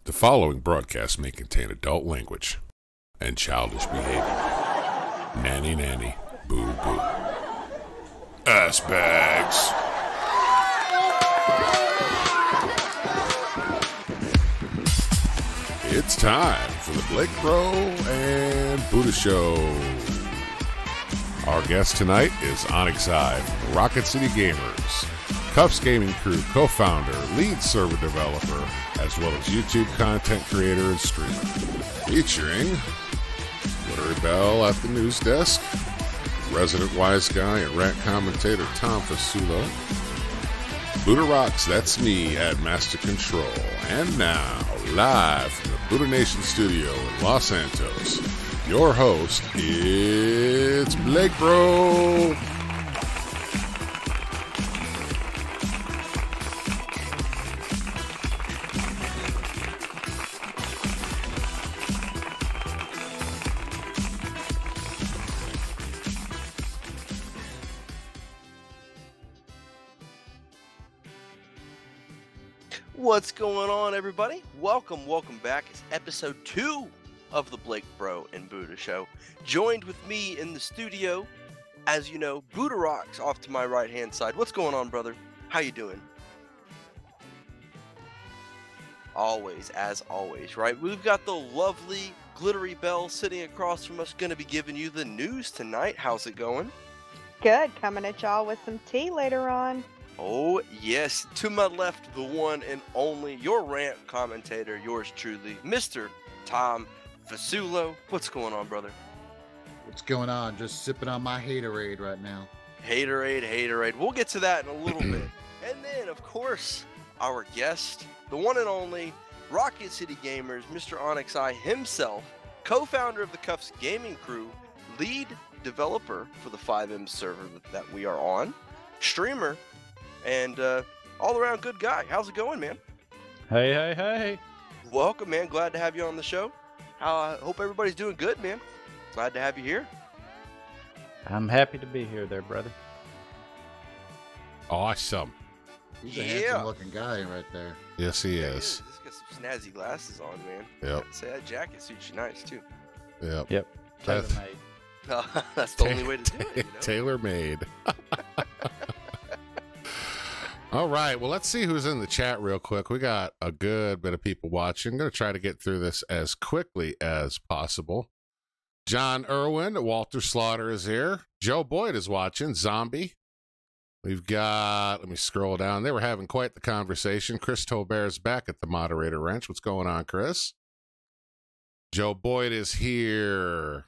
The following broadcast may contain adult language and childish behavior. Nanny, nanny, boo, boo. Ass bags. It's time for the BlakeBro and Budda Show. Our guest tonight is OnyxEye from RocketCityGamerz, Cuffs Gaming Crew co-founder, lead server developer, as well as YouTube content creator and streamer. Featuring Glittery Bell at the news desk, resident wise guy and rat commentator Tom Fasulo, Budda Rocks, that's me, at Master Control. And now, live from the Budda Nation studio in Los Santos, your host, it's BlakeBro. What's going on, everybody? Welcome back. It's episode 2 of the BlakeBro and Budda Show. Joined with me in the studio, as you know, Budda Rocks off to my right-hand side. What's going on, brother? How you doing? Always, as always, right? We've got the lovely Glittery Bell sitting across from us, going to be giving you the news tonight. How's it going? Good. Coming at y'all with some tea later on. Oh, yes. To my left, the one and only, your rant commentator, yours truly, Mr. Tom Fasulo. What's going on, brother? What's going on? Just sipping on my haterade right now. Haterade. We'll get to that in a little bit. And then, of course, our guest, the one and only, RocketCityGamerz, Mr. OnyxEye himself, co-founder of the Cuffs Gaming Crew, lead developer for the 5M server that we are on, streamer, and all-around good guy. How's it going, man? Hey. Welcome, man. Glad to have you on the show. Hope everybody's doing good, man. Glad to have you here. I'm happy to be here there, brother. Awesome. He's a handsome-looking guy right there. Yes, he is. He's got some snazzy glasses on, man. Yep. I'd say that jacket suits you nice, too. Yep. Tailor-made. That's the only way to do it, you know? Tailor-made. All right, well, let's see who's in the chat real quick. We got a good bit of people watching. I'm going to try to get through this as quickly as possible. John Irwin, Walter Slaughter is here. Joe Boyd is watching. Zombie. We've got, let me scroll down. They were having quite the conversation. Chris Tobert is back at the moderator wrench. What's going on, Chris? Joe Boyd is here.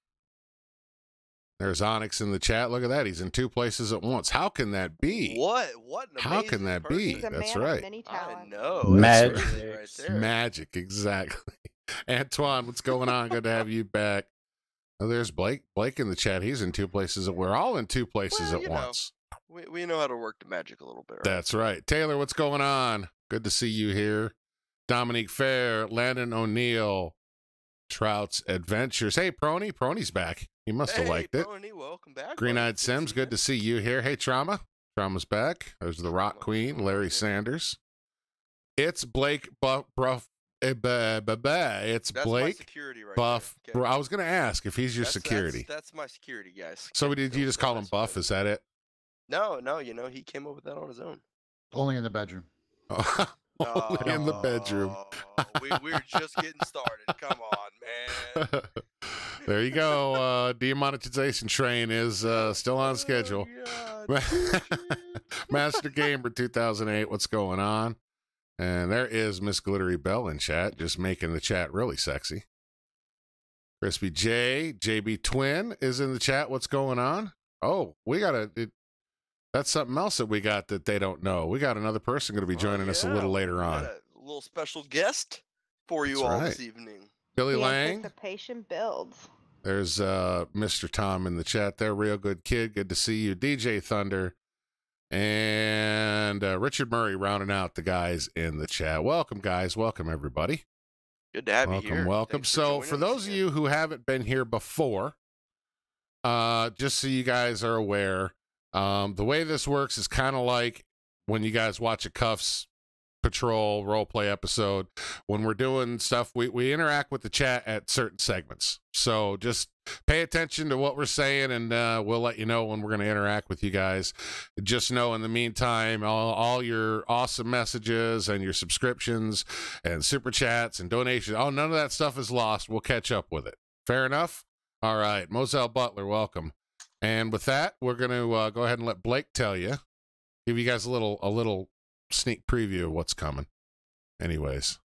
There's Onyx in the chat. Look at that. He's in 2 places at once. How can that be? What an How can that person. be? He's a That's man right. of many talents. I know. Magic. That's crazy right there. Magic, exactly. Antoine, what's going on? Good to have you back. Oh, there's Blake. Blake in the chat. He's in 2 places. We're all in 2 places Well, at you know. once. We know how to work the magic a little bit, right? That's right. Taylor, what's going on? Good to see you here. Dominique Fair, Landon O'Neill, Trout's Adventures. Hey, Prony. Prony's back. He must have liked it. Brony, welcome back. Green-Eyed Sims, good to see you here. Hey, Trauma. Trauma's back. There's the Rock Queen, Larry Sanders. It's Blake Buff. It's That's Blake my security right Buff. there. Okay. Bro, I was going to ask if he's your security. That's my security, guys. So did you just call him Buff? Is that it? No, you know, he came up with that on his own. Only in the bedroom. Only in the bedroom. We're just getting started. Come on, man. There you go. Demonetization train is still on schedule. Oh, Master Gamer 2008. What's going on? And there is Miss Glittery Bell in chat, just making the chat really sexy. Crispy J, JB Twin is in the chat. What's going on? Oh, we got that's something else that we got that they don't know. We got another person going to be joining us a little later on. A little special guest for you all this evening. Billy The Lang. anticipation builds. There's Mr. Tom in the chat there. Real good kid. Good to see you. DJ Thunder. And Richard Murray rounding out the guys in the chat. Welcome, guys. Welcome, everybody. Good to have you here. Welcome. So for those of you who haven't been here before, just so you guys are aware, the way this works is kind of like when you guys watch a Cuffs Patrol roleplay episode, when we're doing stuff, we interact with the chat at certain segments. So just pay attention to what we're saying, and we'll let you know when we're going to interact with you guys. Just know, in the meantime, all your awesome messages and your subscriptions and super chats and donations, none of that stuff is lost. We'll catch up with it. Fair enough? All right. Moselle Butler, welcome. And with that, we're going to go ahead and let Blake tell you, give you guys a little sneak preview of what's coming. Anyways,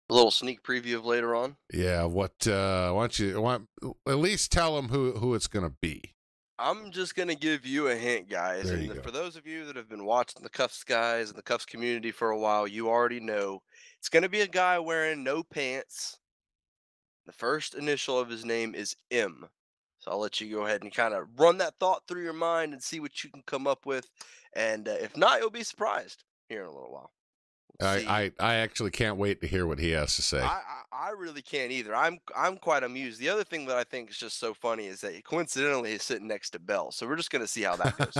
a little sneak preview of later on. Yeah, why don't you at least tell them who it's gonna be? I'm just gonna give you a hint, guys. And for those of you that have been watching the Cuffs guys and the Cuffs community for a while, you already know it's gonna be a guy wearing no pants. The first initial of his name is M. So I'll let you go ahead and kind of run that thought through your mind and see what you can come up with. And if not, you'll be surprised here in a little while. I actually can't wait to hear what he has to say. I really can't either. I'm quite amused. The other thing that I think is just so funny is that coincidentally he's sitting next to Bell. So we're just gonna see how that goes.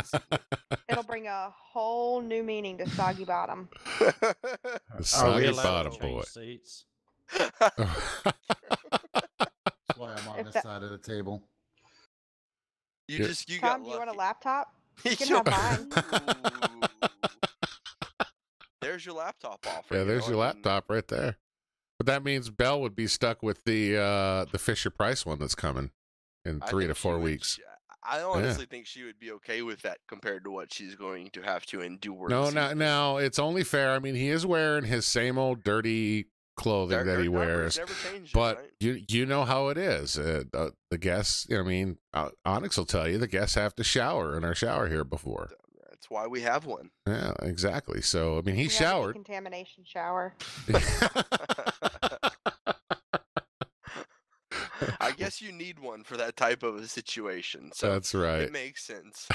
It'll bring a whole new meaning to Soggy Bottom. Soggy Bottom boy. Seats? That's why I'm on this side of the table. Tom, do you want a laptop? You can have mine. There's your laptop offer. Yeah, there's your laptop right there. But that means Belle would be stuck with the Fisher Price one that's coming in 3 to 4 weeks. I honestly think she would be okay with that compared to what she's going to have to endure. No, it's only fair. I mean, he is wearing his same old dirty clothing that he wears, never changes, but right? you know how it is. The guests, I mean, Onyx will tell you the guests have to shower in our shower here before. That's why we have one. Yeah, exactly. So I mean, he showered. Contamination shower. I guess you need one for that type of a situation. So that's right. It makes sense.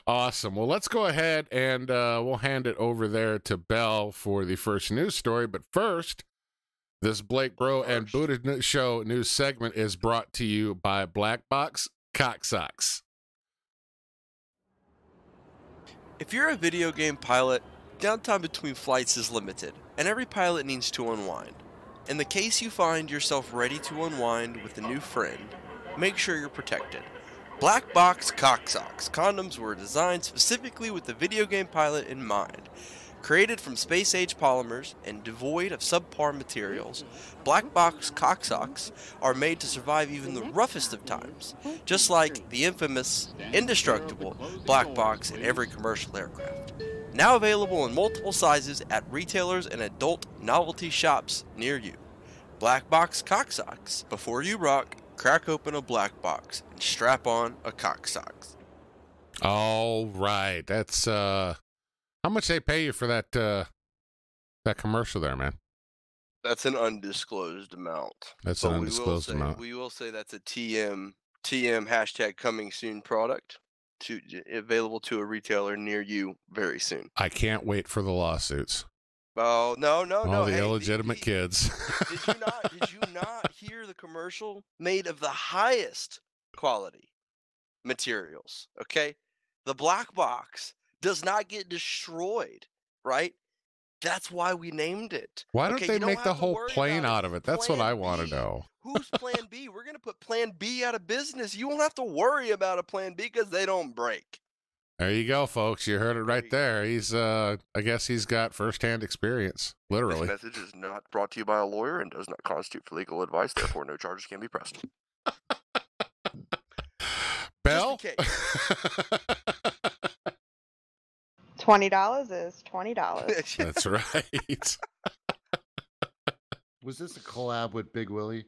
Awesome. Well, let's go ahead and we'll hand it over there to Belle for the first news story. But first, this BlakeBro and Budda Show news segment is brought to you by Black Box Cocksocks. If you're a video game pilot, downtime between flights is limited, and every pilot needs to unwind. In the case you find yourself ready to unwind with a new friend, make sure you're protected. Black Box Cocksocks condoms were designed specifically with the video game pilot in mind. Created from space-age polymers and devoid of subpar materials, Black Box Cocksocks are made to survive even the roughest of times, just like the infamous, indestructible Black Box in every commercial aircraft. Now available in multiple sizes at retailers and adult novelty shops near you. Black Box Cocksocks. Before you rock, crack open a black box and strap on a cocksocks. All right, that's how much they pay you for that commercial there, man? That's an undisclosed amount. That's an undisclosed amount. We will say that's a TM hashtag coming soon product available to a retailer near you very soon. I can't wait for the lawsuits. Oh, no. All the illegitimate kids. Did you not hear the commercial? Made of the highest quality materials, okay? The black box does not get destroyed, right? That's why we named it. Why don't they make the whole plane out of it? That's what I want to know. Who's Plan B? We're going to put Plan B out of business. You won't have to worry about a Plan B because they don't break. There you go, folks. You heard it right there. He's, I guess he's got firsthand experience, literally. This message is not brought to you by a lawyer and does not constitute for legal advice. Therefore, no charges can be pressed. Bell? $20 is $20. That's right. Was this a collab with Big Willie?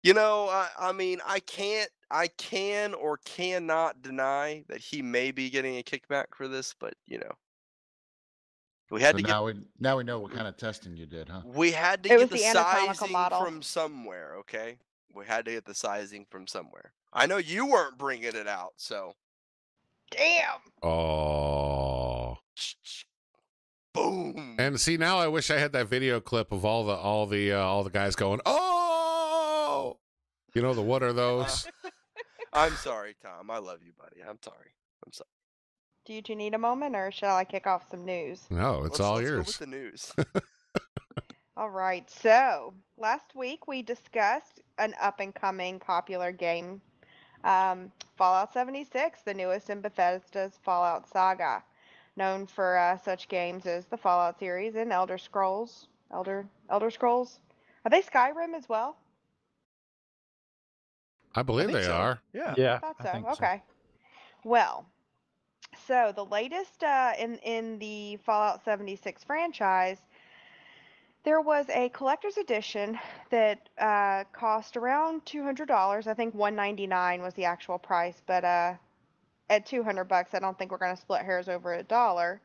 You know, I mean, I can or cannot deny that he may be getting a kickback for this, but you know, we had now we know what kind of testing you did, huh? We had to get the sizing from somewhere. Okay, we had to get the sizing from somewhere. I know you weren't bringing it out, so. Damn. Oh. Boom. And see, now I wish I had that video clip of all the guys going, "Oh!" You know, the what are those? I'm sorry, Tom. I love you, buddy. I'm sorry. Do you two need a moment, or shall I kick off some news? No, it's all let's yours. Go with the news. All right. So last week we discussed an up-and-coming popular game, Fallout 76, the newest in Bethesda's Fallout saga, known for such games as the Fallout series and Elder Scrolls. Elder Scrolls. Are they Skyrim as well? I believe they are. Yeah. Yeah, I thought I so. think so. Okay. Well, so the latest in the Fallout 76 franchise, there was a collector's edition that cost around $200. I think $199 was the actual price, but at $200, I don't think we're going to split hairs over $1.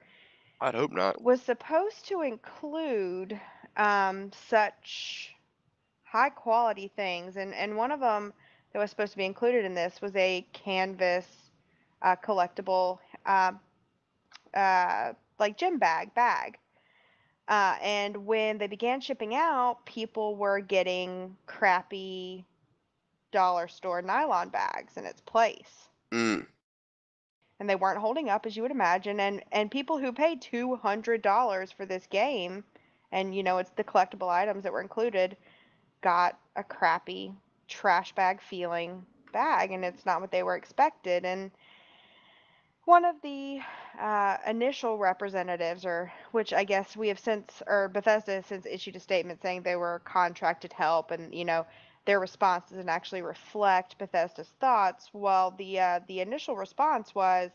I'd hope not. Was supposed to include such high quality things, and one of them that was supposed to be included in this was a canvas collectible like gym bag. And when they began shipping out, people were getting crappy dollar store nylon bags in its place. Mm. And they weren't holding up, as you would imagine. And people who paid $200 for this game, and it's the collectible items that were included, got a crappy trash bag feeling bag, and it's not what they were expected. And one of the initial representatives, which I guess Bethesda has since issued a statement saying they were contracted help, and their response doesn't actually reflect Bethesda's thoughts. Well, the initial response was,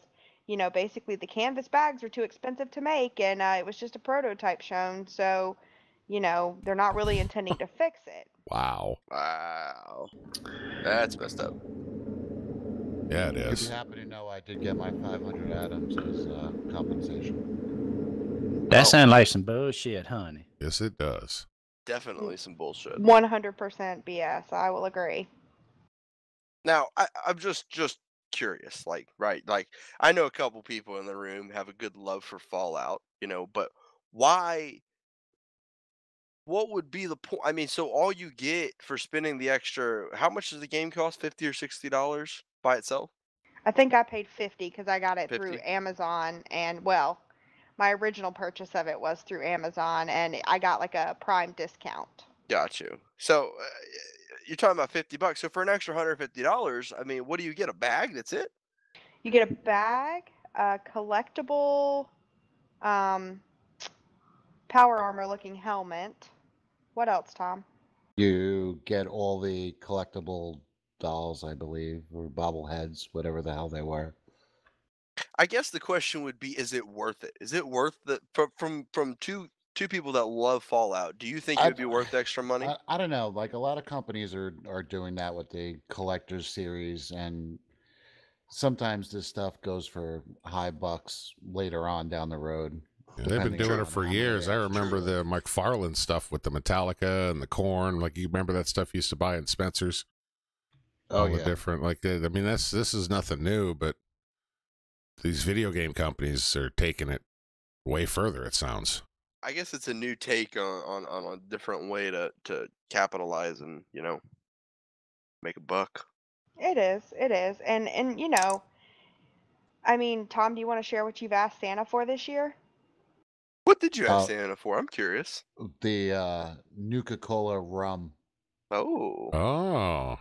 basically the canvas bags were too expensive to make, and it was just a prototype shown, so they're not really intending to fix it. Wow. That's messed up. Yeah, it If is. you happen to know, I did get my 500 atoms as compensation. That sounds like some bullshit, honey. Yes, it does. Definitely some bullshit. 100% BS. I will agree. Now, I'm just curious, like I know a couple people in the room have a good love for Fallout, but why? What would be the point? I mean, so all you get for spending the extra, how much does the game cost? $50 or $60 by itself? I think I paid $50 because I got it 50? through Amazon, and my original purchase of it was through Amazon, and I got like a Prime discount. Got you. So you're talking about $50. So for an extra $150, I mean, what do you get? A bag? That's it? You get a bag, a collectible power armor looking helmet. What else, Tom? You get all the collectible dolls, I believe, or bobbleheads, whatever the hell they were. I guess the question would be, is it worth it? Is it worth the from two people that love Fallout? Do you think it would be worth the extra money? I don't know. Like a lot of companies are doing that with the collector's series, and sometimes this stuff goes for high bucks later on down the road. Yeah, they've been doing it for years. I remember the McFarlane stuff with the Metallica and the Korn. Like, you remember that stuff you used to buy in Spencer's? Oh, all yeah. the different, like, I mean, this is nothing new, but these video game companies are taking it way further, it sounds. I guess it's a new take on a different way to capitalize and, make a buck. It is. And I mean, Tom, do you want to share what you've asked Santa for this year? What did you ask Santa for? I'm curious. The Nuka-Cola rum. Oh.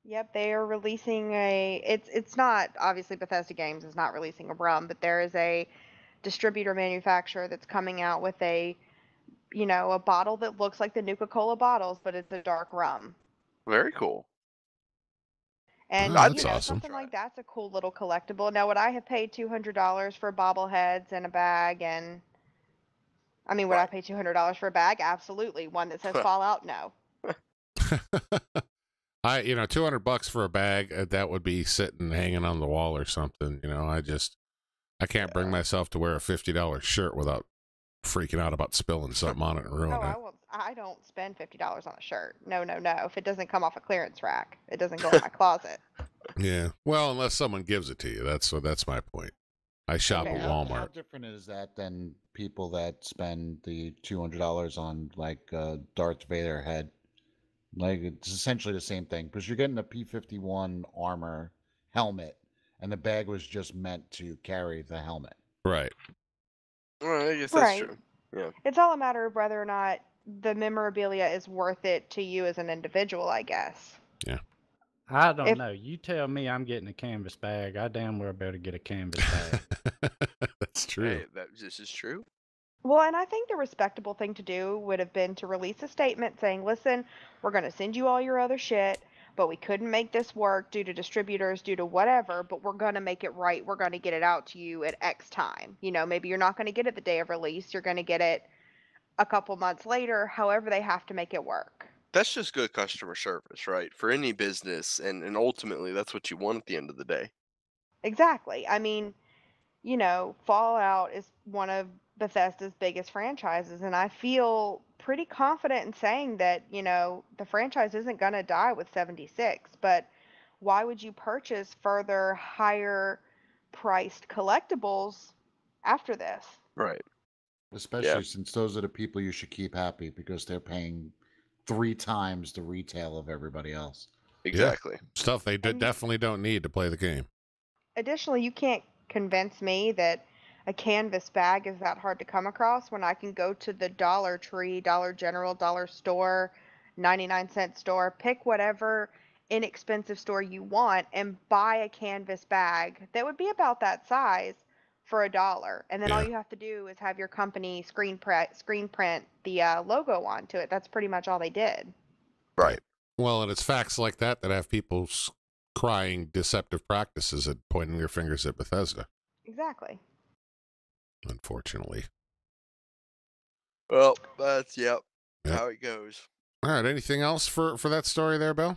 Yep, they are releasing it's not, obviously Bethesda Games is not releasing a rum, but there is a distributor manufacturer that's coming out with a bottle that looks like the Nuka-Cola bottles, but it's a dark rum. Very cool. And that's awesome. Something like that's a cool little collectible. Now, would I have paid $200 for bobbleheads and a bag? And I mean, would I pay $200 for a bag? Absolutely. One that says Fallout? No. $200 for a bag, that would be sitting hanging on the wall or something. I can't bring myself to wear a $50 shirt without freaking out about spilling something on it and ruining it. I don't spend $50 on a shirt. No. If it doesn't come off a clearance rack, it doesn't go in my closet. Yeah. Well, unless someone gives it to you. That's my point. I shop at Walmart. How different is that than people that spend the $200 on like Darth Vader head? Like, it's essentially the same thing because you're getting a P-51 armor helmet, and the bag was just meant to carry the helmet. Right. Well, I guess that's Right. true. Yeah. It's all a matter of whether or not the memorabilia is worth it to you as an individual, I guess. Yeah. I don't If- know. You tell me I'm getting a canvas bag. I damn well better get a canvas bag. That's true. Hey, this is true. Well, and I think the respectable thing to do would have been to release a statement saying, listen, we're going to send you all your other shit, but we couldn't make this work due to distributors, due to whatever, but we're going to make it right. We're going to get it out to you at X time. You know, maybe you're not going to get it the day of release. You're going to get it a couple months later. However, they have to make it work. That's just good customer service, right? For any business, and ultimately that's what you want at the end of the day. Exactly. I mean, you know, Fallout is one of Bethesda's biggest franchises, and I feel pretty confident in saying that, you know, the franchise isn't going to die with 76, but why would you purchase further higher priced collectibles after this? Right. Especially since those are the people you should keep happy because they're paying 3 times the retail of everybody else. Exactly. Stuff they And- definitely don't need to play the game. Additionally, you can't convince me that a canvas bag is that hard to come across when I can go to the Dollar Tree, Dollar General, Dollar Store, 99-cent store, pick whatever inexpensive store you want and buy a canvas bag that would be about that size for $1. And then all Yeah. you have to do is have your company screen print the logo onto it. That's pretty much all they did. Right. Well, and it's facts like that that have people crying deceptive practices and pointing their fingers at Bethesda, Exactly. unfortunately. Well, that's Yep. how it goes. All right. Anything else for that story there, Bill?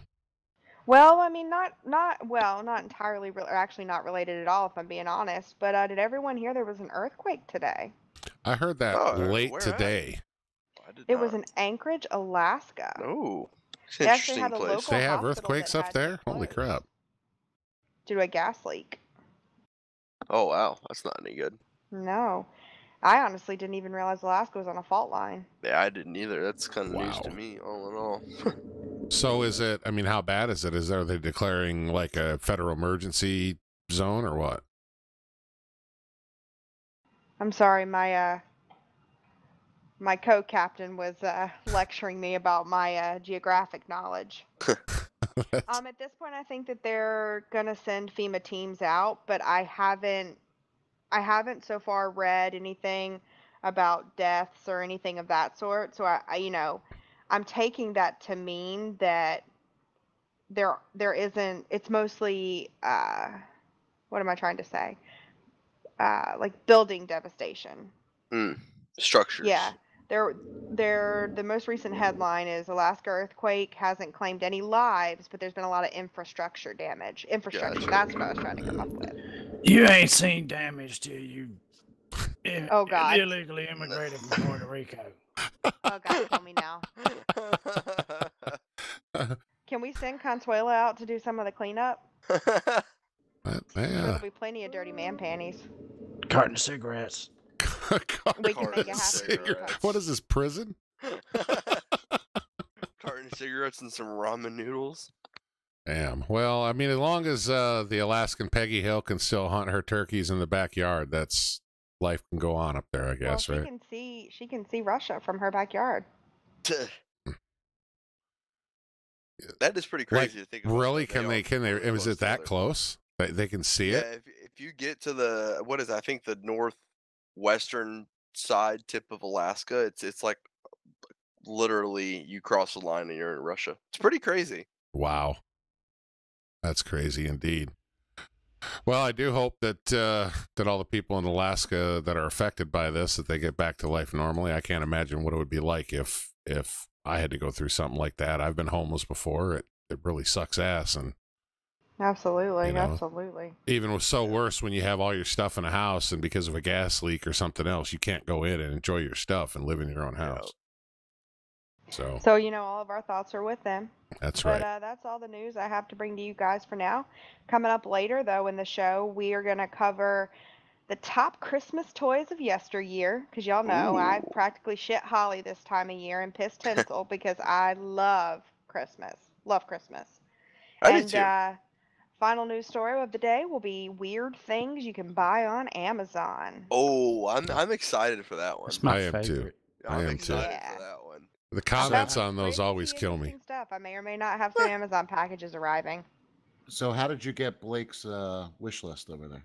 Well, I mean, not entirely, or actually not related at all, if I'm being honest. But did everyone hear there was an earthquake today? I heard that Oh, late where at? today. I did It was not. in Anchorage, Alaska. Oh, it's They an actually interesting had a place. local- They have hospital earthquakes that up had to there? Holy close. crap. Due to a gas leak. Oh wow, that's not any good. No, I honestly didn't even realize Alaska was on a fault line. Yeah, I didn't either. That's kind of news to Wow. me, all in all. So is it, I mean, how bad is it? Are they declaring like a federal emergency zone or what? I'm sorry, my co-captain was lecturing me about my geographic knowledge. At this point, I think that they're gonna send FEMA teams out, but I haven't so far read anything about deaths or anything of that sort. So I'm taking that to mean that there isn't. It's mostly what am I trying to say? Like building devastation. Structures. Yeah. The most recent headline is Alaska earthquake hasn't claimed any lives, but there's been a lot of infrastructure damage. Gotcha. That's what I was trying to come up with. You ain't seen damage till you Oh, God. illegally immigrated from Puerto Rico. Oh God, tell me now. Can we send Consuela out to do some of the cleanup? There'll be plenty of dirty man panties. Carton of cigarettes. We can make it happen. Cigarettes. What is this, prison? Carton of cigarettes and some ramen noodles. Damn. Well, I mean, as long as the Alaskan Peggy Hill can still hunt her turkeys in the backyard, life can go on up there, I guess, well, right? She can see Russia from her backyard. That is pretty crazy to think about. Really? Can they? Is it that close? They can see it? Yeah, if you get to the I think the northwestern side tip of Alaska, it's like literally you cross the line and you're in Russia. It's pretty crazy. Wow. That's crazy indeed. Well, I do hope that that all the people in Alaska that are affected by this, that they get back to life normally. I can't imagine what it would be like if I had to go through something like that. I've been homeless before. It really sucks ass. And Absolutely, You know. absolutely. even was so worse when you have all your stuff in a house and because of a gas leak or something else, you can't go in and enjoy your stuff and live in your own house. So So all of our thoughts are with them. that's But right. that's all the news I have to bring to you guys for now. Coming up later, though, in the show, we are going to cover the top Christmas toys of yesteryear. Because y'all know I practically shit Holly this time of year and piss tinsel because I love Christmas. Love Christmas. I do too. Final news story of the day will be weird things you can buy on Amazon. Oh, I'm excited for that one. That's my I am too. favorite. I I'm am excited too. for that one. The I've got comments some on those pretty always kill me. interesting Stuff. I may or may not have some Amazon packages arriving. So how did you get Blake's wish list over there?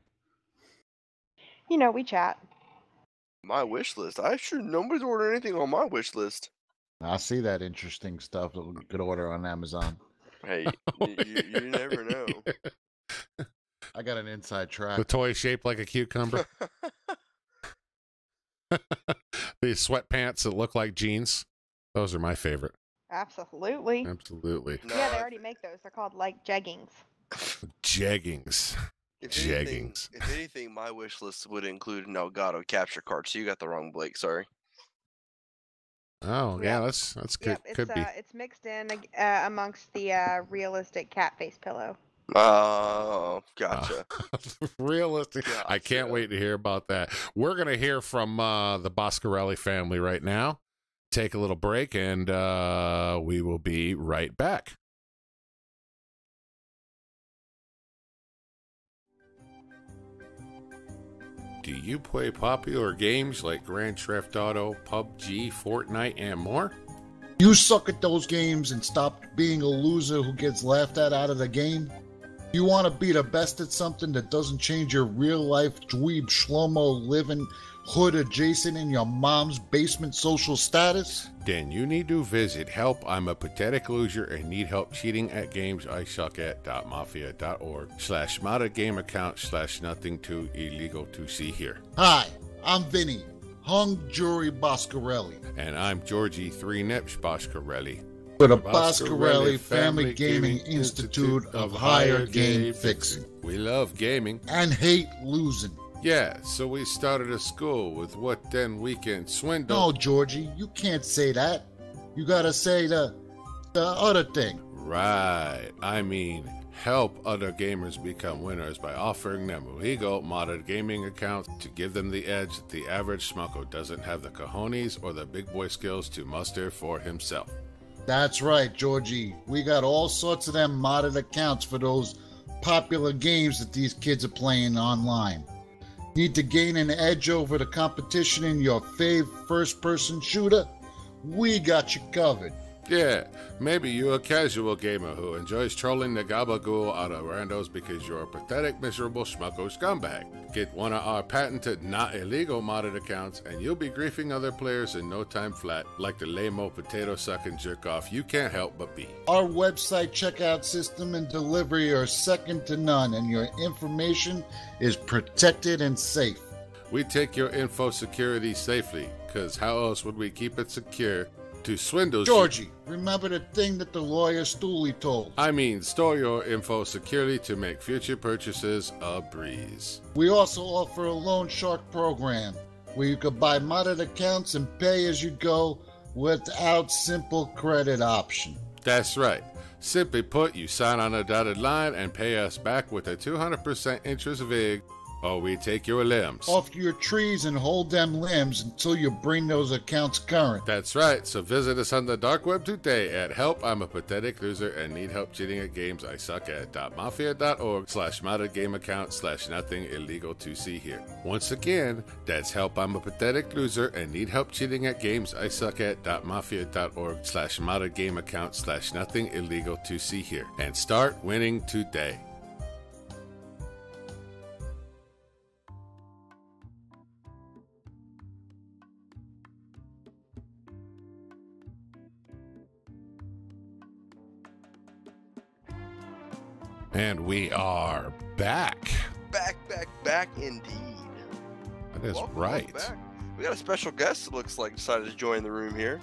You know, we chat. My wish list. Nobody's ordering anything on my wish list. I see that interesting stuff that we could order on Amazon. Hey, you never know. I got an inside track. The toy shaped like a cucumber. These sweatpants that look like jeans. Those are my favorite. Absolutely. Absolutely. No, Yeah, they already make those. They're called like jeggings. Jeggings. Jeggings. If anything, my wish list would include an Elgato capture card. So you got the wrong Blake. Sorry. Oh, yeah, that's good. Yep, Could be. it's mixed in amongst the realistic cat face pillow. Oh, gotcha. Realistic. I can't Gotcha. wait to hear about that. We're going to hear from the Boscarelli family right now. Take a little break, and we will be right back. Do you play popular games like Grand Theft Auto, PUBG, Fortnite, and more? You suck at those games and stop being a loser who gets laughed at out of the game? You want to be the best at something that doesn't change your real life dweeb shlomo living hood adjacent in your mom's basement social status? Then you need to visit Help I'm a Pathetic Loser and Need Help Cheating at Games I Suck at.mafia.org/modded game account /nothing too illegal to see here. Hi, I'm Vinny, hung jury Boscarelli. And I'm Georgie 3-Nips Boscarelli. For the Boscarelli Family Gaming Institute of Higher Game Fixing. We love gaming. And hate losing. Yeah, so we started a school with what then weekend swindle. No, Georgie, you can't say that. You gotta say the other thing. Right. I mean, help other gamers become winners by offering them legal modded gaming accounts to give them the edge that the average schmucko doesn't have the cojones or the big boy skills to muster for himself. That's right, Georgie. We got all sorts of them modded accounts for those popular games that these kids are playing online. Need to gain an edge over the competition in your fave first-person shooter? We got you covered. Yeah, maybe you're a casual gamer who enjoys trolling the gabagool out of randos because you're a pathetic, miserable schmucko scumbag. Get one of our patented, not illegal modded accounts, and you'll be griefing other players in no time flat, like the lame-o potato-sucking jerk-off you can't help but be. Our website checkout system and delivery are second to none, and your information is protected and safe. We take your info security safely, because how else would we keep it secure to swindle Georgie, remember the thing that the lawyer Stooley told. I mean, store your info securely to make future purchases a breeze. We also offer a loan shark program where you can buy modded accounts and pay as you go without simple credit option. That's right. Simply put, you sign on a dotted line and pay us back with a 200% interest vig, or we take your limbs. Off your trees and hold them limbs until you bring those accounts current. That's right, so visit us on the dark web today at Help I'm a Pathetic Loser and Need Help Cheating at Games I Suck at.mafia.org/modded game account /nothing illegal to see here. Once again, that's Help I'm a Pathetic Loser and Need Help Cheating at Games I Suck at.mafia.org/modded game account /nothing illegal to see here. And start winning today. And we are back. Back indeed. That is Welcome right. back. We got a special guest, it looks like, decided to join the room here.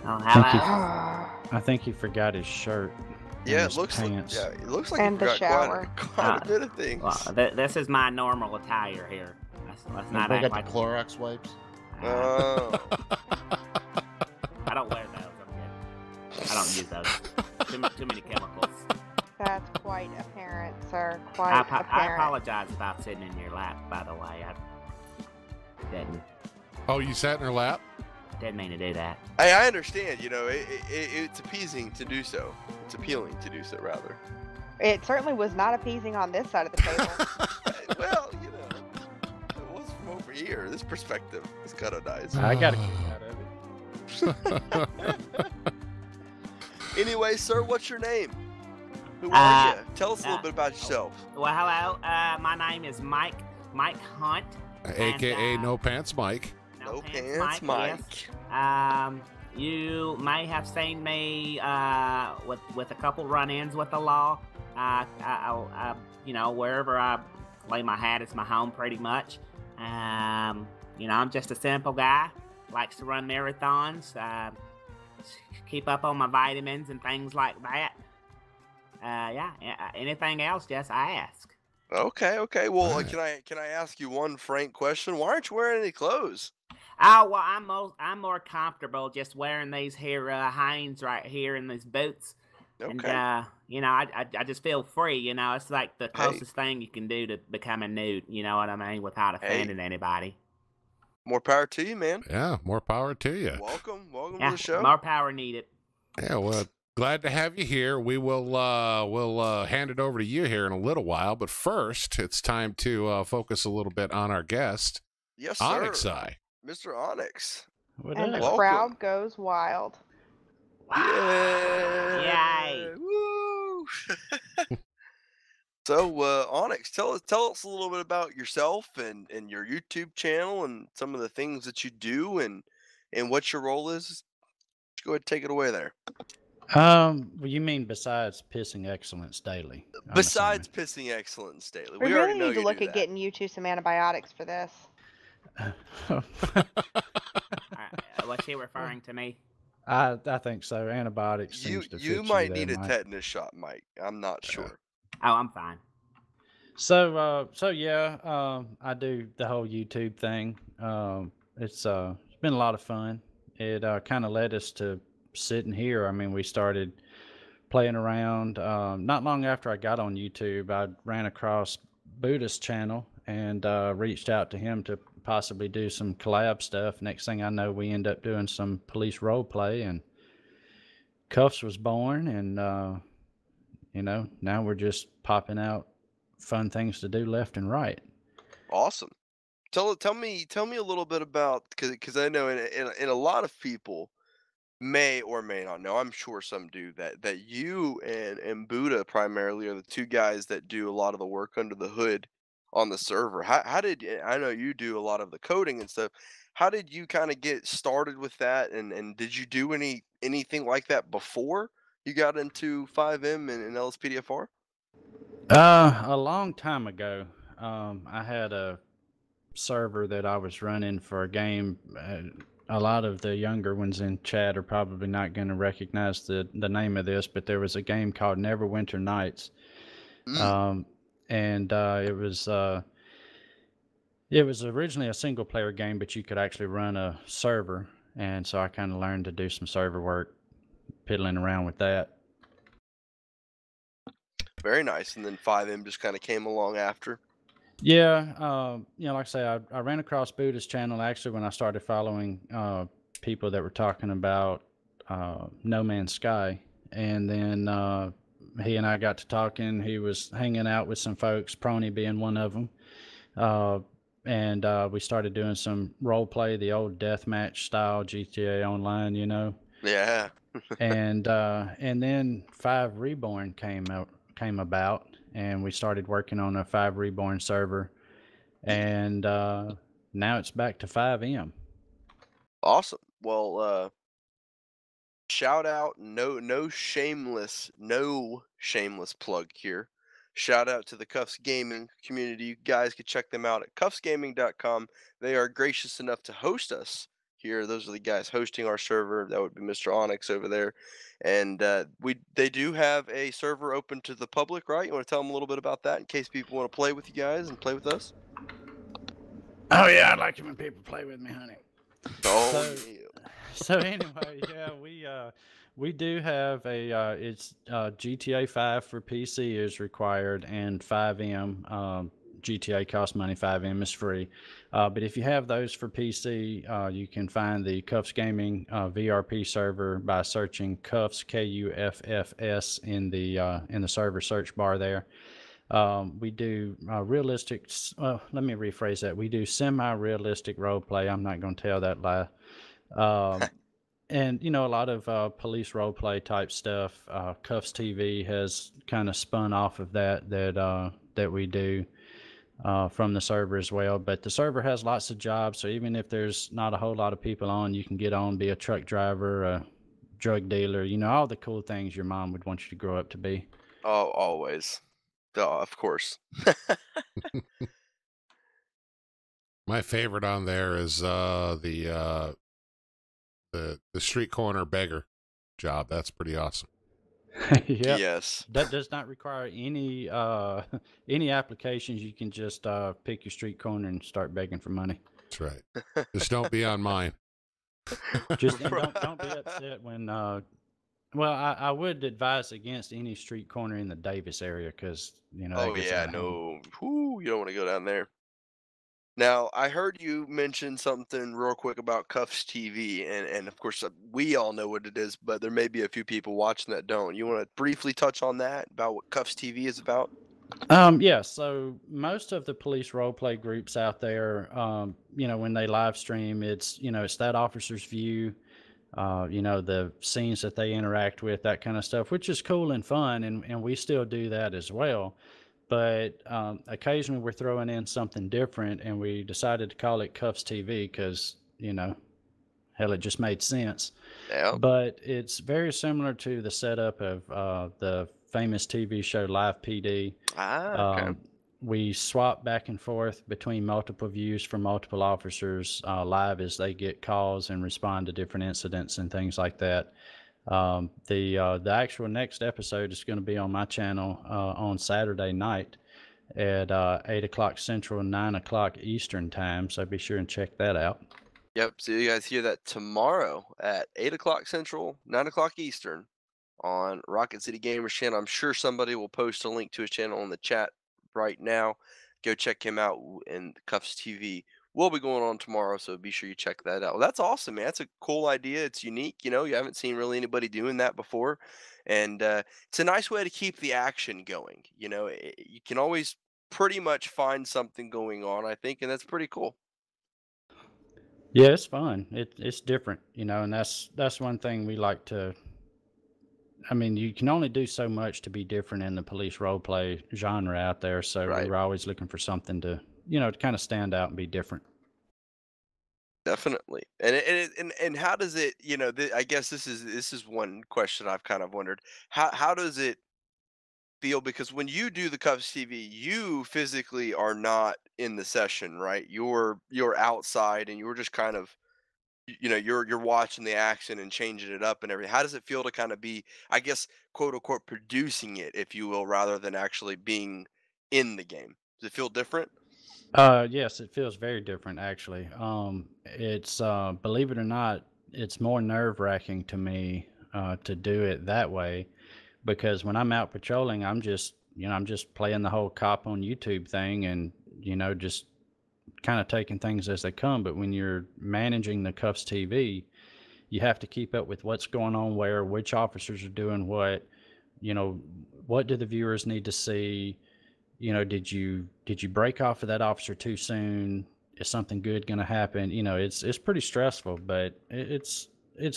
Oh, Thank you. hello. I think he forgot his shirt. and Yeah, his it looks like, pants. it looks like And you the forgot shower. quite a bit of things. Well, this is my normal attire here. Let's not I act got like the Clorox wipes. Oh. I don't wear those. I'm good. I don't use those. Too many chemicals. That's quite apparent, sir. I Quite apparent. apologize about sitting in your lap, by the way. I Oh, you sat in her lap? didn't mean to do that. Hey, I understand, it's appeasing to do so. It's appealing to do so, rather. It certainly was not appeasing on this side of the table. Well, you know, it was from over here. This perspective is kind of nice. I got a kick out of it. Anyway, sir, what's your name? Who are you? Tell us a little bit about yourself. Well, hello. My name is Mike Hunt. AKA No Pants Mike. No Pants Mike. Yes. You may have seen me with a couple run-ins with the law. You know, wherever I lay my hat is my home, pretty much. You know, I'm just a simple guy. Likes to run marathons. Keep up on my vitamins and things like that. Yeah. Anything else? Just ask. Okay. Well, can I ask you one frank question? Why aren't you wearing any clothes? Oh well, I'm more comfortable just wearing these here Hanes right here in these boots. Okay. And you know, I just feel free. You know, it's like the closest thing you can do to becoming nude. You know what I mean? Without offending anybody. More power to you, man. Yeah, more power to you. Welcome to the show. More power needed. Yeah, well, glad to have you here. We will we'll hand it over to you here in a little while, but first, it's time to focus a little bit on our guest, Yes, sir. OnyxEye. Mr. Onyx. And the Welcome. crowd goes wild. Yay! Woo! So, Onyx, tell us a little bit about yourself and your YouTube channel and some of the things that you do and what your role is. Go ahead and take it away there. Well, you mean besides pissing excellence daily? I'm Besides pissing excellence daily. We already really know need to you look do at that. getting you two some antibiotics for this. Was she referring to me? I think so. Antibiotics. You seems to you fit might there, need a Mike. tetanus shot, Mike. I'm not sure. Oh, I'm fine. So yeah, I do the whole YouTube thing. It's been a lot of fun. It kind of led us to sitting here. I mean, we started playing around. Not long after I got on YouTube, I ran across Budda's channel and reached out to him to possibly do some collab stuff. Next thing I know, we end up doing some police role play, and Cuffs was born, and you know, now we're just popping out fun things to do left and right. Awesome. Tell me a little bit about because I know in a lot of people may or may not know. I'm sure some do that you and Budda primarily are the two guys that do a lot of the work under the hood on the server. How did I know you do a lot of the coding and stuff? How did you kind of get started with that? And did you do anything like that before you got into 5M and LSPDFR? A long time ago, I had a server that I was running for a game. A lot of the younger ones in chat are probably not going to recognize the name of this, but there was a game called Neverwinter Nights. And it was originally a single player game, but you could actually run a server. And so I kind of learned to do some server work, piddling around with that. Very nice. And then 5M just kind of came along after. Yeah, you know, like I say, I ran across Budda's channel actually when I started following people that were talking about No Man's Sky, and then he and I got to talking. He was hanging out with some folks, Prony being one of them, and we started doing some role play, the old deathmatch style GTA Online, you know. Yeah. and then 5 Reborn came about. And we started working on a 5 Reborn server, and now it's back to 5M. Awesome. Well, shout out, no shameless plug here. Shout out to the Cuffs Gaming community. You guys can check them out at cuffsgaming.com. They are gracious enough to host us here. Those are the guys hosting our server. That would be Mr. Onyx over there. And they do have a server open to the public, right? You want to tell them a little bit about that in case people want to play with you guys and play with us? Oh yeah, I like it when people play with me, honey. Oh, So anyway, yeah, we do have a it's GTA 5 for PC is required, and 5M. GTA costs money, 5M is free. But if you have those for PC, you can find the Cuffs Gaming VRP server by searching Cuffs Kuffs in the server search bar there. We do realistic. Well, let me rephrase that. We do semi-realistic role play. I'm not going to tell that lie. And a lot of police role play type stuff. Cuffs TV has kind of spun off of that we do from the server as well. But the server has lots of jobs, so even if there's not a whole lot of people on, you can get on, be a truck driver, a drug dealer. All the cool things your mom would want you to grow up to be. Oh, always. Of course. My favorite on there is the street corner beggar job. That's pretty awesome. Yep. Yes. That does not require any applications. You can just pick your street corner and start begging for money. That's right. Just don't be on mine. Just don't be upset when. Well, I would advise against any street corner in the Davis area because Oh yeah, no. Whoo, you don't want to go down there. Now, I heard you mention something real quick about Cuffs TV, and of course, we all know what it is, but there may be a few people watching that don't. You want to briefly touch on that, about what Cuffs TV is about? Yeah, so most of the police role play groups out there, when they live stream, it's that officer's view, the scenes that they interact with, that kind of stuff, which is cool and fun, and we still do that as well. But occasionally we're throwing in something different, and we decided to call it Cuffs TV because, hell, it just made sense. Yeah. But it's very similar to the setup of the famous TV show Live PD. Okay. We swap back and forth between multiple views from multiple officers live as they get calls and respond to different incidents and things like that. The actual next episode is going to be on my channel on Saturday night at 8 o'clock Central, 9 o'clock Eastern time. So be sure and check that out. Yep. So you guys hear that tomorrow at 8 o'clock Central, 9 o'clock Eastern on RocketCityGamerz channel. I'm sure somebody will post a link to his channel in the chat right now. Go check him out, and Cuffs TV will be going on tomorrow, so be sure you check that out. Well, that's awesome, man. That's a cool idea. It's unique. You haven't seen really anybody doing that before, and it's a nice way to keep the action going. You can always pretty much find something going on, I think, and that's pretty cool. Yeah, it's fun. It's different, and that's one thing we like to. I mean, you can only do so much to be different in the police role play genre out there. So Right. we're always looking for something to, to kind of stand out and be different. Definitely. And how does it, I guess this is one question I've kind of wondered. How does it feel? Because when you do the Cuffs TV, you physically are not in the session, right? You're outside, and you're just kind of, you're watching the action and changing it up and everything. How does it feel to kind of be, I guess, quote unquote, producing it, if you will, rather than actually being in the game? Does it feel different? Yes, it feels very different actually. It's believe it or not, it's more nerve-wracking to me to do it that way, because when I'm out patrolling, I'm just playing the whole cop on YouTube thing, and just kind of taking things as they come. But when you're managing the Cuffs TV, you have to keep up with what's going on where, which officers are doing what, what do the viewers need to see? Did you break off of that officer too soon? Is something good going to happen? It's pretty stressful, but it's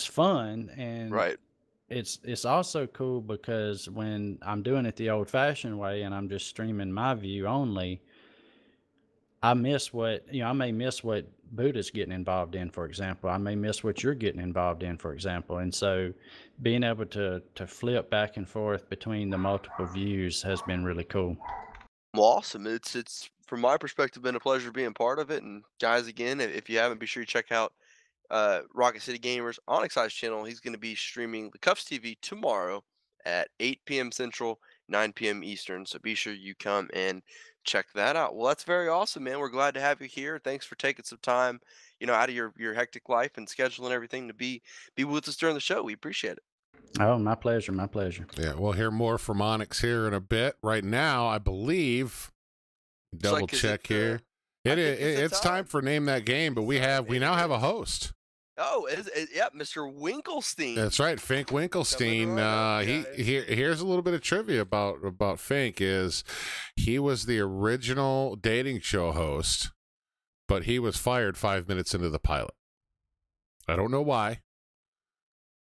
fun, and Right. It's also cool because when I'm doing it the old fashioned way and I'm just streaming my view only, I miss what, I may miss what Budda's getting involved in, for example. I may miss what you're getting involved in, for example. And so being able to flip back and forth between the multiple views has been really cool. Well, awesome. It's from my perspective been a pleasure being part of it. And guys, again, if you haven't, be sure you check out RocketCityGamerz OnyxEye's channel. He's going to be streaming the Cuffs TV tomorrow at 8 p.m. Central, 9 p.m. Eastern. So be sure you come and check that out. Well, that's very awesome, man. We're glad to have you here. Thanks for taking some time, out of your hectic life and scheduling everything to be with us during the show. We appreciate it. Oh, my pleasure. My pleasure. Yeah, we'll hear more from Onyx here in a bit. Right now, I believe double check here. It's time for Name That Game, but we now have a host. Oh, yeah, Mr. Winkelstein. That's right, Fink Winkelstein. Here's a little bit of trivia about Fink. Is he was the original dating show host, but he was fired 5 minutes into the pilot. I don't know why,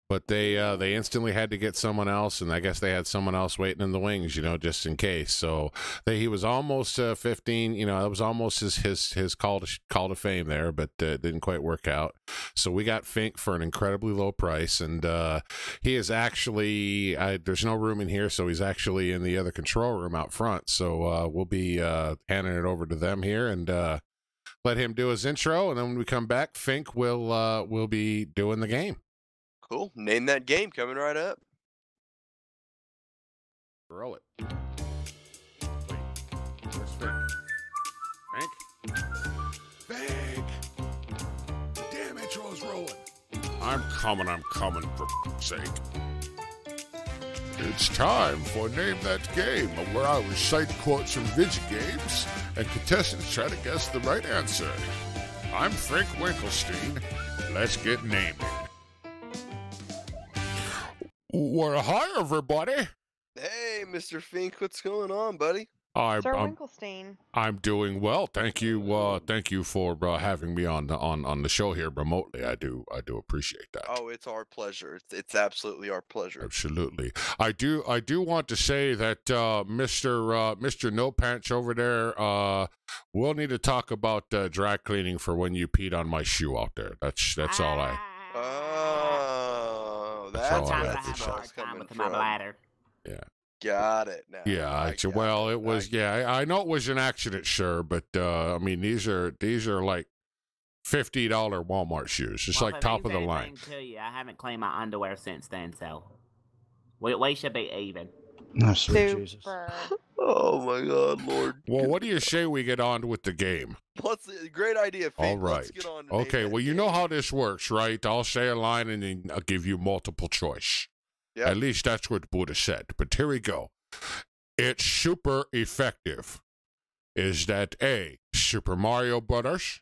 but they instantly had to get someone else, and I guess they had someone else waiting in the wings, just in case. So he was almost 15. That was almost his call to fame there, but didn't quite work out. So we got Fink for an incredibly low price, and he is actually there's no room in here, so he's actually in the other control room out front. So we'll be handing it over to them here and let him do his intro, and then when we come back, Fink will be doing the game. Cool. Name That Game coming right up. Roll it. Wait. Where's Fink? Fink! The damn intro is rolling. I'm coming for sake. It's time for Name That Game, where I recite quotes from video games and contestants try to guess the right answer. I'm Fink Winkelstein. Let's get naming. Well, hi, everybody. Hey, Mr. Fink, what's going on, buddy? Sir Winkelstein. I'm doing well. Thank you. Thank you for having me on the show here remotely. I do appreciate that. Oh, it's our pleasure. It's absolutely our pleasure. Absolutely. I do want to say that Mr. No Pants over there, we'll need to talk about dry cleaning for when you peed on my shoe out there. That's all I. Oh, that's all Sometimes I I have have to a say. hard time with my bladder. Yeah. Got it now. Yeah, it was. Yeah, I know it was an accident, sure, but I mean these are like $50 Walmart shoes, just like top of the line. To you, I haven't cleaned my underwear since then, so we should be even. Oh, sweet Jesus. Oh my God, Lord. Well, what do you say we get on with the game? Great idea, Fink. All right. Let's get on to Okay. Name Well, That you know Game. how this works, right? I'll say a line and then I'll give you multiple choice. Yep. At least that's what Buddha said. But here we go. It's super effective. Is that A, Super Mario Brothers,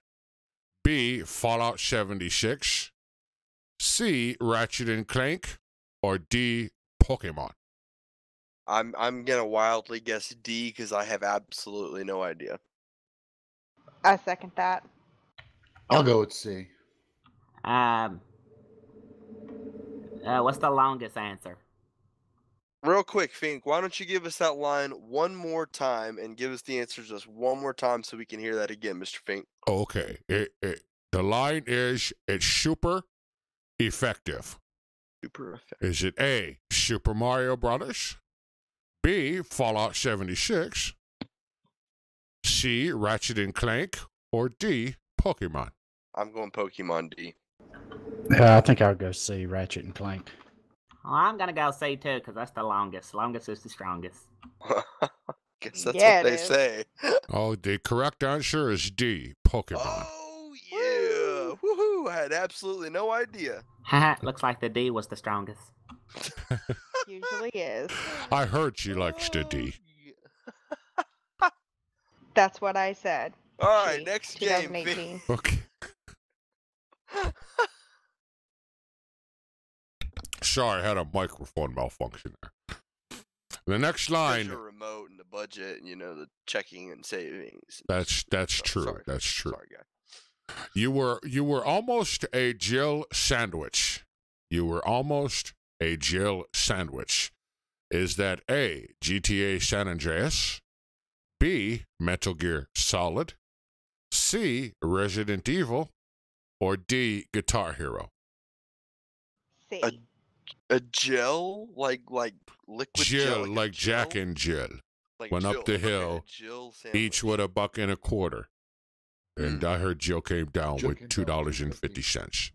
B, Fallout 76, C, Ratchet and Clank, or D, Pokemon? I'm gonna wildly guess D because I have absolutely no idea. I second that. I'll go with C. What's the longest answer? Real quick, Fink, why don't you give us that line one more time and give us the answer just one more time so we can hear that again, Mr. Fink? Okay. The line is, it's super effective. Super effective. Is it A, Super Mario Brothers, B, Fallout 76, C, Ratchet and Clank, or D, Pokemon? I'm going Pokemon D. Yeah, I think I'll go C, Ratchet and Clank. Well, I'm gonna go C too, because that's the longest. Longest is the strongest. Guess that's Yeah, what they it is. say. Oh, the correct answer is D, Pokemon. Oh, yeah. Woohoo. I had absolutely no idea. Haha, looks like the D was the strongest. Usually is. I heard she likes the D. That's what I said. All right, She, next game. 2018. Okay. Sorry, I had a microphone malfunction there. The next line. Your remote and the budget and, the checking and savings. That's true. Sorry. That's true. Sorry, guy. You were almost a Jill sandwich. You were almost a Jill sandwich. Is that A, GTA San Andreas, B, Metal Gear Solid, C, Resident Evil, or D, Guitar Hero? C. A gel? Like liquid Jill, gel? like Jack and Jill. Like went up Jill, the like a hill, Jill each with $1.25. And I heard Jill came down Jill with came down with $2.50.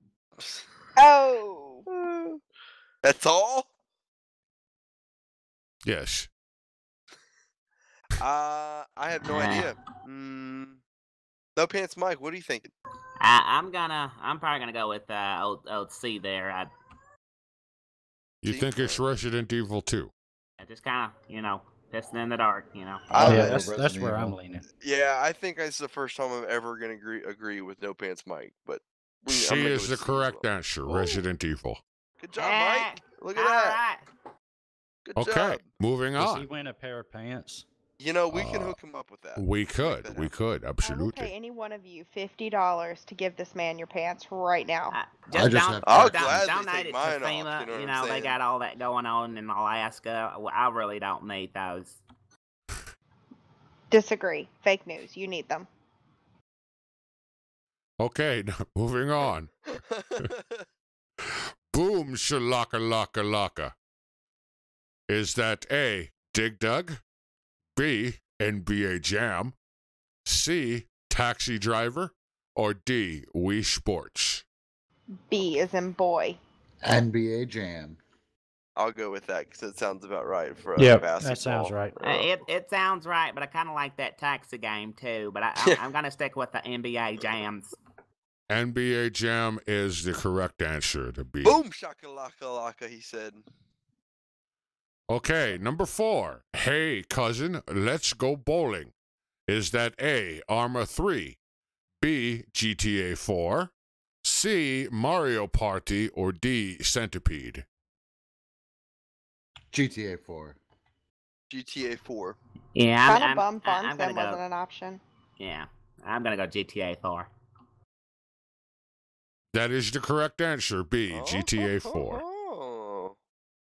Oh. That's all? Yes. I have no idea. No Pants Mike, what are you thinking? I'm probably gonna go with old C there. You See? think it's Resident Evil 2? I just kind of, pissing in the dark, you know. Yeah, that's where I'm leaning. Yeah, I think it's the first time I'm ever gonna agree with No Pants Mike, but she is the correct answer. Resident Evil. Good job, Mike. Look at All that. right. Good job. Moving Does on. he win a pair of pants? You know, we can hook him up with that. We could, I will pay absolutely. any one of you $50 to give this man your pants right now. I'll gladly donate take it to mine FEMA. off. You know, they got all that going on in Alaska. I really don't need those. Disagree. Fake news. You need them. Okay, moving on. Boom, shalaka laka laka. Is that A, Dig Dug, B, NBA Jam, C, Taxi Driver, or D, Wii Sports? B is in boy. NBA Jam. I'll go with that because it sounds about right for basketball. That sounds right. It sounds right, but I kind of like that taxi game too. But I'm going to stick with the NBA Jams. NBA Jam is the correct answer to B. Boom, shakalaka laka, he said. Okay, number 4. Hey, cousin, let's go bowling. Is that A, Arma 3, B, GTA 4, C, Mario Party, or D, Centipede? GTA 4. GTA 4. Yeah, Kind of bum Farm I'm Sim gonna wasn't an option. Yeah, I'm going to go GTA 4. That is the correct answer, B, GTA 4. Oh.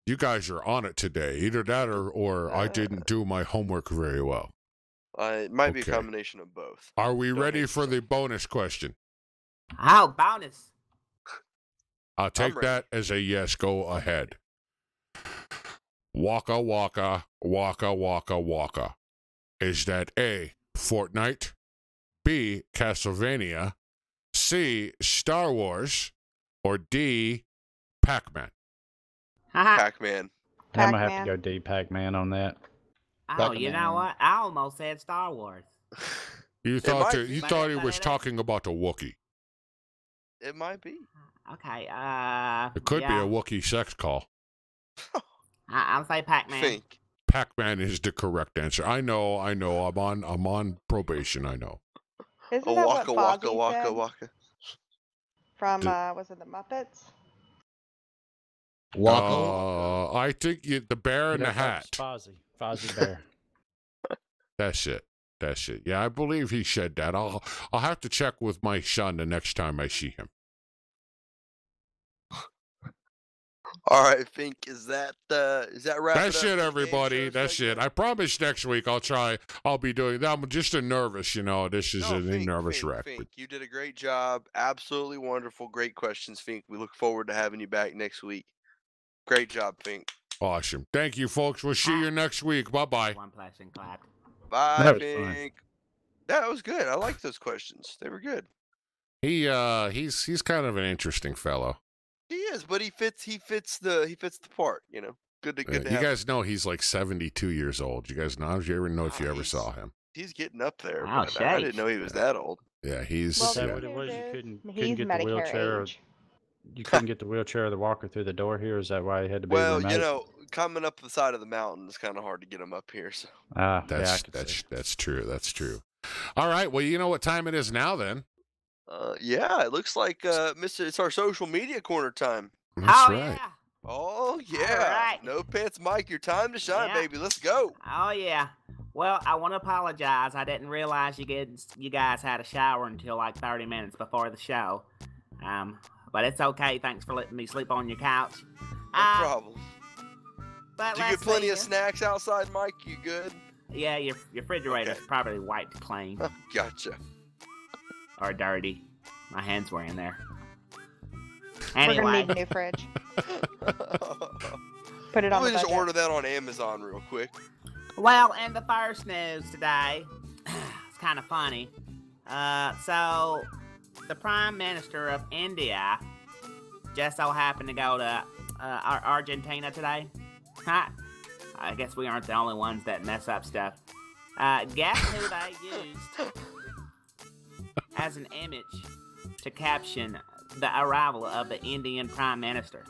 You guys are on it today. Either that or I didn't do my homework very well. It might be a combination of both. Are we ready for the bonus question? Oh, bonus. I'll take that as a yes. Go ahead. Waka waka, waka waka waka. Is that A, Fortnite, B, Castlevania, C, Star Wars, or D, Pac-Man? Pac-Man. I'm going to have to go D, Pac-Man on that. Oh, you know what? I almost said Star Wars. You thought he was talking about a Wookiee. It might be. Okay. It could be a Wookiee sex call. I'll say Pac-Man. Think. Pac-Man is the correct answer. I know. I'm on probation. I know. Isn't that waka what waka Fozzie waka said? waka. From was it the Muppets? Waka. I think the bear in the hat. Fozzie Bear. That's it. Yeah, I believe he said that. I'll have to check with my son the next time I see him. All right, Fink, is that wrap? That's it, everybody. That's it. I promise next week I'll be doing that. I'm just nervous, This is a nervous wreck. Fink, you did a great job. Absolutely wonderful. Great questions, Fink. We look forward to having you back next week. Great job, Fink. Awesome. Thank you, folks. We'll see you next week. Bye-bye. One flashing clap. Bye, Fink. That was good. I like those questions. They were good. He's kind of an interesting fellow. He is, but he fits the part, Good to you have. guys know he's like 72 years old. You guys know? You ever know if you ever saw him? He's getting up there. Oh, But I didn't know he was that old. Yeah, he's. Well, Is that the what it good was? news You is couldn't he's get the wheelchair. Medicare age. You couldn't get the wheelchair or the walker through the door here. Is that why he had to be Well, remote? coming up the side of the mountain is kind of hard to get him up here. So That's true. That's true. All right. Well, you know what time it is now, then. Yeah, it looks like it's our social media corner time. That's right. Yeah. Oh yeah. All right. No Pants Mike, your time to shine, Yeah. baby. Let's go. Oh yeah. Well, I want to apologize. I didn't realize you guys had a shower until like 30 minutes before the show. But it's okay. Thanks for letting me sleep on your couch. No problem. But Did you get plenty of snacks outside, Mike? You good? Yeah, your refrigerator's Okay. probably wiped clean Gotcha. or dirty. My hands were in there. We're gonna Anyway, need a new fridge. Put it on Let the me just budget. order that on Amazon real quick. well, and the first news today, it's kind of funny. So the Prime Minister of India just so happened to go to Argentina today. Ha! I guess we aren't the only ones that mess up stuff. Guess who they used as an image to caption the arrival of the Indian Prime Minister?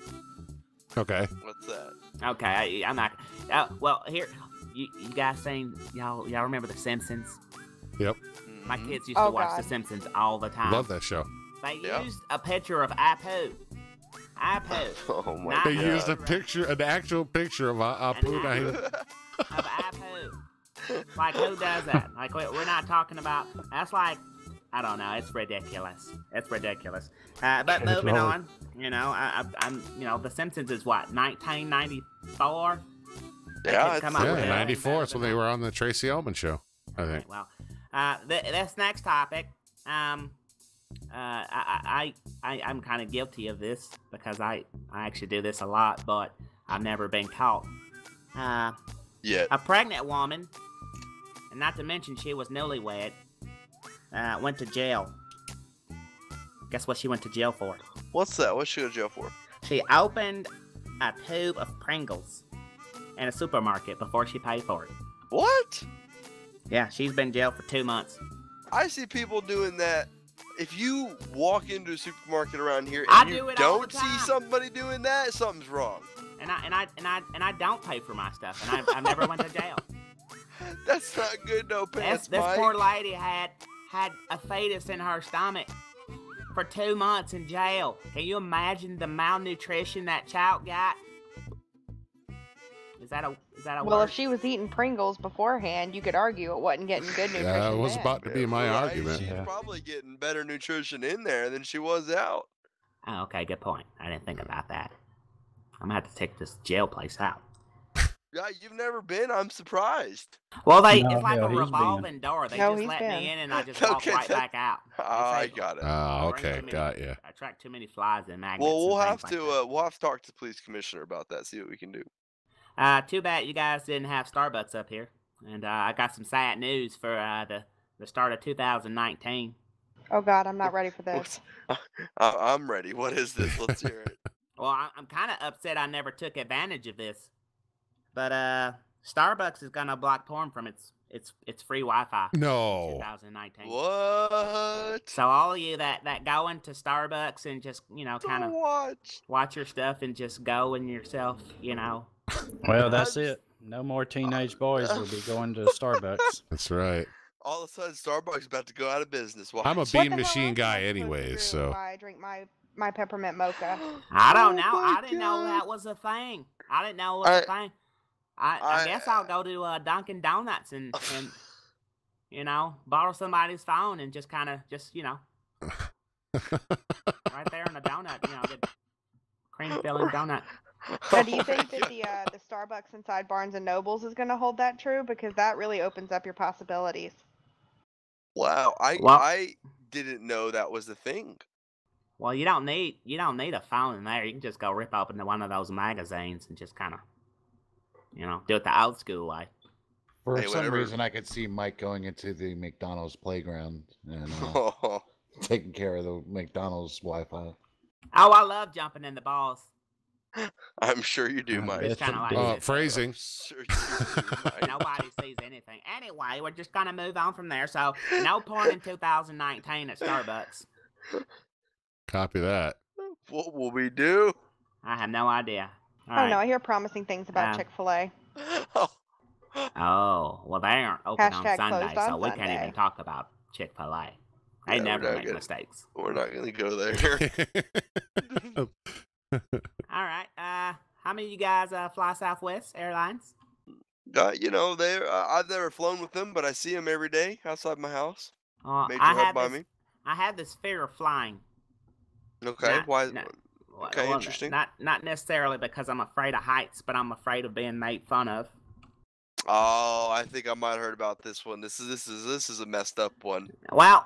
Okay. What's that? Okay, I'm not. Well, here, you guys seen y'all remember The Simpsons? Yep. My kids used to watch God. The Simpsons all the time. Love that show. They used a picture of Apu. Oh my Not They god. used an actual picture of Apu. of Apu. Like, who does that? Like, we're not talking about. That's like, I don't know. It's ridiculous. It's ridiculous. But moving on. You know, I'm. You know, The Simpsons is what, 1994. Yeah, Come up with Yeah, it. 94. It's when they were on the Tracy Ullman show, I think. Well, this next topic, I'm kind of guilty of this because I actually do this a lot, but I've never been caught. Yeah. A pregnant woman, and not to mention she was newlywed, went to jail. Guess what she went to jail for? What's that? What's she go to jail for? She opened a tube of Pringles in a supermarket before she paid for it. What? Yeah, she's been in jail for 2 months. I see people doing that. If you walk into a supermarket around here I and do you it all the don't see time. somebody doing that, something's wrong. And I don't pay for my stuff, and I never went to jail. That's not good, no pants, This Mike. poor lady had a fetus in her stomach for 2 months in jail. Can you imagine the malnutrition that child got? Is that a Well, word? if she was eating Pringles beforehand, you could argue it wasn't getting good nutrition. Yeah, it was then. about to be my Right, argument. She's Yeah. probably getting better nutrition in there than she was out. Oh, okay, good point. I didn't think about that. I'm gonna have to take this jail place out. Yeah, you've never been? I'm surprised. Well, No, it's like hell, a he's revolving door. They No, just he's let been. me in, and I just walk Okay, right that- back out. I They say, got it. Oh, bring okay, too many- got you. Attract too many flies and magnets. Well, we'll and have things to like that. we'll have to talk to the police commissioner about that. See what we can do. Too bad you guys didn't have Starbucks up here. And I got some sad news for the start of 2019. Oh God, I'm not ready for this. I'm ready. What is this? Let's hear it. Well, I'm kind of upset I never took advantage of this. But Starbucks is gonna block porn from its free Wi-Fi. in No. 2019. What? So all of you that go into Starbucks and just kind of Don't watch your stuff and just go in yourself, Well, that's it. No more teenage boys will be going to Starbucks. That's right. All of a sudden, Starbucks about to go out of business. Watch. I'm a What bean the hell machine else am I guy supposed to anyways, do so. if I drink my peppermint mocha. I don't know. Oh my I didn't know God. that was a thing. I didn't know it was a thing. I I- guess I'll go to Dunkin' Donuts and borrow somebody's phone and just kind of right there in a donut, get cream filling donut. So do you Oh my think that the Starbucks inside Barnes and Nobles is going to hold that true? Because that really opens up your possibilities. Wow, Well- I didn't know that was a thing. Well, you don't need a phone in there. You can just go rip open one of those magazines and just kind of do it the old school way. For Hey, some whatever. reason, I could see Mike going into the McDonald's playground and Oh, taking care of the McDonald's Wi-Fi. Oh, I love jumping in the balls. I'm sure you do, Mike. It's kind of like this. Phrasing. Sure you do, Mike. Nobody sees anything. Anyway, we're just gonna move on from there. So no porn in 2019 at Starbucks. Copy that. What will we do? I have no idea. All I don't know. right. I hear promising things about Um, Chick-fil-A. Oh, well, they aren't open on Hashtag Sunday, closed on so we can't Sunday. even talk about Chick-fil-A. They Yeah, never we're not make gonna- mistakes. We're not going to go there. All right. How many of you guys fly Southwest Airlines? I've never flown with them, but I see them every day outside my house. Major I hub have by this. me. I have this fear of flying. Okay, Not- why? not- Okay, interesting. Not necessarily because I'm afraid of heights, but I'm afraid of being made fun of. Oh, I think I might have heard about this one. This is a messed up one. Well,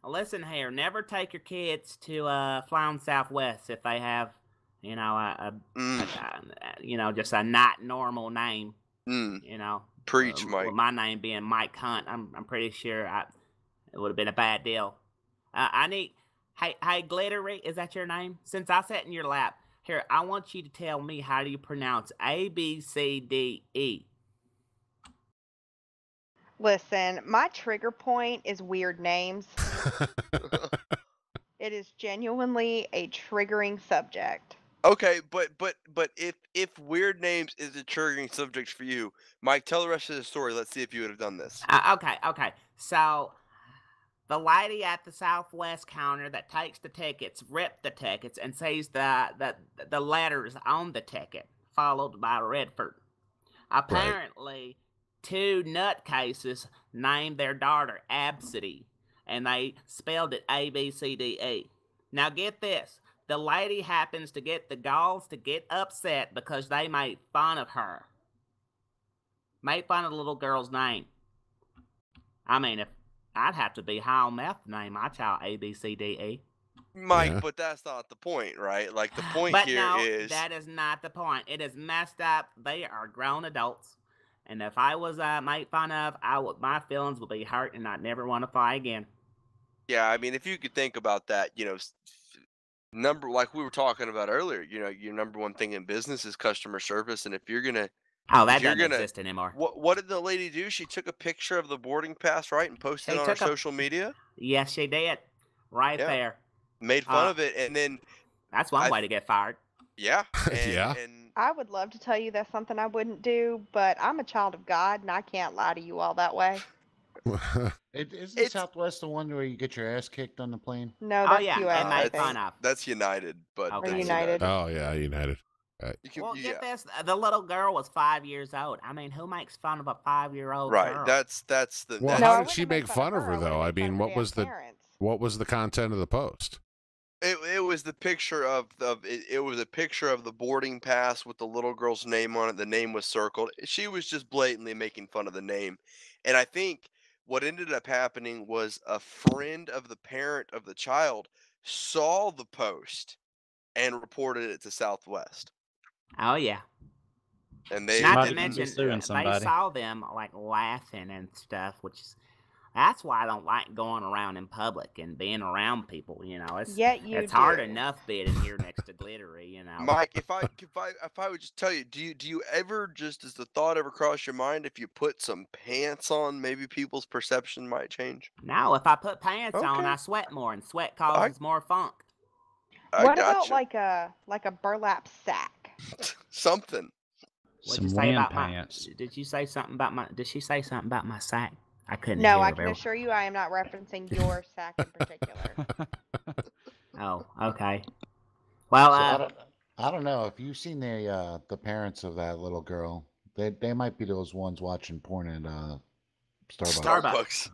listen here. Never take your kids to fly on Southwest if they have, just a not normal name. Preach, with Mike. my name being Mike Hunt, I'm pretty sure it would have been a bad deal. I need. Hey, Glittery, is that your name? Since I sat in your lap, here, I want you to tell me how do you pronounce A, B, C, D, E. Listen, my trigger point is weird names. It is genuinely a triggering subject. Okay, but if weird names is a triggering subject for you, Mike, tell the rest of the story. Let's see if you would have done this. Okay. So the lady at the Southwest counter that takes the tickets ripped the tickets and sees the letters on the ticket, followed by Redford. Apparently, two nutcases named their daughter Absidy, and they spelled it A-B-C-D-E. Now get this. The lady happens to get the galls to get upset because they made fun of her. Made fun of the little girl's name. I mean, if I'd have to be high on meth to name my child A-B-C-D-E. Mike, but that's not the point, right? Like, the point But here no, is... that is not the point. It is messed up. They are grown adults. And if I was made fun of, my feelings would be hurt and I'd never want to fly again. Yeah, I mean, if you could think about that, like we were talking about earlier, your number one thing in business is customer service, and if you're gonna, that doesn't exist anymore. What did the lady do? She took a picture of the boarding pass, right, and posted it on her social media. Yes, she did. Right there. Made fun of it, and then that's one way to get fired. Yeah. And I would love to tell you that's something I wouldn't do, but I'm a child of God, and I can't lie to you all that way. Isn't Southwest the one where you get your ass kicked on the plane? No, that's US. That's United, but or United. Oh yeah, United. Get this. The little girl was 5 years old. I mean, who makes fun of a 5-year-old girl? Right. That's the. Well, how did she make fun of her though? I mean, what was the content of the post? It was the picture of it was a picture of the boarding pass with the little girl's name on it. The name was circled. She was just blatantly making fun of the name, and I think what ended up happening was a friend of the parent of the child saw the post and reported it to Southwest. Oh yeah. And they not to mention they saw them like laughing and stuff, which is that's why I don't like going around in public and being around people. It's hard enough being here next to Glittery. Mike, if I would just tell you, do you ever just does the thought ever cross your mind if you put some pants on, maybe people's perception might change? No, if I put pants on, I sweat more, and sweat causes more funk. What about like a burlap sack? Something. Some wind pants. Did you say something about my? Did she say something about my sack? I couldn't. No, I can assure you, I am not referencing your sack in particular. Oh, okay. Well, I don't know if you've seen the parents of that little girl. They might be those ones watching porn at Starbucks.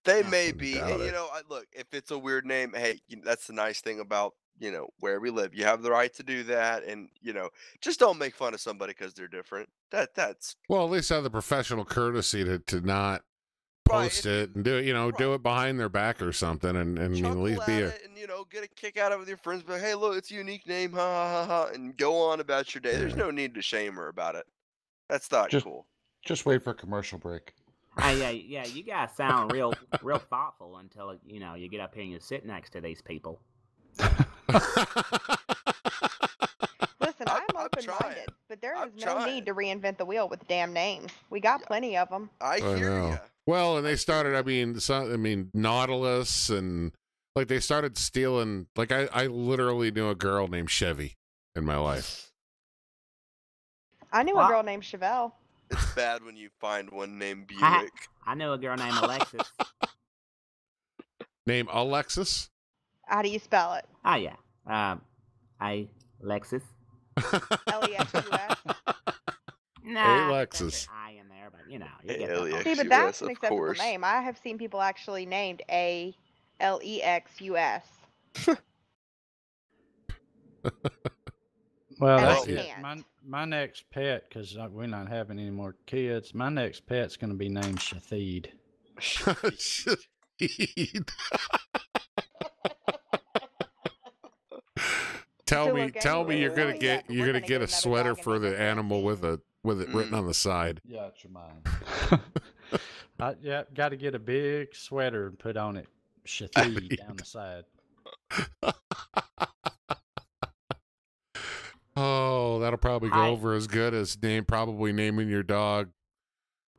They may be. And, look, if it's a weird name, hey, that's the nice thing about where we live. You have the right to do that, and just don't make fun of somebody because they're different. That's well, at least have the professional courtesy to not post it and do it. Do it behind their back or something, and at least be and get a kick out of it with your friends. But hey, look, it's a unique name, ha ha ha, and go on about your day. There's no need to shame her about it. That's not cool. Just wait for a commercial break. Yeah. You guys sound real thoughtful until you get up here and you sit next to these people. Listen, I'm open-minded, but there is no need to reinvent the wheel with damn names. We got plenty of them. I hear you. Well, and they started. I mean, Nautilus, and like they started stealing. Like I literally knew a girl named Chevy in my life. I knew a girl named Chevelle. It's bad when you find one named Buick. I knew a girl named Alexis. Name Alexis? How do you spell it? Oh yeah, Alexis. L-E-X-U-S. Nah, Alexis. I in there, but you get that. See, but that's an acceptable name. I have seen people actually named A-L-E-X-U-S. Well, my next pet, because we're not having any more kids, my next pet's going to be named Shathid. Shathid. Tell me you're gonna get a sweater for the animal with it written on the side. Yeah, it's your mind. Got to get a big sweater and put on it Shathid down the side. Oh, that'll probably go over as good as probably naming your dog.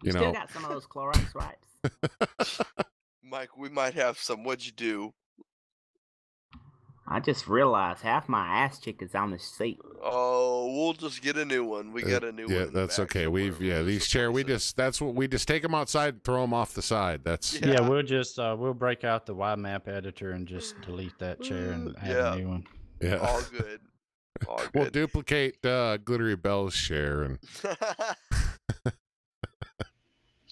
Still got some of those Clorox wipes. Mike, we might have some. What'd you do? I just realized half my ass cheek is on the seat. Oh, we'll just get a new one. We got a new one. Yeah, in the that's back okay. somewhere. These just chair, replace it. that's what we just take them outside and throw them off the side. That's Yeah. Yeah, we'll just we'll break out the Y map editor and just delete that chair and add a new one. yeah. All good. All good. We'll duplicate Glittery Bell's chair and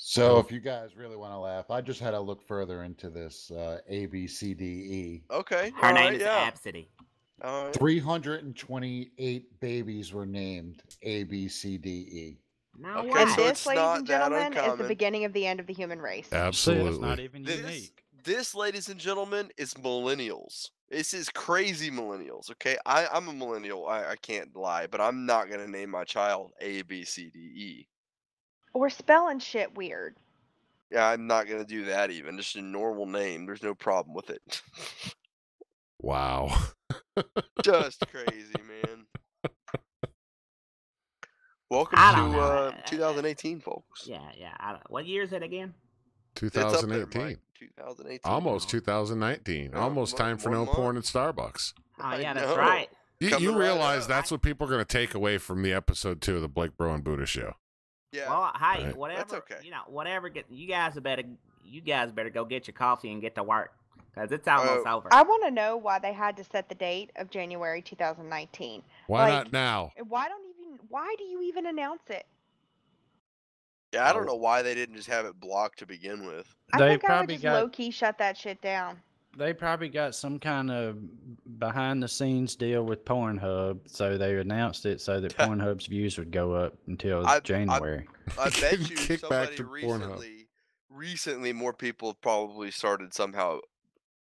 So if you guys really want to laugh, I just had to look further into this ABCDE. Okay. Her all name right, is yeah. Absidy. All right. 328 babies were named ABCDE. No Okay, way. And so this, it's ladies not and that gentlemen, is the uncommon. beginning of the end of the human race. See, absolutely. that's not even This, unique. this, ladies and gentlemen, is millennials. This is crazy millennials. Okay, I'm a millennial. I can't lie, but I'm not gonna name my child A, B, C, D, E. We're spelling shit weird. Yeah, I'm not gonna do that. Even just a normal name. There's no problem with it. Wow. Just crazy, man. Welcome I don't know. to 2018, folks. Yeah. What year is it again? It's up there, 2018. Mike. 2018. Almost 2019. Almost time for no one porn month. at Starbucks. Oh I yeah, that's know. right. You Coming right realize up. that's what people are going to take away from the episode 2 of the Blake Bro and Buddha Show. Yeah. Well, hey, Right. whatever. That's okay. Whatever. You guys better go get your coffee and get to work, because it's almost over. I want to know why they had to set the date of January 2019. Why Like, not now? Why do you even announce it? Yeah, I don't know why they didn't just have it blocked to begin with. I They think I would probably just got- low key shut that shit down. They probably got some kind of behind the scenes deal with Pornhub, so they announced it so that Pornhub's views would go up until January. I bet you Kick back somebody to Pornhub. recently more people have probably started somehow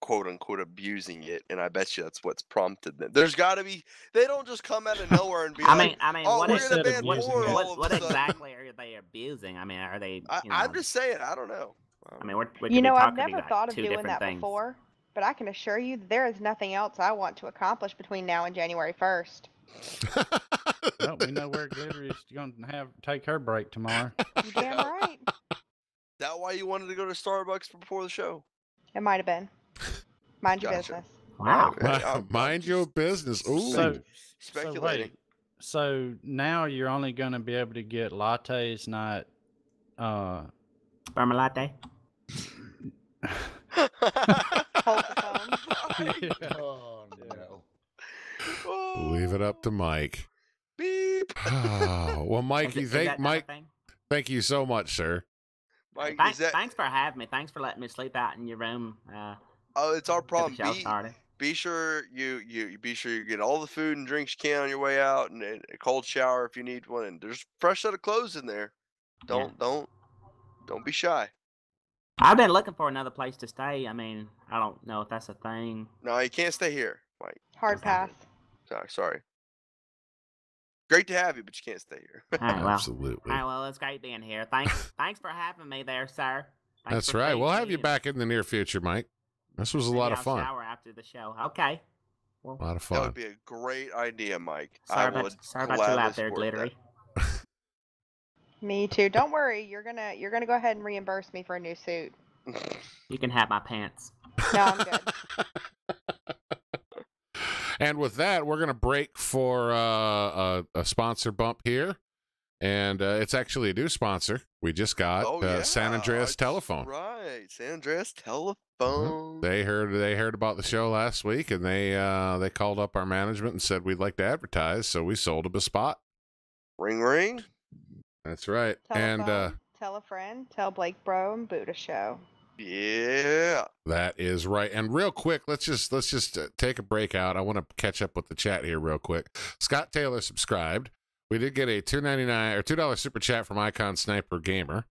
quote unquote abusing it, and I bet you that's what's prompted them. There's got to be. They don't just come out of nowhere and be I like, mean, "Oh, what we're is gonna Instead ban of what, using porn it. all what, of what a sudden." exactly are they abusing? I mean, are they? I'm just saying. I don't know. I mean, we could You be know, I've talking never about thought of two doing different that things. before, but I can assure you that there is nothing else I want to accomplish between now and January 1st. Well, we know where Glittery's going to take her break tomorrow. You damn right. That why you wanted to go to Starbucks before the show? It might have been. Mind your Gotcha. business. Wow. Okay, I'm Mind your business. Ooh. So speculating. wait, so now you're only going to be able to get lattes, not Sperma latte. Hold the phone. Yeah. Oh no. Oh, Leave it up to Mike. Beep. Well, Mikey, Is that not a Mike, thing? thank you so much, sir. Mike, Thanks, is that? thanks for having me. Thanks for letting me sleep out in your room. Oh, it's our Get problem. the show started. Be sure you be sure you get all the food and drinks you can on your way out, and a cold shower if you need one. And there's a fresh set of clothes in there. Don't be shy. I've been looking for another place to stay. I mean, I don't know if that's a thing. No, you can't stay here, Mike. Hard pass. Sorry. Great to have you, but you can't stay here. All right, well, Absolutely. all right, well, it's great being here. Thanks for having me there, sir. Thanks That's for right. feeding We'll have me you and back in the near future, Mike. This was a maybe lot of I'll fun. shower after the show. Okay. Well, A lot of That fun. would be a great idea, Mike. sorry I about, would sorry about you gladly out there, support Glittery. that. Me too. Don't worry. You're gonna go ahead and reimburse me for a new suit. You can have my pants. No, I'm good. And with that, we're going to break for a sponsor bump here. And it's actually a new sponsor. We just got San Andreas that's Telephone. Right, San Andreas Telephone. They heard about the show last week, and they called up our management and said we'd like to advertise. So we sold them a spot. Ring ring. That's right. Telephone, And tell a friend. Tell BlakeBro and Budda Show. Yeah. that is right. And real quick, let's just take a break out. I want to catch up with the chat here real quick. Scott Taylor subscribed. We did get a $2.99 or $2 super chat from Icon Sniper Gamer.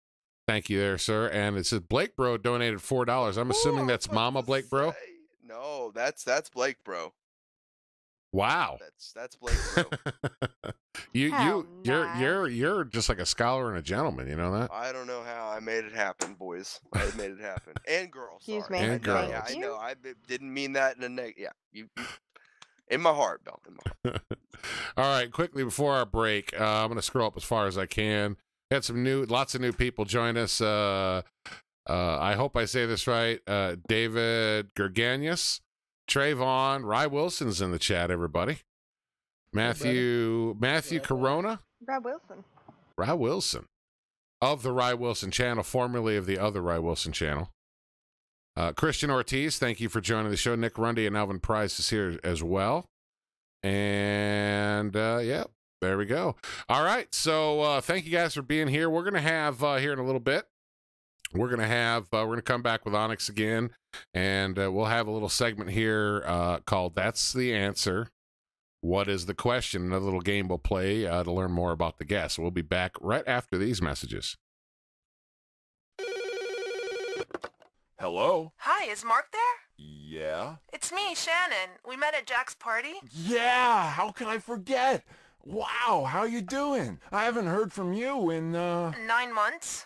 Thank you there, sir. And it says Blake Bro donated $4. I'm assuming that's Mama Blake Bro. No, that's Blake Bro. Wow. That's Blake Bro. How You're just like a scholar and a gentleman. You know that? I don't know how I made it happen, boys. I made it happen, and girls. Excuse sorry. me. And I know, girls. yeah, I Thank know. you. I didn't mean that in a you in my heart, Bill. In my heart. All right, quickly before our break, I'm going to scroll up as far as I can. Had lots of new people join us. I hope I say this right. David Gerganius, Trayvon, Rye Wilson's in the chat, everybody. Matthew Corona. Rob Wilson. Rye Wilson of the Rye Wilson channel, formerly of the other Rye Wilson channel. Christian Ortiz, thank you for joining the show. Nick Rundy and Alvin Price is here as well. And yeah, there we go. All right. So thank you guys for being here. We're going to have here in a little bit, we're going to come back with Onyx again, and we'll have a little segment here called That's the Answer. What is the question? Another little game we'll play to learn more about the guest. We'll be back right after these messages. Hello? Hi, is Mark there? Yeah? It's me, Shannon. We met at Jack's party. Yeah! How can I forget? Wow, how you doing? I haven't heard from you in, 9 months.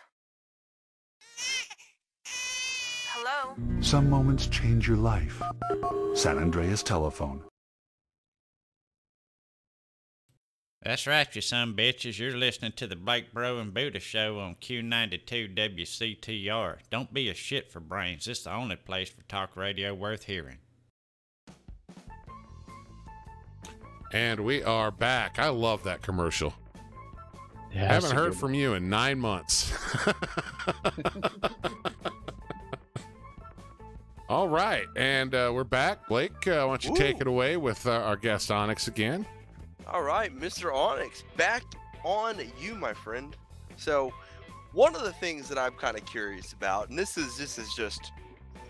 Hello? Some moments change your life. San Andreas Telephone. That's right, you son bitches. You're listening to the BlakeBro and Budda Show on Q92 WCTR. Don't be a shit for brains. This is the only place for talk radio worth hearing. And we are back. I love that commercial. Yeah, I haven't heard from you in 9 months. All right, and we're back. Blake, why don't you take it away with our guest Onyx again? All right, Mr. Onyx, back on you, my friend. So, one of the things that I'm kind of curious about, and this is just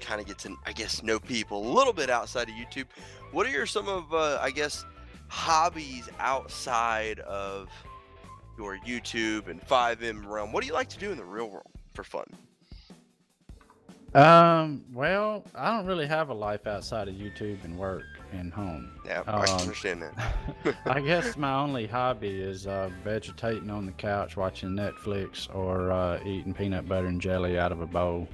kind of get to, I guess, know people a little bit outside of YouTube. What are some of, I guess, hobbies outside of your YouTube and 5M realm? What do you like to do in the real world for fun? Well, I don't really have a life outside of YouTube and work and home. Yeah, I can understand that. I guess my only hobby is vegetating on the couch, watching Netflix, or eating peanut butter and jelly out of a bowl.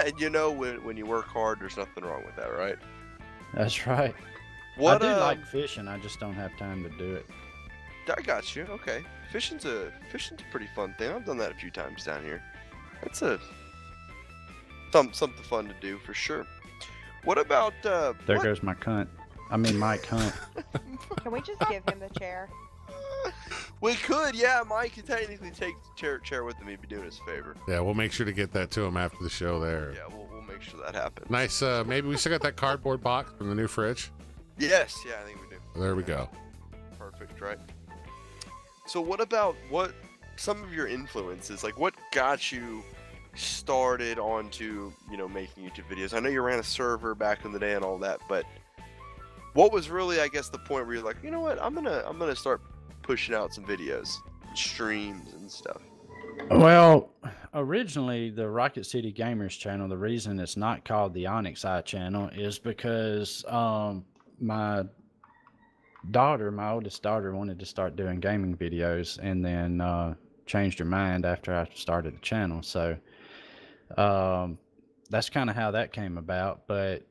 And you know, when you work hard, there's nothing wrong with that, right? That's right. I do like fishing. I just don't have time to do it. I got you. Okay, fishing's a pretty fun thing. I've done that a few times down here. It's something fun to do for sure. What about there goes my cunt. I mean Mike Hunt. Can we just give him the chair? We could, yeah. Mike can technically take the chair with him. He'd be doing us a favor. Yeah, we'll make sure to get that to him after the show there. Yeah, we'll make sure that happens. Nice. Maybe we still got that cardboard box from the new fridge. Yes, yeah, I think we do. There we go. Perfect, right? So what about some of your influences? Like, what got you started onto, making YouTube videos? I know you ran a server back in the day and all that, but what was really, I guess, the point where you're like, you know what, I'm gonna start pushing out some videos, streams and stuff? Well, originally the RocketCityGamerz channel, the reason it's not called the OnyxEye channel is because my oldest daughter wanted to start doing gaming videos, and then changed her mind after I started the channel. So that's kind of how that came about. But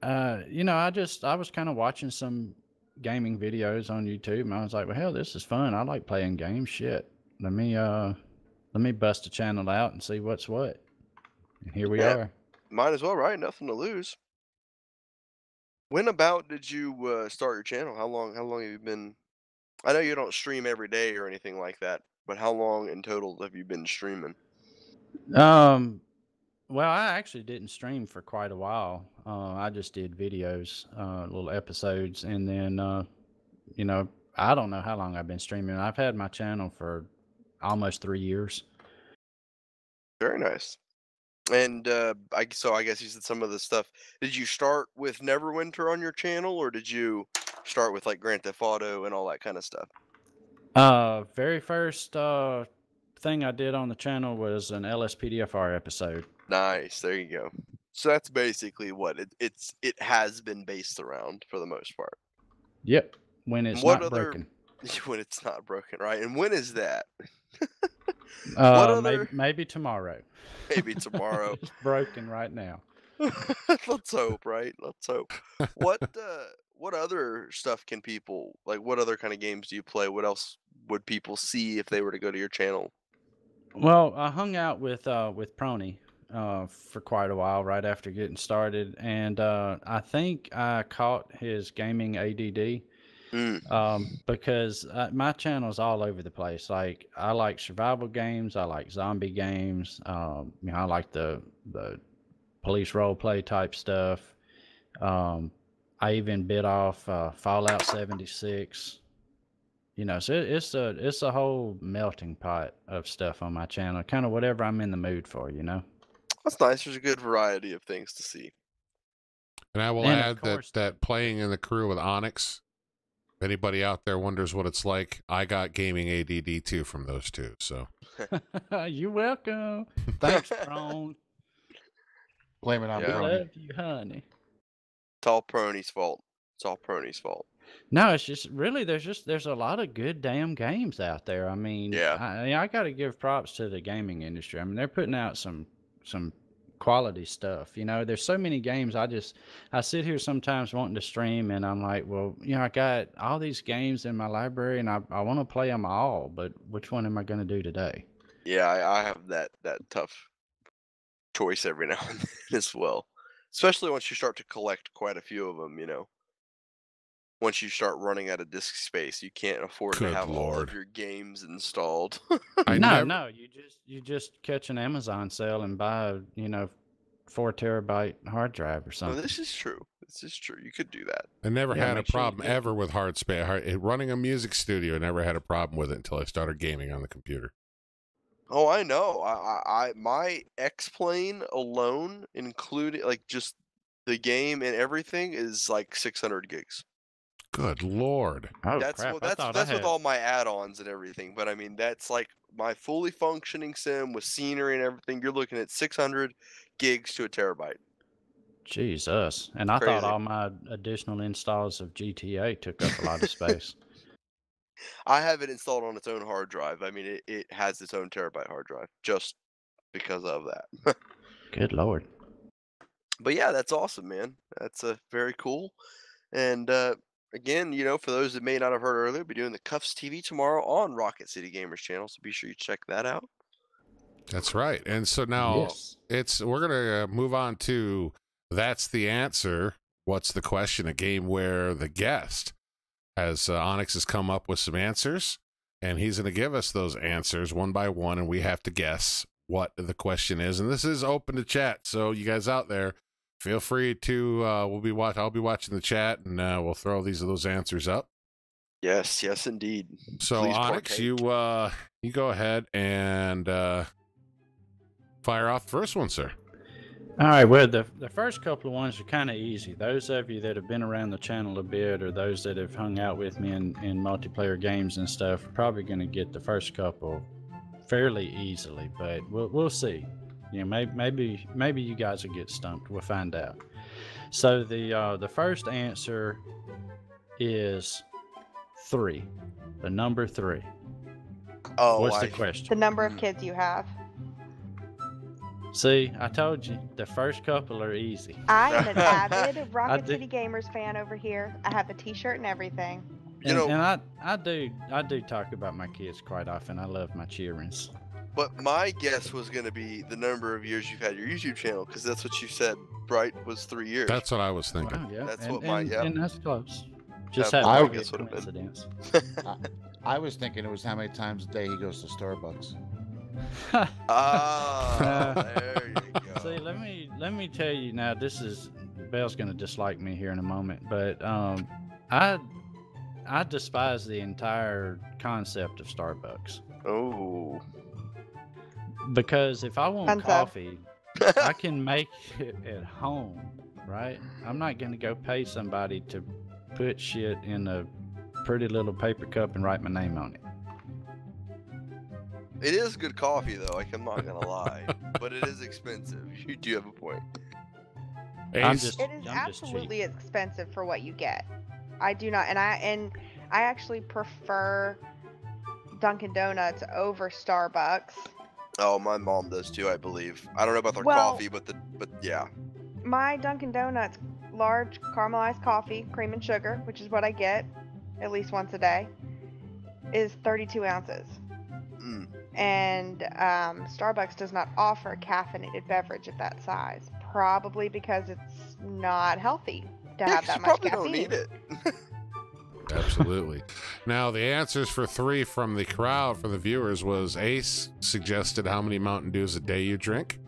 I was kind of watching some gaming videos on YouTube, and I was like, well, hell, this is fun. I like playing games. Shit, let me bust a channel out and see what's what. And here we are. Might as well, right? Nothing to lose. When about did you start your channel? How long have you been? I know you don't stream every day or anything like that, but how long in total have you been streaming? Well, I actually didn't stream for quite a while. I just did videos, little episodes, and then I don't know how long I've been streaming. I've had my channel for almost 3 years. Very nice. And I guess you said some of the stuff. Did you start with Neverwinter on your channel, or did you start with like Grand Theft Auto and all that kind of stuff? Very first thing I did on the channel was an LSPDFR episode. Nice. There you go. So that's basically what it has been based around for the most part. Yep. When it's not broken. When it's not broken, right? And when is that? Maybe tomorrow. Maybe tomorrow. It's broken right now. Let's hope, right? Let's hope. What other stuff can people like? What other kind of games do you play? What else would people see if they were to go to your channel? Well, I hung out with Prony for quite a while right after getting started, and I think I caught his gaming ADD. Because my channel's all over the place. Like, I like survival games, I like zombie games, I like the police role play type stuff. I even bit off Fallout 76. So it's a whole melting pot of stuff on my channel. Kind of whatever I'm in the mood for. That's nice. There's a good variety of things to see. And I will add that playing in the crew with Onyx. If anybody out there wonders what it's like, I got gaming ADD too from those two. So you're welcome. Thanks, Prone. Blame it on Yeah. I love you, honey. It's all Prony's fault. It's all Prony's fault. No, it's just really there's a lot of good damn games out there. I mean, I got to give props to the gaming industry. I mean, they're putting out some quality stuff. There's so many games. I sit here sometimes wanting to stream, and I'm like, well, I got all these games in my library, and I want to play them all, but which one am I going to do today? Yeah, I have that tough choice every now and then as well. Especially once you start to collect quite a few of them, Once you start running out of disk space, you can't afford to have all of your games installed. No, you just catch an Amazon sale and buy a 4 terabyte hard drive or something. Well, this is true. You could do that. I never had a problem ever with hard space. Running a music studio, I never had a problem with it until I started gaming on the computer. Oh, I know. My X-Plane alone, including just the game and everything, is like 600 gigs. Good Lord. Oh, that's crap. that's with all my add-ons and everything. But I mean, that's like my fully functioning sim with scenery and everything. You're looking at 600 gigs to a terabyte. Jesus. And I thought all my additional installs of GTA took up a lot of space. I have it installed on its own hard drive. I mean, it has its own terabyte hard drive just because of that. Good Lord. But yeah, that's awesome, man. That's very cool. And again, for those that may not have heard earlier, we'll be doing the Cuffs TV tomorrow on RocketCityGamerz channel, so be sure you check that out. That's right. And so now we're gonna move on to That's the Answer. What's the question? A game where the guest has Onyx has come up with some answers, and he's going to give us those answers one by one, and we have to guess what the question is. And this is open to chat, so you guys out there, feel free to. I'll be watching the chat, and we'll throw those answers up. Yes, indeed. So please Onyx, you go ahead and fire off the first one, sir. All right, well, the first couple of ones are kind of easy. Those of you that have been around the channel a bit, or those that have hung out with me in multiplayer games and stuff, are probably going to get the first couple fairly easily, but we'll see. Maybe you guys will get stumped. We'll find out. So the first answer is 3, the number 3. Oh, what's the question? The number of kids you have. See, I told you, the first couple are easy. I am an avid RocketCityGamerz fan over here. I have the t-shirt and everything. And I do talk about my kids quite often. I love my cheerings. But my guess was going to be the number of years you've had your YouTube channel, because that's what you said, right? Was 3 years. That's what I was thinking. Wow, yeah. That's and that's close. Just That's had what a I guess would have been. coincidence. I was thinking it was how many times a day he goes to Starbucks. Oh, there you go. See, let me tell you now. This is Belle's gonna dislike me here in a moment, but I despise the entire concept of Starbucks. Oh, because if I want coffee, I can make it at home, right? I'm not gonna go pay somebody to put shit in a pretty little paper cup and write my name on it. it is good coffee though. Like, I'm not gonna lie, but it is expensive. You do have a point. I'm It is absolutely expensive for what you get. I do not, and I actually prefer Dunkin' Donuts over Starbucks. Oh, my mom does too, I believe. I don't know about their coffee, but yeah. My Dunkin' Donuts large caramelized coffee, cream and sugar, which is what I get at least once a day, is 32 ounces. and Starbucks does not offer a caffeinated beverage at that size, probably because it's not healthy to have that much probably caffeine. don't need it. Absolutely. Now, the answers for 3 from the crowd, from the viewers, was Ace suggested how many Mountain Dews a day you drink.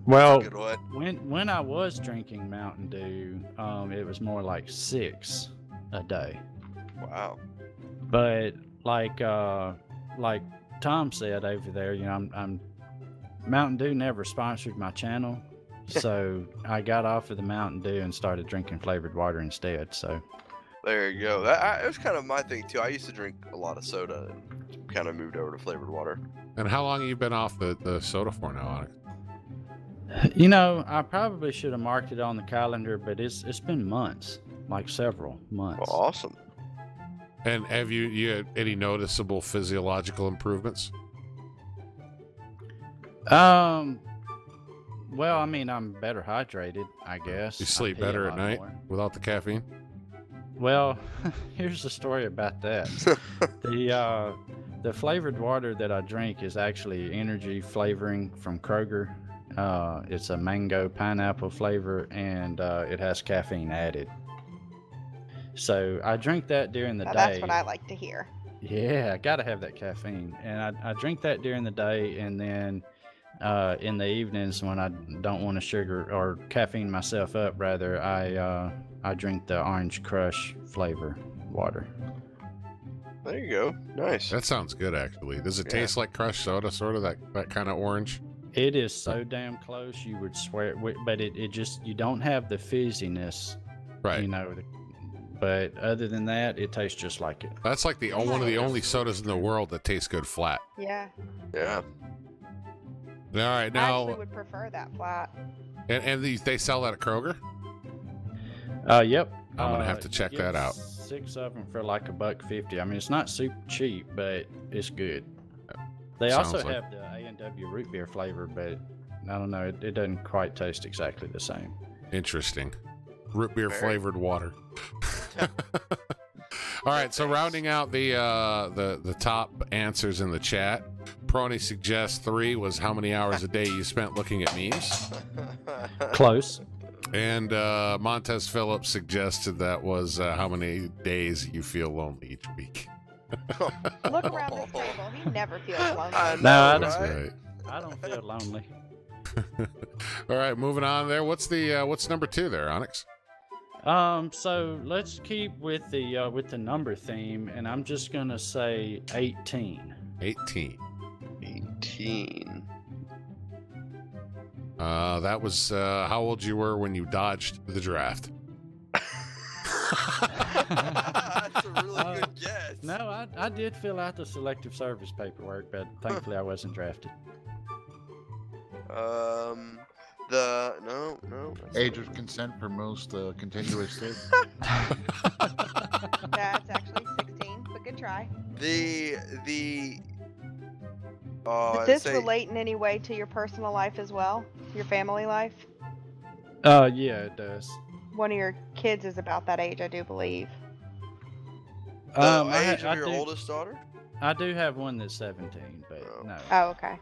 Well, Good one. when I was drinking Mountain Dew, it was more like 6 a day. Wow. But like Tom said over there, you know, I'm Mountain Dew never sponsored my channel, so I got off of the Mountain Dew and started drinking flavored water instead. So There you go. It was kind of my thing too. I used to drink a lot of soda and kind of moved over to flavored water. And how long have you been off the soda for now, Onyx? you know, I probably should have marked it on the calendar, but it's been months, like several months. Well, awesome. And have you had any noticeable physiological improvements? Well, I mean, I'm better hydrated, I guess. You I sleep pee a better at lot night more. without the caffeine? Well, here's the story about that. The flavored water that I drink is actually energy flavoring from Kroger. It's a mango pineapple flavor, and it has caffeine added. So I drink that during the Now, day. that's what I like to hear. Yeah, I gotta have that caffeine, and I drink that during the day, and then in the evenings when I don't want to sugar or caffeine myself up, rather, I drink the Orange Crush flavor water. There you go. Nice. That sounds good, actually. Does it Yeah. taste like crushed soda, sort of that kind of orange? It is so damn close, you would swear, but it just, you don't have the fizziness, Right. you know. But other than that, it tastes just like it. That's like one of the only sodas in the world that tastes good flat. Yeah. Yeah. All right, I now, actually would prefer that flat. and they sell that at Kroger? Yep. I'm gonna have to you check get that out. 6 of them for like $1.50. I mean, it's not super cheap, but it's good. They Sounds also like- have the A&W root beer flavor, but I don't know. It doesn't quite taste exactly the same. Interesting. Root beer Very. flavored water. All right, so rounding out the top answers in the chat, Prony suggests 3 was how many hours a day you spent looking at memes, Close. and Montez Phillips suggested that was how many days you feel lonely each week. Look around this table. He never feels lonely. I know, No, I don't. That's right? right. I don't feel lonely. All right, moving on there. What's number 2 there, Onyx? So let's keep with the number theme, and I'm just gonna say 18. 18. 18. That was how old you were when you dodged the draft. That's a really good guess. No, I did fill out the selective service paperwork, but thankfully I wasn't drafted. No. that's Age not- of consent for most continuous state. That's actually 16, but good try. The Does I'd this say- relate in any way to your personal life as well? Your family life? Yeah, it does. One of your kids is about that age, I do believe. The I age of your do, oldest daughter? I do have one that's 17, but Oh. no. Oh, okay.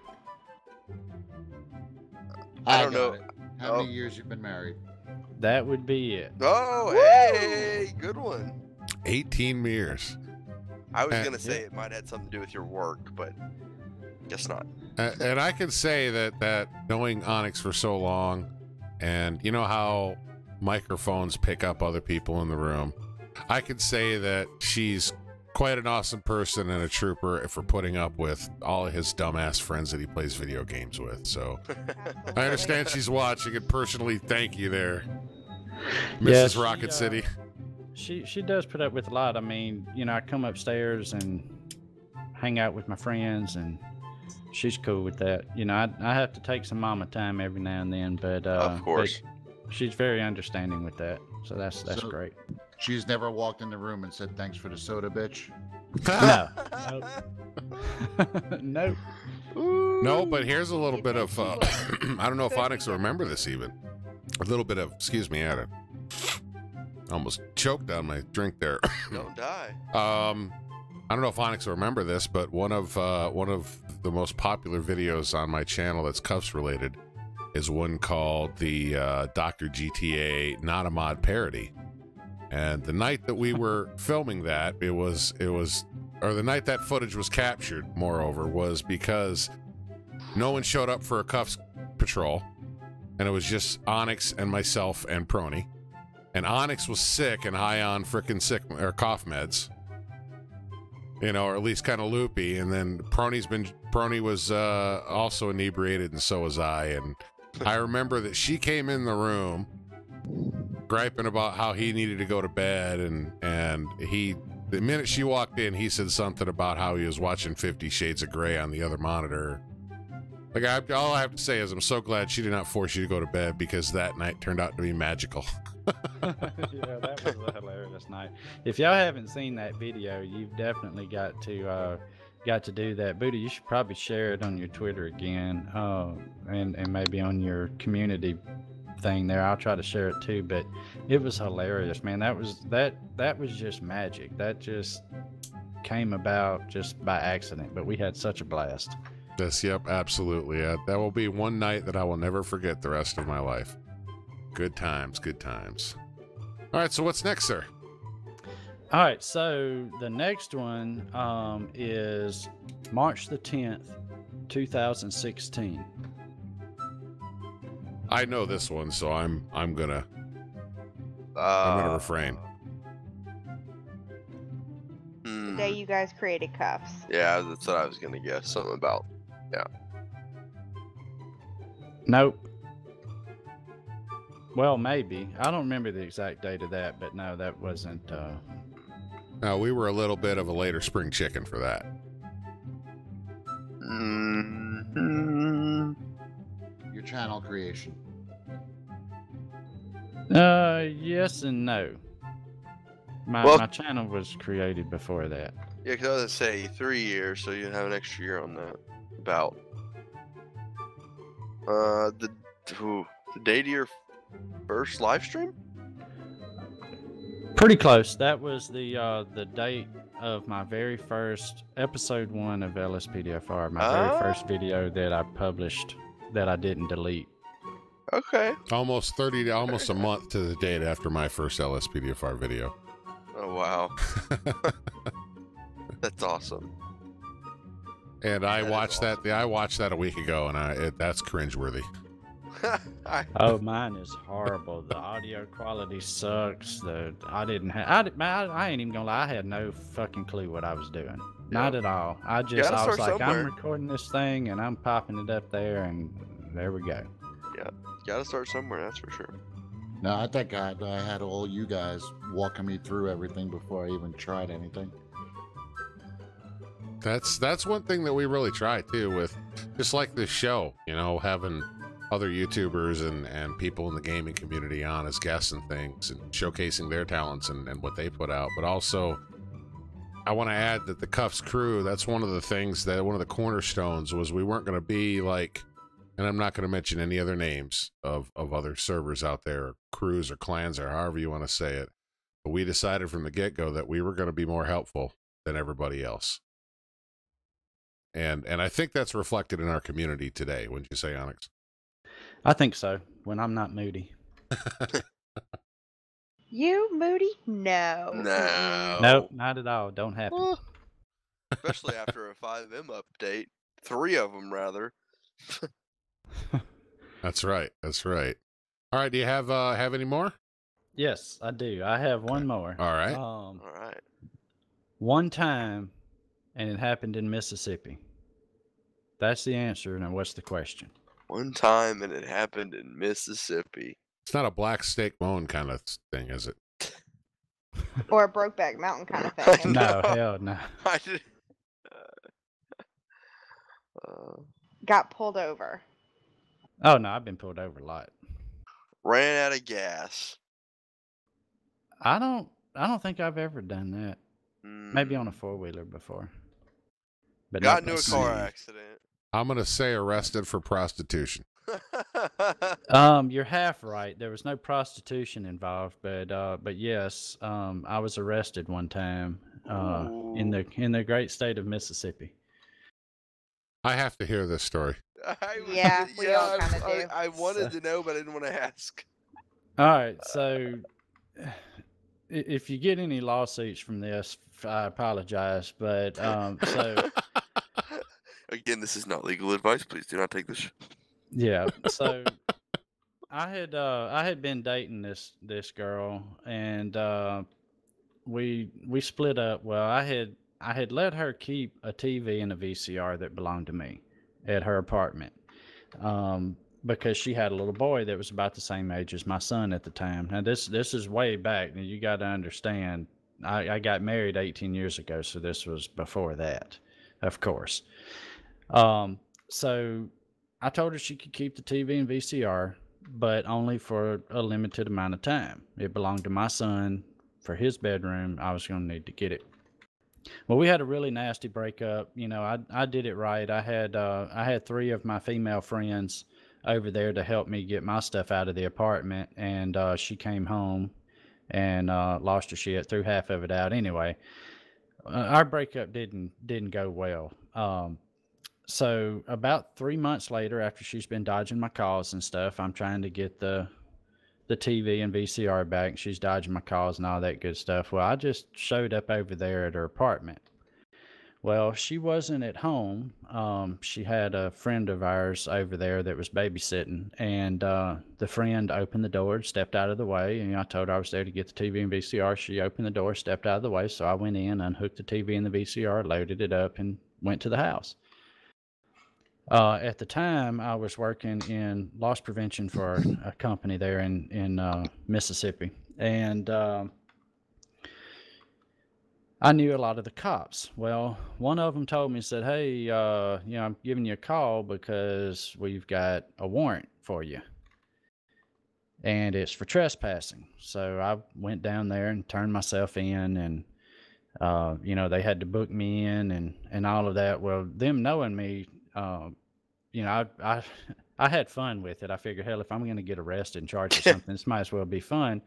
I don't got know. it. How many years you've been married? That would be it. Oh, hey, good one. 18 years. I was Uh, gonna say it might have something to do with your work, but guess not. And I can say that knowing Onyx for so long, and you know how microphones pick up other people in the room, I could say that she's quite an awesome person and a trooper for putting up with all of his dumbass friends that he plays video games with. So I understand she's watching, and personally thank you there, Yeah, Mrs. she, Rocket City. She does put up with a lot. I mean, you know, I come upstairs and hang out with my friends, and she's cool with that. You know, I have to take some mama time every now and then, but Of course. but she's very understanding with that. So that's So- great. She's never walked in the room and said, "Thanks for the soda, bitch." No. Nope. No, but here's a little bit of, I don't know if Onyx will remember this even. A little bit of, excuse me, I had almost choked on my drink there. Don't die. I don't know if Onyx will remember this, but one of the most popular videos on my channel that's Cuffs related is one called the Dr. GTA Not a Mod parody. And the night that we were filming that, or the night that footage was captured, moreover, was because no one showed up for a Cuffs patrol, and it was just Onyx and myself and Prony. And Onyx was sick and high on frickin' cough meds, you know, or at least kind of loopy. And then Prony was also inebriated, and so was I. And I remember that she came in the room griping about how he needed to go to bed, and the minute she walked in, he said something about how he was watching 50 Shades of Grey on the other monitor. Like, all I have to say is I'm so glad she did not force you to go to bed, because that night turned out to be magical. Yeah, that was a hilarious night. If y'all haven't seen that video, you've definitely got to do that. Buddha, you should probably share it on your Twitter again, and maybe on your community thing there. I'll try to share it too. But it was hilarious, man. That was just magic. That just came about just by accident. But we had such a blast. Yes, yep, absolutely. That will be one night that I will never forget the rest of my life. Good times, good times. All right, so what's next, sir? All right, so the next one is March the 10th, 2016. I know this one, so I'm gonna refrain. The day you guys created Cuffs. Yeah, that's what I was gonna guess. Something about. Yeah. Nope. Well, maybe. I don't remember the exact date of that, but no, that wasn't. No, we were a little bit of a later spring chicken for that. Your channel creation. Yes and no. My channel was created before that. Yeah, because I was gonna say 3 years, so you'd have an extra year on that. About. The date of your first live stream? Pretty close. That was the date of my very first episode 1 of LSPDFR. My very first video that I published that I didn't delete. Okay. Almost a month to the date after my first LSPDFR video. Oh wow. That's awesome. And I watched that a week ago, and that's cringeworthy. Oh, mine is horrible. The audio quality sucks. I ain't even gonna lie. I had no fucking clue what I was doing. Not at all. I was like, somewhere. I'm recording this thing and I'm popping it up there, and there we go. Yeah, gotta start somewhere. That's for sure. No, I think I had all you guys walking me through everything before I even tried anything. That's one thing that we really try too, with just like this show, you know, having other YouTubers and people in the gaming community on as guests and things, and showcasing their talents and what they put out. But also, I want to add that the Cuffs crew, that's one of the things that one of the cornerstones was we weren't going to be like, and I'm not going to mention any other names of other servers out there, or crews or clans or however you want to say it. But we decided from the get-go that we were going to be more helpful than everybody else. And I think that's reflected in our community today, wouldn't you say, Onyx? I think so, when I'm not moody. You moody? No. No. Nope, not at all. Don't happen. Especially after a 5M update. 3 of them, rather. That's right. That's right. All right. Do you have any more? Yes, I do. I have one more. All right. All right. One time, and it happened in Mississippi. That's the answer. Now, what's the question? One time, and it happened in Mississippi. It's not a black steak bone kind of thing, is it? Or a Brokeback Mountain kind of thing. No, hell no. I did. Got pulled over. Oh no, I've been pulled over a lot. Ran out of gas. I don't think I've ever done that. Maybe on a 4-wheeler before. But got into a car accident. I'm gonna say arrested for prostitution. You're half right. There was no prostitution involved, but yes, I was arrested one time, in the great state of Mississippi. I have to hear this story. Yeah, we all kinda do. I wanted to know, but I didn't want to ask. All right, so if you get any lawsuits from this, I apologize, but so Again, this is not legal advice. Please do not take this. yeah, so I had been dating this girl, and we split up. Well, I had let her keep a TV and a VCR that belonged to me at her apartment, because she had a little boy that was about the same age as my son at the time. Now this is way back, and you got to understand, I got married 18 years ago, so this was before that, of course. So I told her she could keep the TV and VCR, but only for a limited amount of time. It belonged to my son for his bedroom. I was going to need to get it. Well, we had a really nasty breakup. You know, I did it right. I had 3 of my female friends over there to help me get my stuff out of the apartment, and she came home and lost her shit, threw half of it out. Anyway, our breakup didn't go well. So about 3 months later, after she's been dodging my calls and stuff, I'm trying to get the TV and VCR back. She's dodging my calls and all that good stuff. Well, I just showed up over there at her apartment. Well, she wasn't at home. She had a friend of ours over there that was babysitting, and the friend opened the door, stepped out of the way, and I told her I was there to get the TV and VCR. She opened the door, stepped out of the way, so I went in, unhooked the TV and the VCR, loaded it up, and went to the house. At the time, I was working in loss prevention for a company there in Mississippi, and I knew a lot of the cops. Well, one of them told me, said, "Hey, I'm giving you a call because we've got a warrant for you, and it's for trespassing." So I went down there and turned myself in, and they had to book me in and all of that. Well, them knowing me, I had fun with it. I figured, hell, if I'm going to get arrested and charged with something, this might as well be fun.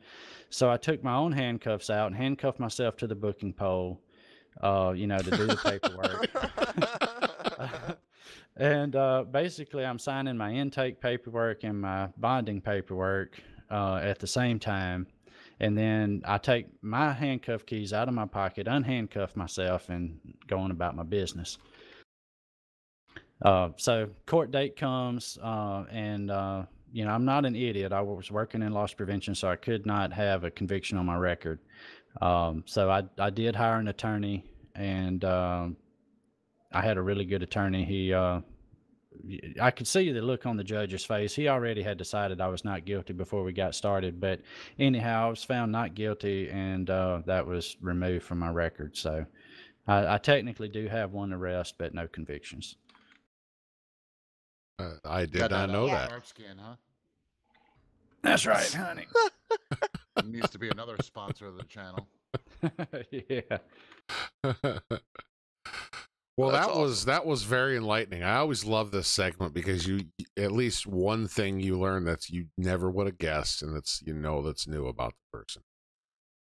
So I took my own handcuffs out and handcuffed myself to the booking pole, to do the paperwork. And basically, I'm signing my intake paperwork and my bonding paperwork at the same time. And then I take my handcuff keys out of my pocket, unhandcuff myself, and go on about my business. So court date comes, and I'm not an idiot. I was working in loss prevention, so I could not have a conviction on my record. So I did hire an attorney, and I had a really good attorney. I could see the look on the judge's face. He already had decided I was not guilty before we got started. But anyhow, I was found not guilty, and that was removed from my record. So I technically do have one arrest, but no convictions. I did not know that. Skin, huh? That's right, honey. It needs to be another sponsor of the channel. Yeah. Well, That's that was very enlightening. I always love this segment because you at least one thing you learn that you never would have guessed, and that's new about the person.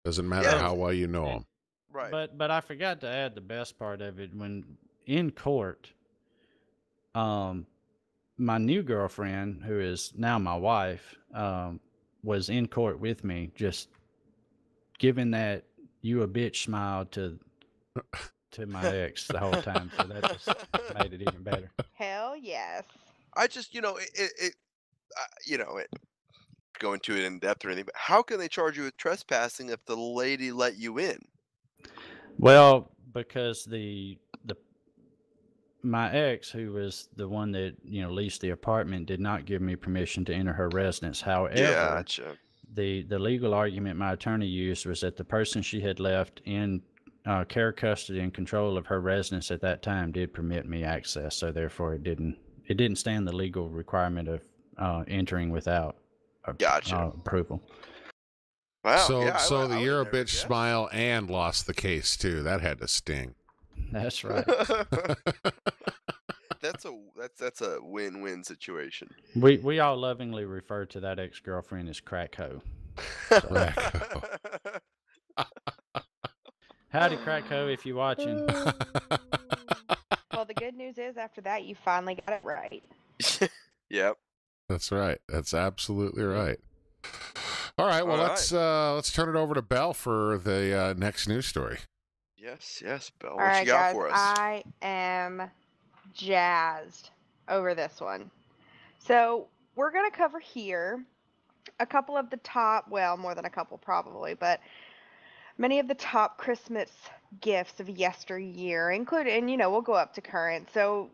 Doesn't matter how well you know them. Right. But I forgot to add the best part of it. When in court, my new girlfriend, who is now my wife, was in court with me, just giving that "you a bitch" smile to my ex the whole time. So that just made it even better. Hell yes. I just, go into it in depth or anything, but how can they charge you with trespassing if the lady let you in? Well, because my ex, who was the one that leased the apartment, did not give me permission to enter her residence. However, Gotcha. the legal argument my attorney used was that the person she had left in care, custody, and control of her residence at that time did permit me access. So therefore, it didn't stand the legal requirement of entering without approval. Wow. So the "you're a bitch" smile and lost the case too. That had to sting. That's right. That's a win-win situation. We all lovingly refer to that ex-girlfriend as crack hoe. Howdy, Crackho, if you're watching. Well, the good news is after that, you finally got it right. Yep. That's right. That's absolutely right. All right. Well, let's turn it over to Belle for the next news story. Yes, Belle. All What right, you got guys, for us? I am jazzed over this one. So we're going to cover here a couple of the top, well, more than a couple probably, but many of the top Christmas gifts of yesteryear, including, and we'll go up to current. So,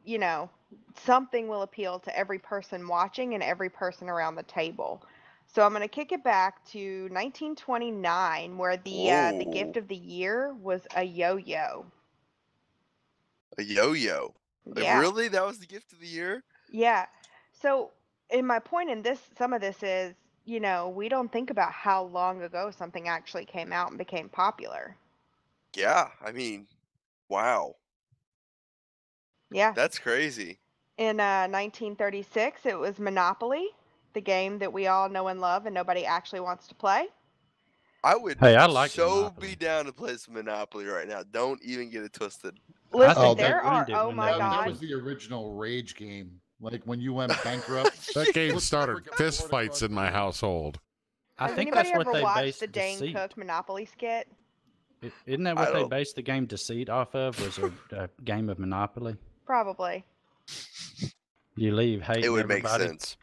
something will appeal to every person watching and every person around the table. So I'm going to kick it back to 1929, where the gift of the year was a yo-yo. A yo-yo? Yeah. Really? That was the gift of the year? Yeah. So, in my point in some of this is, we don't think about how long ago something actually came out and became popular. Yeah, I mean, wow. Yeah. That's crazy. In 1936, it was Monopoly, the game that we all know and love and nobody actually wants to play. I would I like so Monopoly. be down to play some Monopoly right now. Don't even get it twisted. Listen, they there are, ruined it oh when my they- That God. was the original Rage game. Like when you went bankrupt. That game started fist fights in my household. I Has think anybody that's what ever they watched based the Dane Deceit. Cook Monopoly skit? Isn't that I what they don't- based the game Deceit off of? Was a game of Monopoly? Probably. You leave hating It would make everybody. sense.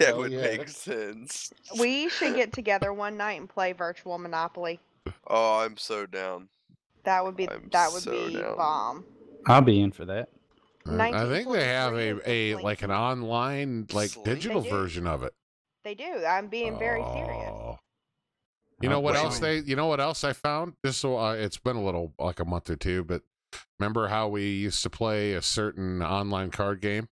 Yeah, it Oh, would yeah, make that's- sense. We should get together one night and play virtual Monopoly. Oh, I'm so down. That would be I'm that would so be down. bomb. I'll be in for that. I think they have 1943 is a the like an Slinky. online digital They do. version of it. They do. I'm being very serious. Oh. You know what Wait. else I found? Just so it's been a little like a month or two, but remember how we used to play a certain online card game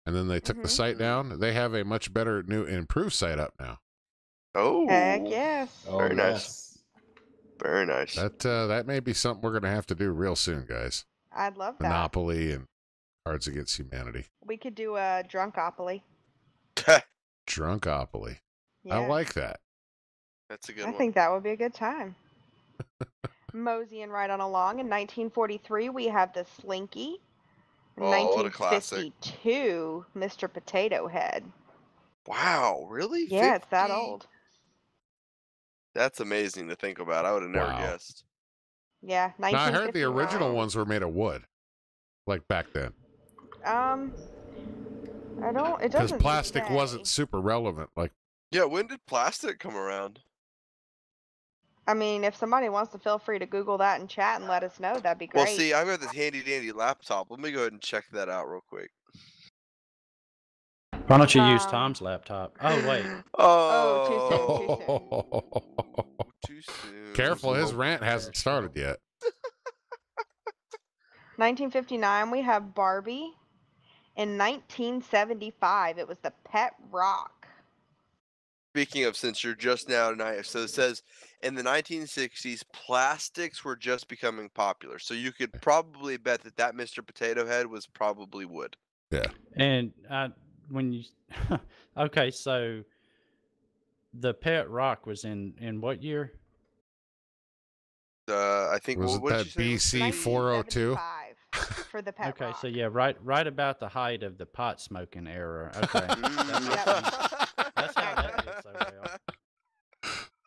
and then they took the Mhm. site down? They have a much better new improved site up now. Oh, Heck yes. Oh, Very nice. yes. very nice. That may be something we're going to have to do real soon, guys. I'd love that. Monopoly and Cards Against Humanity. We could do a Drunkopoly. Drunkopoly. Yeah. I like that. That's a good I one. think that would be a good time. Moseying right on along. In 1943, we have the Slinky. In Oh, what a classic. 1952, Mr. Potato Head. Wow, really? Yeah, it's that 50? old. That's amazing to think about. I would have never Wow. guessed. Yeah, Now, I heard the 1951. original ones were made of wood, like back then, I don't. It because doesn't. plastic say. wasn't super relevant. Like, Yeah, when did plastic come around? I mean, if somebody wants to, feel free to Google that in chat and let us know. That'd be great. Well, see, I've got this handy dandy laptop. Let me go ahead and check that out real quick. Why don't you use Um, Tom's laptop? Oh, wait. Oh, Too soon. careful, his rant hasn't started yet. 1959, we have Barbie. In 1975, it was the Pet Rock. Speaking of, since you're just now tonight, so it says in the 1960s, plastics were just becoming popular. So you could probably bet that Mr. Potato Head was probably wood. And when you okay, so the Pet Rock was in what year? I think Was what it did that you say? BC 402? 1975 for the Pet Okay, Rock. so yeah, right about the height of the pot smoking era. Okay, that's how that did so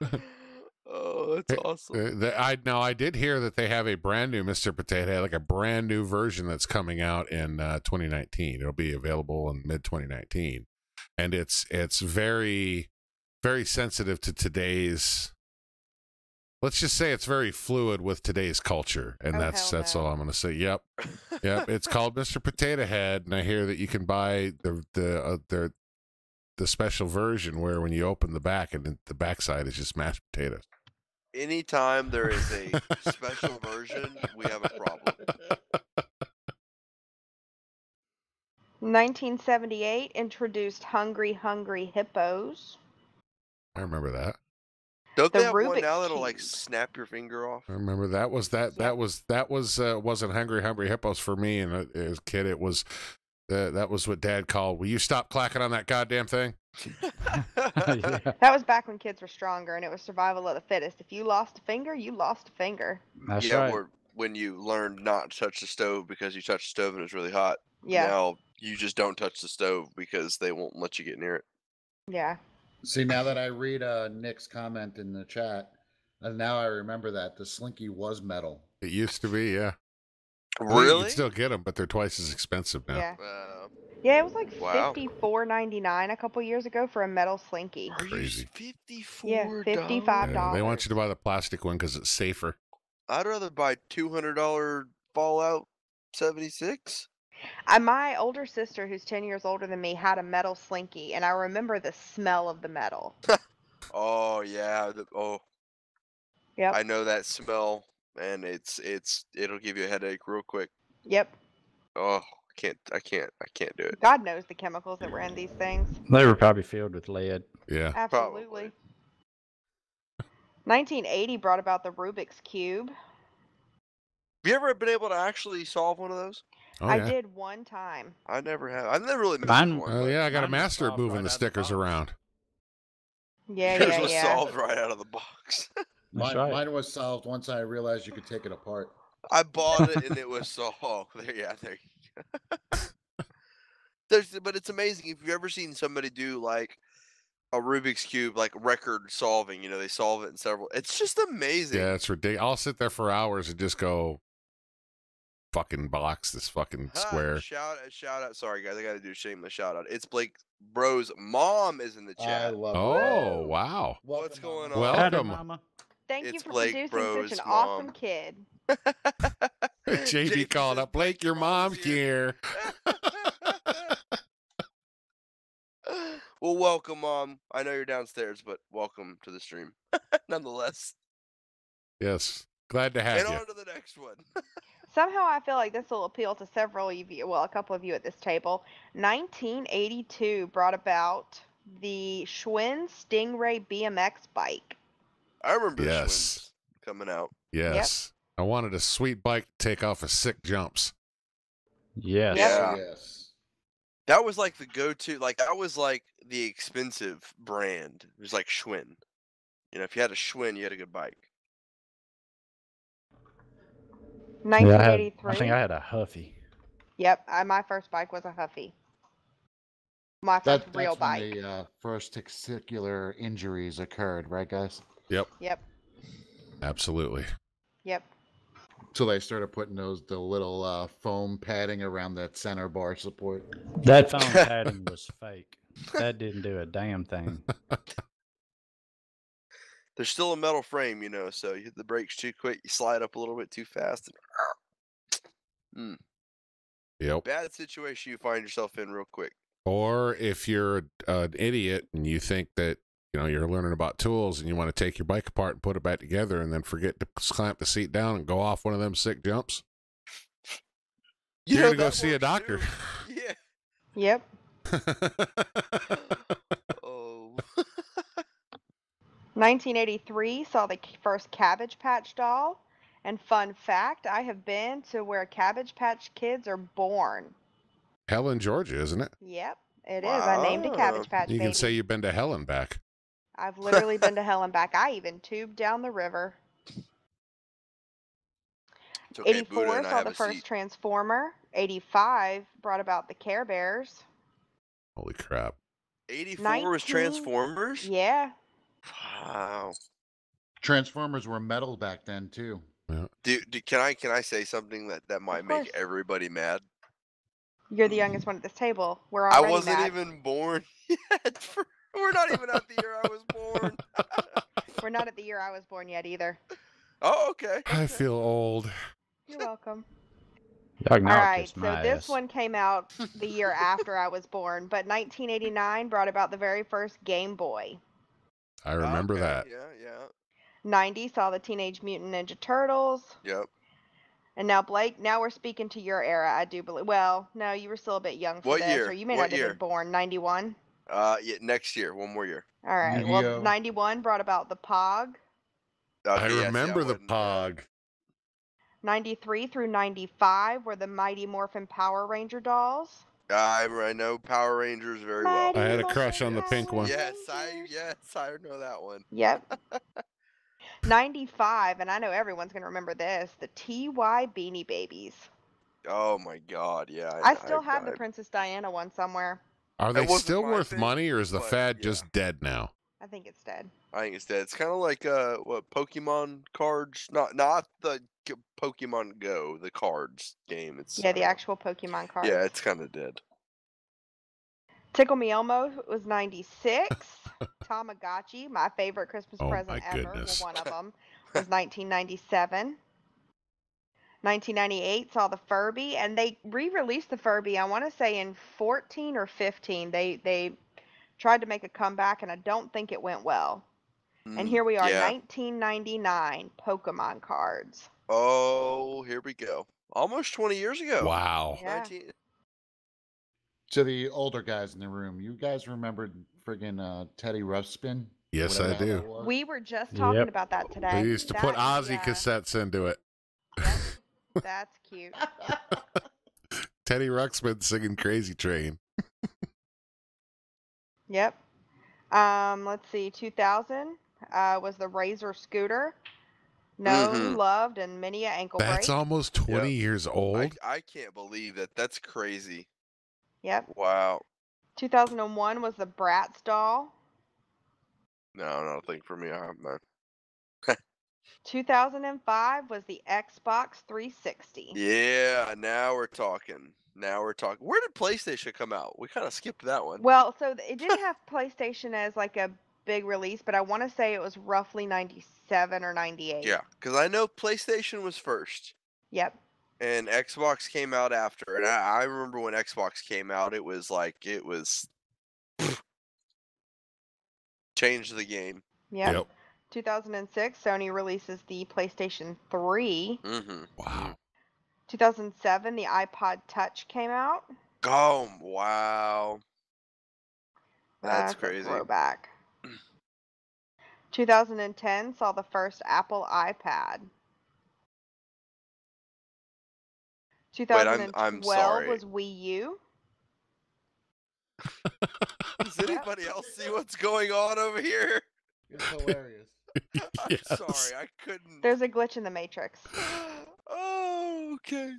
well. Oh, that's awesome. I did hear that they have a brand new Mr. Potato Head, like a brand new version that's coming out in 2019. It'll be available in mid 2019, and it's very, very sensitive to today's. Let's just say it's very fluid with today's culture, and Oh, that's hell no. all I'm going to say. Yep. It's called Mr. Potato Head, and I hear that you can buy the special version where when you open the back and the backside is just mashed potatoes. Anytime there is a special version, we have a problem. 1978 introduced Hungry Hungry Hippos. I remember that. Don't The they have one Rubik's now that'll like Cube. snap your finger off? I remember that was wasn't Hungry Hippos for me, and as a kid it was that was what Dad called. Will you stop clacking on that goddamn thing? Yeah. That was back when kids were stronger and it was survival of the fittest. If you lost a finger, you lost a finger. That's yeah, right. or when you learned not to touch the stove because you touched the stove and it was really hot. Yeah. Now you just don't touch the stove because they won't let you get near it. Yeah. See, now that I read Nick's comment in the chat, and now I remember that the Slinky was metal. It used to be, yeah. Well, you Really? can still get them, but they're twice as expensive now. Yeah. Uh, Yeah, it was like Wow. $54.99 a couple years ago for a metal Slinky. Are you Crazy. $54? Yeah, $55. Yeah, they want you to buy the plastic one because it's safer. I'd rather buy $200 Fallout 76. My older sister, who's 10 years older than me, had a metal Slinky, and I remember the smell of the metal. Oh yeah. Yep. I know that smell, and it'll give you a headache real quick. Yep. Oh, I can't do it. God knows the chemicals that were in these things. They were probably filled with lead. Yeah. Absolutely. 1980 brought about the Rubik's Cube. Have you ever been able to actually solve one of those? Oh, I yeah. did one time. I never have. I've never really messed Mine- with one. Oh, but yeah, I got a mine was master at solved moving right the out of the stickers box. around. Yeah, Yours yeah, was yeah. solved right out of the box. That's Mine, right. mine was solved once I realized you could take it apart. I bought it and it was solved. There you go. But it's amazing if you've ever seen somebody do like a Rubik's Cube, like record solving. You know, they solve it in several. It's just amazing. Yeah, it's ridiculous. I'll sit there for hours and just go fucking box this fucking square. Shout out. Sorry, guys. I got to do a shameless shout out. It's BlakeBro's mom is in the I chat. love it. Oh, wow. What's going on? Welcome. Howdy, Mama. Thank you It's for Blake producing Bro's such an mom. awesome kid. JD called up. Blake, your mom's here. Well, welcome, Mom. I know you're downstairs, but welcome to the stream, nonetheless. Yes. Glad to have And you. on to the next one. Somehow I feel like this will appeal to several of you, well, a couple of you at this table. 1982 brought about the Schwinn Stingray BMX bike. I remember Yes. Schwinn's coming out. Yes. I wanted a sweet bike to take off of sick jumps. Yes. Yeah. Yes. That was like the go-to. Like that was like the expensive brand. It was like Schwinn. You know, if you had a Schwinn, you had a good bike. Yeah, I 1983. think I had a Huffy. Yep, my first bike was a Huffy. My first That's real when bike. the first testicular injuries occurred, right, guys? Yep. Yep, Absolutely. yep. So they started putting the little foam padding around that center bar support. That foam padding was fake. That didn't do a damn thing. There's still a metal frame, you know, so you hit the brakes too quick, you slide up a little bit too fast, and Yep. bad situation you find yourself in real quick. Or if you're an idiot and you think that, you know, you're learning about tools and you want to take your bike apart and put it back together and then forget to clamp the seat down and go off one of them sick jumps, you're going to go that see a works doctor. too. Yeah. Yep. Oh. 1983 saw the first Cabbage Patch doll. And fun fact, I have been to where Cabbage Patch kids are born. Helen, Georgia, isn't it? Yep, it is. I named a Cabbage Patch You baby. can say you've been to hell and back. I've literally been to hell and back. I even tubed down the river. It's okay, Buddha 84 and I saw have the a first seat. Transformer. 85 brought about the Care Bears. Holy crap. 84 was 19 Transformers? Yeah. Wow. Transformers were metal back then too. Dude, can I say something that might make course. everybody mad? You're the youngest one at this table. We're I already wasn't mad. even born yet. We're not even at the year I was born. We're not at the year I was born yet either. Oh, okay. I feel old. You're welcome. Y'all can All all right, kiss so my this ass. one came out the year after I was born, but 1989 brought about the very first Game Boy. I remember Okay, that. Yeah. 90 saw the Teenage Mutant Ninja Turtles. Yep. And now, Blake, now we're speaking to your era, I do believe. Well, no, you were still a bit young for What this, year? or you may What not have year? been born. 91? Yeah, next year, one more year. All right, Yu-Gi-Oh. well, 91 brought about the Pog. I Okay, yes, remember the wasn't- Pog. 93 through 95 were the Mighty Morphin Power Ranger dolls. I know Power Rangers very well. Mighty I had a Morphin crush on the pink one. Yes, Rangers. I know that one. Yep. 95, and I know everyone's gonna remember this. The TY Beanie Babies. Oh my God, yeah. I still have the Princess Diana one somewhere. Are they wasn't still my worth thing, money, or is the but, fad yeah. just dead now? I think it's dead. I think it's dead. It's kind of like what Pokemon cards, not the Pokemon Go, the cards game. It's Yeah, the actual Pokemon cards. Yeah, it's kind of dead. Tickle Me Elmo was 96. Tamagotchi, my favorite Christmas Oh, present my ever, goodness. well, one of them, was 1997. 1998 saw the Furby, and they re-released the Furby, I want to say in 14 or 15. They tried to make a comeback, and I don't think it went well. And here we are, yeah. 1999, Pokemon cards. Oh, here we go. Almost 20 years ago. Wow. Yeah. 19... To the older guys in the room, you guys remembered friggin' Teddy Ruxpin? Yes, I Whatever do. that was? We were just talking Yep. about that today. They used to put Ozzy cassettes into it. Yep, that's cute. Teddy Ruxpin singing Crazy Train. Yep. Let's see. 2000 was the Razor scooter. Known, loved, and many a ankle break. That's almost 20 years old. I can't believe that. That's crazy. Yep. Wow. 2001 was the Bratz doll. No, not a thing for me. I have none. 2005 was the Xbox 360. Yeah, now we're talking. Where did PlayStation come out? We kind of skipped that one. Well, so it didn't have PlayStation as like a big release, but I want to say it was roughly 97 or 98. Yeah, because I know PlayStation was first. Yep. And Xbox came out after. And I remember when Xbox came out, it was changed the game. Yep. 2006, Sony releases the PlayStation 3. Mm-hmm. Wow. 2007, the iPod Touch came out. Oh, wow. That's a crazy. Throwback. 2010 saw the first Apple iPad. 2012 I'm sorry. was Wii U. Does anybody else see what's going on over here? It's hilarious. I'm sorry, I couldn't. There's a glitch in the Matrix. Oh, okay.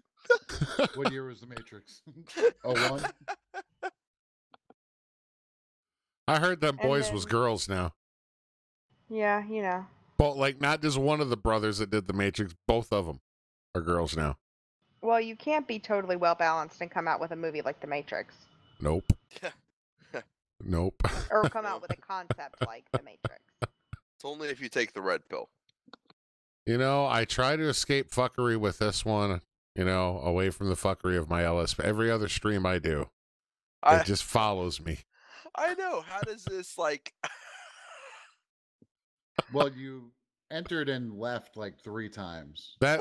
What year was the Matrix? 01? I heard them boys was girls now. Yeah, you know. But like not just one of the brothers that did the Matrix, both of them are girls now. Well, you can't be totally well balanced and come out with a movie like The Matrix. Nope. Nope. Or come out with a concept like The Matrix. It's only if you take the red pill. You know, I try to escape fuckery with this one, you know, away from the fuckery of my LS. Every other stream I do, it just follows me. I know. How does this, like... Well, you entered and left like 3 times. But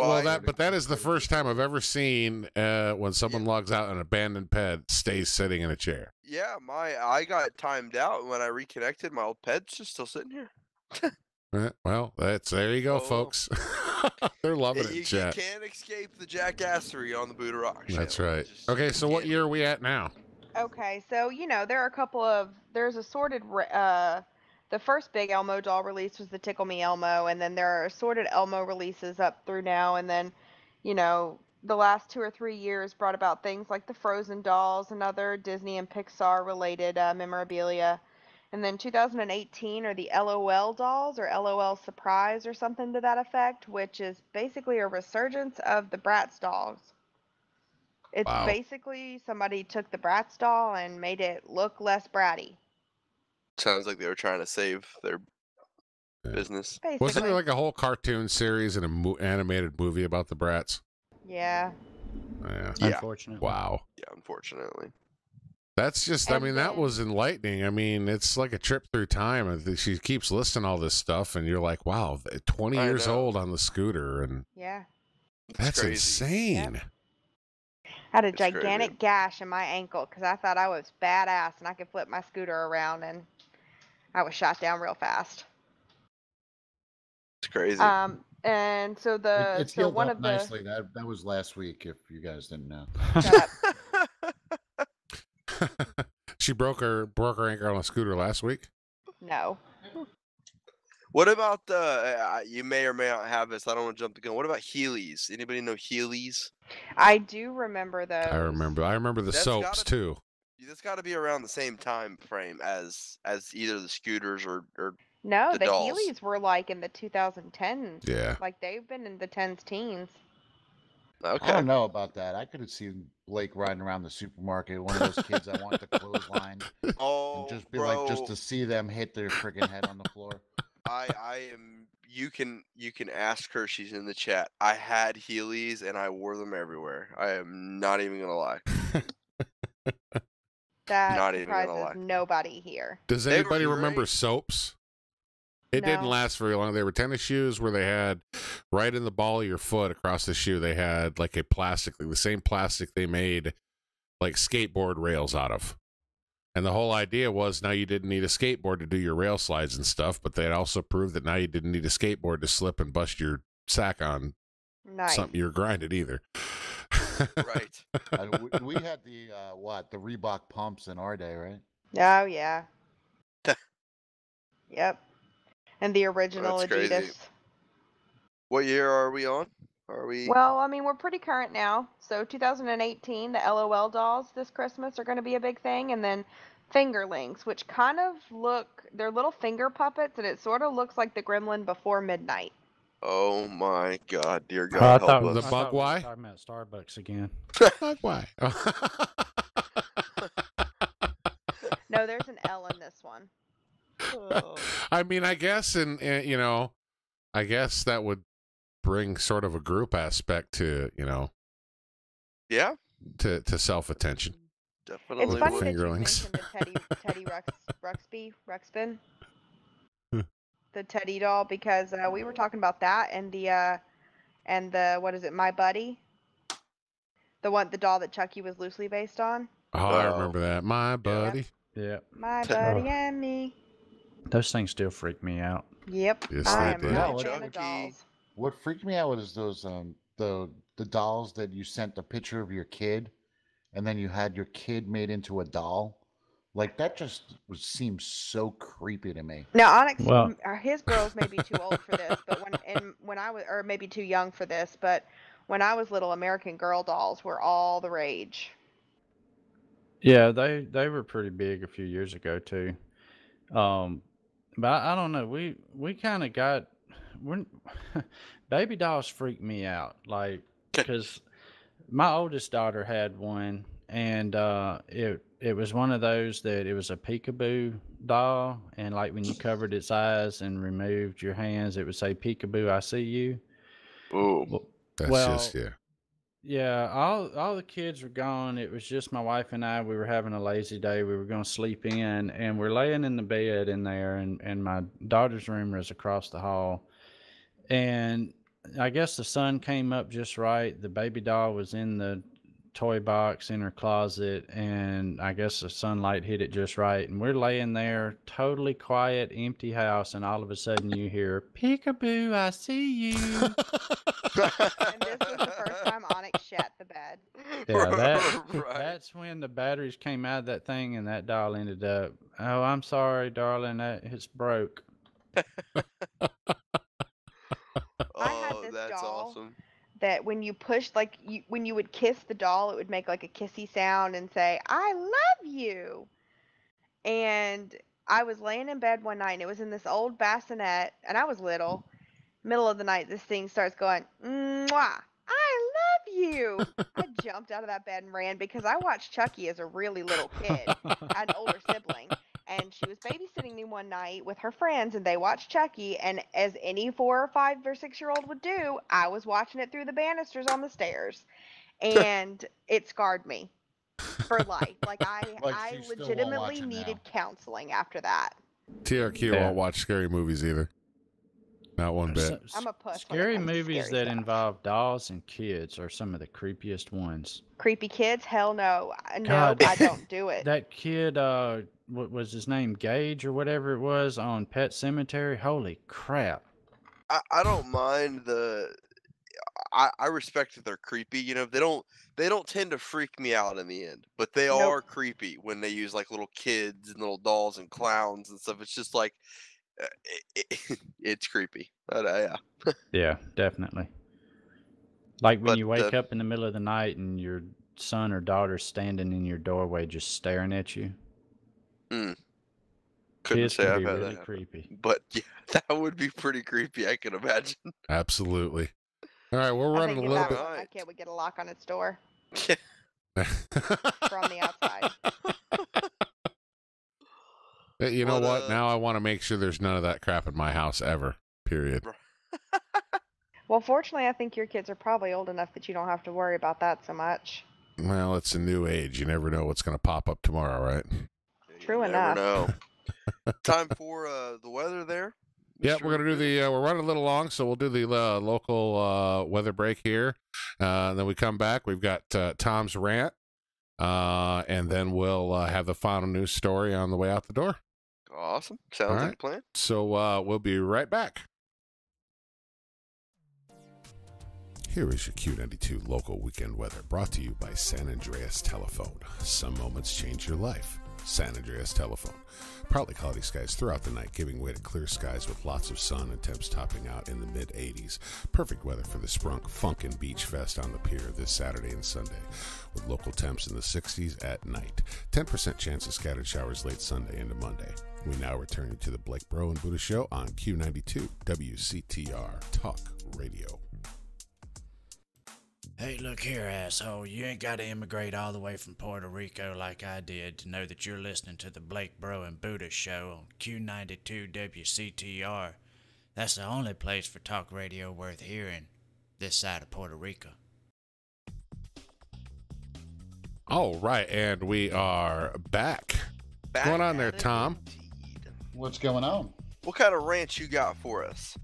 that is the first time I've ever seen when someone logs out an abandoned pet stays sitting in a chair. Yeah, I got timed out when I reconnected. My old pet's just still sitting here. Well, there you go, folks. They're loving it, chat. You can't escape the jackassery on the Buddha Rock channel. That's right. Okay, so what year are we at now? Okay, so, you know, there's assorted, the first big Elmo doll release was the Tickle Me Elmo, and then there are assorted Elmo releases up through now, and then, you know, the last 2 or 3 years brought about things like the Frozen dolls and other Disney and Pixar related memorabilia. And then 2018 are the LOL dolls, or LOL Surprise, or something to that effect, which is basically a resurgence of the Bratz dolls. It's basically somebody took the Bratz doll and made it look less bratty. Sounds like they were trying to save their business. Basically. Wasn't there like a whole cartoon series and an animated movie about the Bratz? Yeah. Yeah. Unfortunately. Wow. Yeah, unfortunately. That's just, I mean, that was enlightening. I mean, it's like a trip through time. She keeps listing all this stuff, and you're like, wow, 20 years old on the scooter. And yeah. That's insane. Yep. I had a gigantic gash in my ankle because I thought I was badass and I could flip my scooter around, and I was shot down real fast. It's crazy. And so it's healed one up of the nicely. That was last week, if you guys didn't know. She broke her ankle on a scooter last week. No. What about the? You may or may not have this. I don't want to jump the gun. What about Heelys? Anybody know Heelys? I do remember those. I remember the That's soaps too. That's got to be around the same time frame as either the scooters or No, the the dolls. Heelys were like in the 2010s. Yeah. Like they've been in the 10s, teens. Okay. I don't know about that. I could have seen Blake riding around the supermarket, one of those kids I want to clothesline, Oh, and just be bro, like, just to see them hit their freaking head on the floor. I am. You can ask her. She's in the chat. I had Heelys and I wore them everywhere. I am not even gonna lie. That Not even gonna surprises lie. nobody here. Does They were anybody remember great. soaps? It didn't No. last very long. They were tennis shoes where they had right in the ball of your foot across the shoe. They had like a plastic, the same plastic they made like skateboard rails out of. And the whole idea was now you didn't need a skateboard to do your rail slides and stuff, but they also proved that now you didn't need a skateboard to slip and bust your sack on Nice. something you're grinded either. Right. We had the the Reebok pumps in our day, right? Oh, yeah. Yep. And the original That's Adidas. crazy. What year are we on? Are we? Well, I mean, we're pretty current now. So 2018, the LOL dolls this Christmas are going to be a big thing. And then fingerlings, which kind of they're little finger puppets, and it sort of looks like the Gremlin before midnight. Oh my God, dear I God, thought, help the us. I bug thought we were why? talking about Starbucks again. Fuck, why? No, there's an L in this one. I mean, I guess, and you know, I guess that would bring sort of a group aspect to, you know, Yeah, to self-attention. definitely. It's funny would. that you Fingerlings. mentioned the Teddy Ruxpin, the Teddy doll, because we were talking about that and the what is it, My Buddy, the doll that Chucky was loosely based on. Oh, I Oh. remember that. My buddy. Yeah, My Buddy and Me. those things still freak me out. Yep, Yes, I they am did. not Yeah, a fan of Chucky. dolls. What freaked me out was those the dolls that you sent the picture of your kid, and then you had your kid made into a doll. Like that just seems so creepy to me. Now, Onyx, Well- his girls may be too old for this, but when I was, or maybe too young for this, but when I was little, American Girl dolls were all the rage. Yeah, they were pretty big a few years ago too. But I don't know. We kind of got when baby dolls freak me out, like because my oldest daughter had one, and it was one of those that it was a peekaboo doll, and like when you covered its eyes and removed your hands, it would say "Peekaboo, I see you." Ooh. That's Well, just, yeah. Yeah, all the kids were gone. It was just my wife and I. We were having a lazy day. We were going to sleep in, and we're laying in the bed in there, and my daughter's room was across the hall. And I guess the sun came up just right. The baby doll was in the toy box in her closet, and I guess the sunlight hit it just right. And we're laying there, totally quiet, empty house, and all of a sudden you hear, "Peekaboo, I see you." And this was the first time Onyx shat the bed. Yeah, Right. that's when the batteries came out of that thing, and that doll ended up. Oh, I'm sorry, darling, it's broke. I had Oh, this that's doll awesome. that when you push, like when you would kiss the doll, it would make like a kissy sound and say, "I love you." And I was laying in bed one night, and it was in this old bassinet, and I was little. Middle of the night, this thing starts going, "Mwah, I love you." I jumped out of that bed and ran because I watched Chucky as a really little kid. I had an older sibling, and she was babysitting me one night with her friends, and they watched Chucky, and as any 4 or 5 or 6-year-old would do, I was watching it through the banisters on the stairs, and it scarred me for life. Like Like, I she still won't legitimately watch it needed now. counseling after that. TRQ Yeah. won't watch scary movies either. Not one bit. I'm a puss when it Scary comes to movies scary that stuff. involve dolls and kids are some of the creepiest ones. Creepy kids? Hell no. No, God. I don't do it. That kid, what was his name, Gage or whatever it was, on Pet Cemetery? Holy crap! I don't mind I respect that they're creepy. You know, they don't tend to freak me out in the end, but they Nope. are creepy when they use like little kids and little dolls and clowns and stuff. It's just like it's creepy. But yeah. Yeah, definitely. Like when But, you wake up in the middle of the night and your son or daughter's standing in your doorway just staring at you. Couldn't Kids say can I've be had really that happen. creepy. But yeah, that would be pretty creepy. I can imagine. Absolutely. All right, we're I running think a if little that bit. was on, my kid would get a lock on its door Yeah. from the outside. You know But, what? Now I want to make sure there's none of that crap in my house ever. Period. Well, fortunately, I think your kids are probably old enough that you don't have to worry about that so much. Well, it's a new age. You never know what's going to pop up tomorrow, right? True You never enough. know. Time for the weather there. Yeah, Mr. we're going to do the, we're running a little long, so we'll do the local weather break here. And then we come back. We've got Tom's rant. And then we'll have the final news story on the way out the door. Awesome. Sounds like a plan. So we'll be right back. Here is your Q92 local weekend weather, brought to you by San Andreas Telephone. Some moments change your life. San Andreas Telephone. Partly cloudy skies throughout the night, giving way to clear skies with lots of sun and temps topping out in the mid-80s. Perfect weather for the Sprunk Funkin' Beach Fest on the pier this Saturday and Sunday, with local temps in the 60s at night. 10% chance of scattered showers late Sunday into Monday. We now return you to the BlakeBro and Budda Show on Q92 WCTR Talk Radio. Hey, look here, asshole. You ain't got to immigrate all the way from Puerto Rico like I did to know that you're listening to the BlakeBro and Budda Show on Q92 WCTR. That's the only place for talk radio worth hearing this side of Puerto Rico. All right, and we are back. What's going on there, Tom? What's going on? What kind of rant you got for us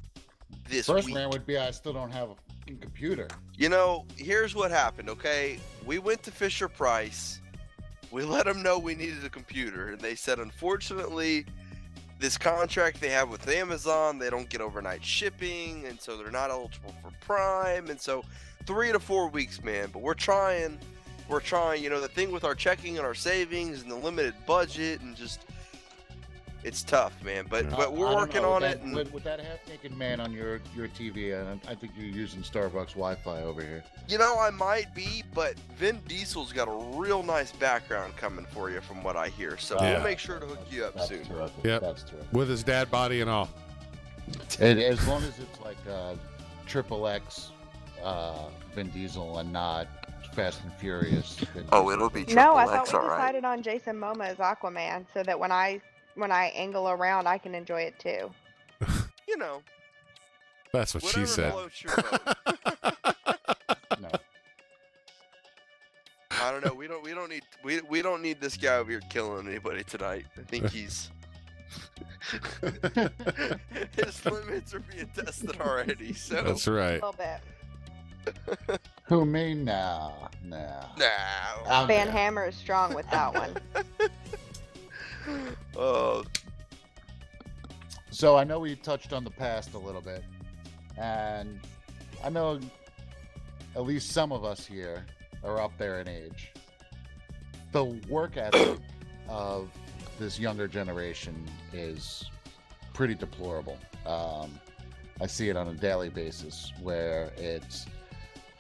this First week? rant would be I still don't have a fucking computer. You know, here's what happened, okay? We went to Fisher Price. We let them know we needed a computer. And they said, unfortunately, this contract they have with Amazon, they don't get overnight shipping. And so they're not eligible for Prime. And so 3 to 4 weeks, man. But we're trying. We're trying. You know, the thing with our checking and our savings and the limited budget and just... It's tough, man, but we're working on it. And with that half-naked man on your TV, I think you're using Starbucks Wi-Fi over here. you know, I might be, but Vin Diesel's got a real nice background coming for you, from what I hear. So we'll make sure to hook you up soon. Yeah, that's terrific. With his dad body and all. And as long as it's like Triple X Vin Diesel and not Fast and Furious. Oh, it'll be Triple No, I X, thought we all right. decided on Jason Momoa as Aquaman, so that when I angle around, I can enjoy it too. You know, That's what she whatever said. floats your boat. No. I don't know. We don't need this guy over here killing anybody tonight. I think he's his limits are being tested already. So That's A right. little bit. Who me? Nah. now. Van Hammer is strong with that one. Oh, So I know we touched on the past a little bit, and I know at least some of us here are up there in age. The work ethic of this younger generation is pretty deplorable. I see it on a daily basis where it's,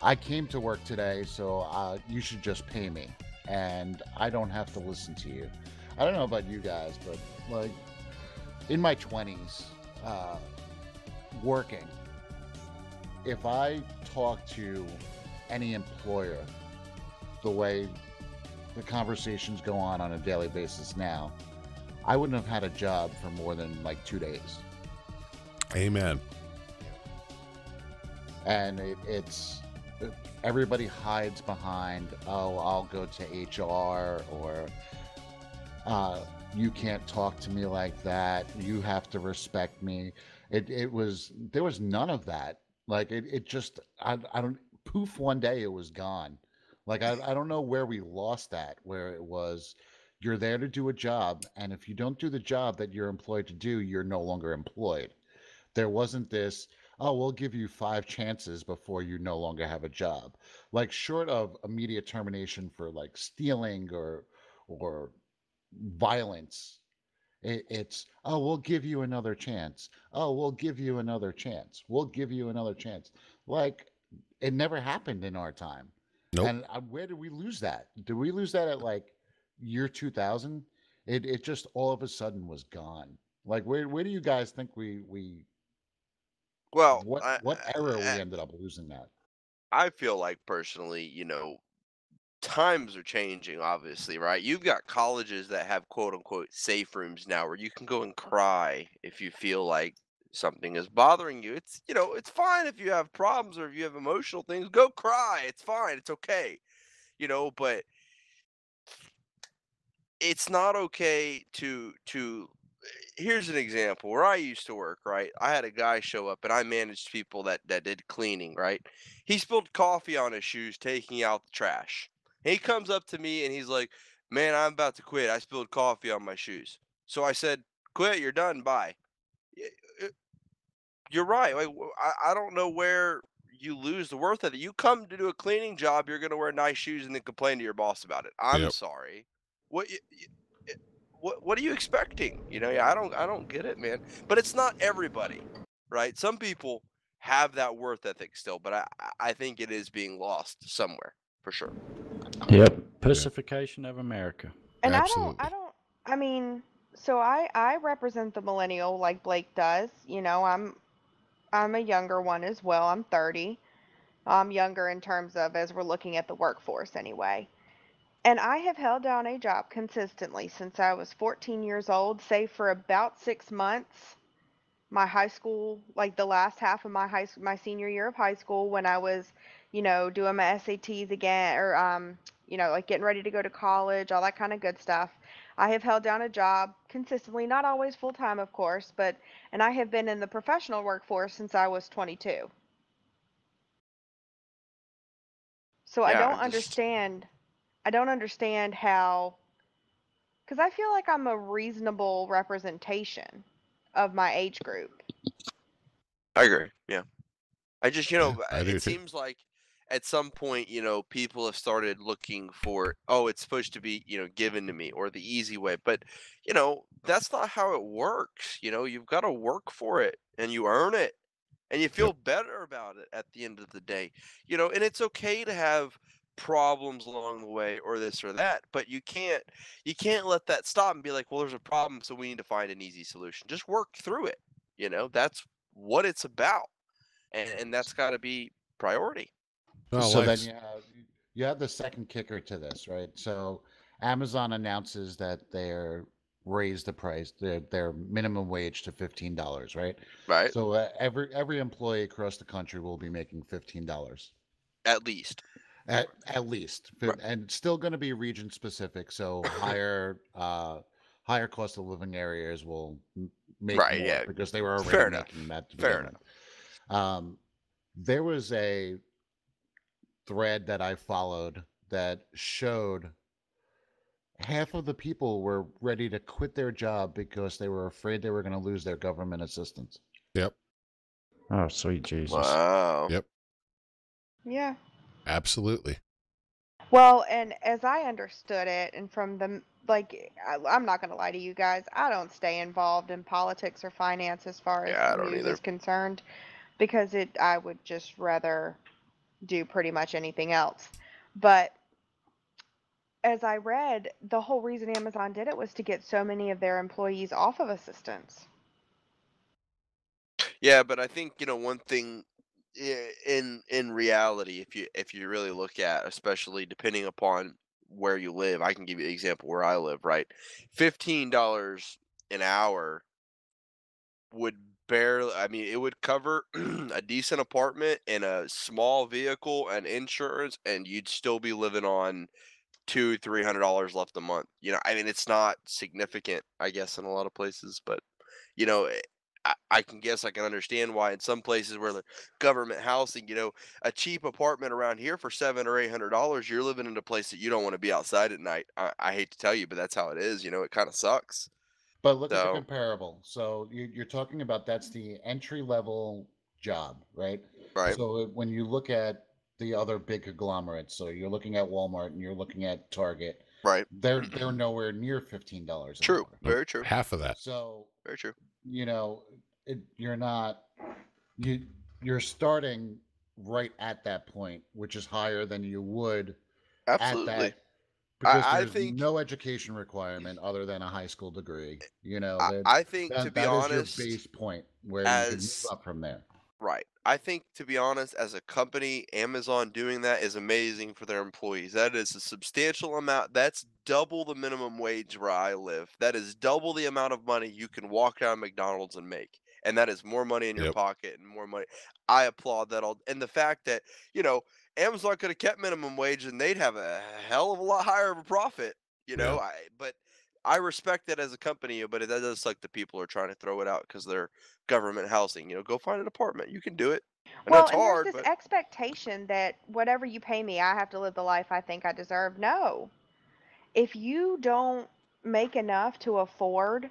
I came to work today, so you should just pay me, and I don't have to listen to you. I don't know about you guys, but like in my 20s, working, if I talk to any employer the way the conversations go on a daily basis now, I wouldn't have had a job for more than like 2 days. Amen. And it's everybody hides behind, oh, I'll go to HR, or you can't talk to me like that, you have to respect me. There was none of that. Like it just, I don't, poof, one day it was gone. Like I don't know where we lost that, where it was, you're there to do a job, and if you don't do the job that you're employed to do, you're no longer employed. There wasn't this, oh, we'll give you 5 chances before you no longer have a job. Like short of immediate termination for like stealing or violence, it's, oh, we'll give you another chance. Oh, we'll give you another chance. We'll give you another chance. Like it never happened in our time. Nope. And where did we lose that? Did we lose that at like year 2000? It just all of a sudden was gone. Like where do you guys think we Well, what era we ended up losing that? I feel like personally, times are changing, obviously, right? You've got colleges that have quote unquote safe rooms now where you can go and cry if you feel like something is bothering you. It's fine if you have problems or if you have emotional things, go cry. It's fine. It's okay. But it's not okay to here's an example where I used to work, right? I had a guy show up and I managed people that did cleaning, right? He spilled coffee on his shoes taking out the trash. He comes up to me and he's like, "Man, I'm about to quit. I spilled coffee on my shoes." So I said, "Quit, you're done. Bye." You're right. Like, I don't know where you lose the worth of it. You come to do a cleaning job, you're going to wear nice shoes and then complain to your boss about it. I'm sorry. What what are you expecting? I don't get it, man. But it's not everybody, right? Some people have that worth ethic still, but I think it is being lost somewhere for sure. Yep, pacification of America. And Absolutely. I mean, so I represent the millennial like Blake does. I'm a younger one as well. I'm 30. I'm younger in terms of as we're looking at the workforce anyway. And I have held down a job consistently since I was 14 years old, save for about 6 months. My high school, like the last half of my senior year of high school, when I was, doing my SATs again, or like getting ready to go to college, all that kind of good stuff. I have held down a job consistently, not always full time, of course, and I have been in the professional workforce since I was 22. So I don't understand. I don't understand how, because I feel like I'm a reasonable representation of my age group. I agree. Yeah. I just, I do it too. seems like at some point, people have started looking for, oh, it's supposed to be, given to me or the easy way. But, that's not how it works. You've got to work for it and you earn it and you feel better about it at the end of the day. And it's okay to have problems along the way or this or that, but you can't let that stop and be like, well, there's a problem, so we need to find an easy solution. Just work through it. That's what it's about. And that's got to be priority. Well, So then you have the second kicker to this, right? So Amazon announces that they're raised the price, their minimum wage to $15, right? Right. So every employee across the country will be making $15 at least. At least, Right. and it's still going to be region specific. So higher cost of living areas will make Right, more yeah. because they were already Fair enough. making that to Fair begin with. There was a thread that I followed that showed half of the people were ready to quit their job because they were afraid they were going to lose their government assistance. Yep. Oh, sweet Jesus. Wow. Yep. Yeah. Absolutely. Well, and as I understood it, and from the, I'm not going to lie to you guys, I don't stay involved in politics or finance as far as I the don't news either. is concerned, because I would just rather do pretty much anything else. But as I read, the whole reason Amazon did it was to get so many of their employees off of assistance. Yeah, but I think one thing in reality, if you really look at, especially depending upon where you live, I can give you an example where I live. Right, $15 an hour would barely. I mean, it would cover a decent apartment and a small vehicle and insurance, and you'd still be living on $200-300 left a month. I mean, it's not significant, I guess, in a lot of places, but I can understand why in some places where the government housing, a cheap apartment around here for $700 or $800, you're living in a place that you don't want to be outside at night. I hate to tell you, but that's how it is. It kind of sucks. But look at the So comparable. So you're talking about that's the entry level job, right? Right. So when you look at the other big conglomerates, so you're looking at Walmart and you're looking at Target, Right. they're nowhere near $15 an True. hour. Very true. Half of that. So Very true. you know, you're not you're starting right at that point, which is higher than you would Absolutely. at that, because I there's think no education requirement other than a high school degree. You know, I think, to be that honest, is your base point where you can move as up from there. right. I think, to be honest, as a company, Amazon doing that is amazing for their employees. That is a substantial amount. That's double the minimum wage where I live. That is double the amount of money you can walk down McDonald's and make. And that is more money in your Yep. pocket and more money. I applaud that all. And the fact that, Amazon could have kept minimum wage and they'd have a hell of a lot higher of a profit, Yeah. but I respect that as a company, but that does suck that people are trying to throw it out because they're government housing. Go find an apartment. You can do it. I know Well, it's and hard, there's this but expectation that whatever you pay me, I have to live the life I think I deserve. No. If you don't make enough to afford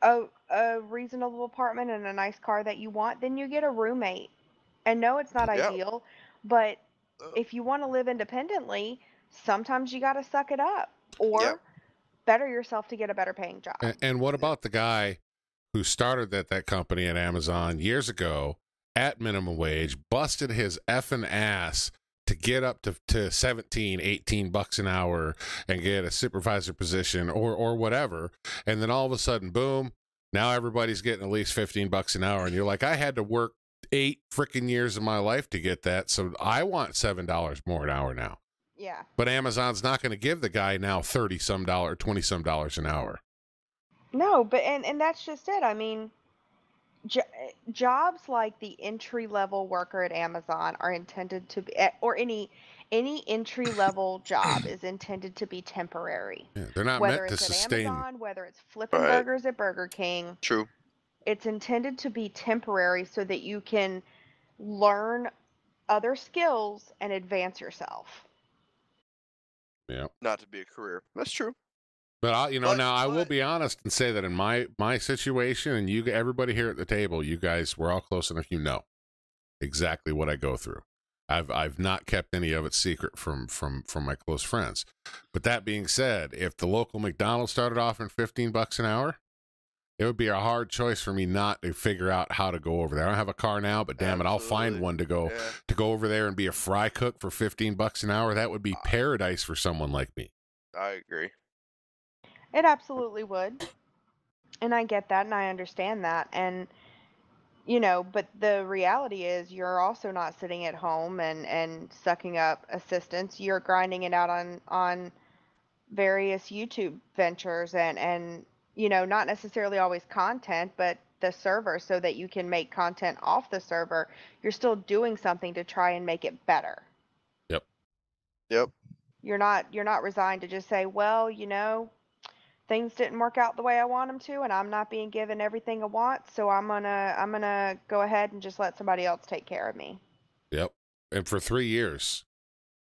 a reasonable apartment and a nice car that you want, then you get a roommate. And no, it's not yeah. ideal, but if you want to live independently, sometimes you got to suck it up or better yourself to get a better paying job. And what about the guy who started that company at Amazon years ago at minimum wage, busted his effing ass to get up to 17, 18 bucks an hour and get a supervisor position or whatever. And then all of a sudden, boom, now everybody's getting at least 15 bucks an hour. And you're like, I had to work 8 freaking years of my life to get that. So I want $7 more an hour now. Yeah. But Amazon's not going to give the guy now 30 some dollar, 20 some dollars an hour. No, but and that's just it. I mean, jobs like the entry level worker at Amazon are intended to be, or any entry level job is intended to be temporary. Yeah, they're not Whether meant to it's at sustain. Amazon, whether it's flipping Right. burgers at Burger King, True. it's intended to be temporary so that you can learn other skills and advance yourself. Yeah. Not to be a career. That's true. But I will but- be honest and say that in my situation, and everybody here at the table, you guys, we're all close enough. You know exactly what I go through. I've not kept any of it secret from my close friends. But that being said, if the local McDonald's started offering 15 bucks an hour, it would be a hard choice for me not to figure out how to go over there. I don't have a car now, but damn it, I'll find one to go over there and be a fry cook for 15 bucks an hour. That would be paradise for someone like me. I agree. It absolutely would. And I get that and I understand that. And, but the reality is you're also not sitting at home and sucking up assistance. You're grinding it out on various YouTube ventures and not necessarily always content, but the server so that you can make content off the server. You're still doing something to try and make it better. Yep. You're not resigned to just say, well, things didn't work out the way I want them to, and I'm not being given everything I want, so I'm gonna go ahead and just let somebody else take care of me. Yep. And for 3 years,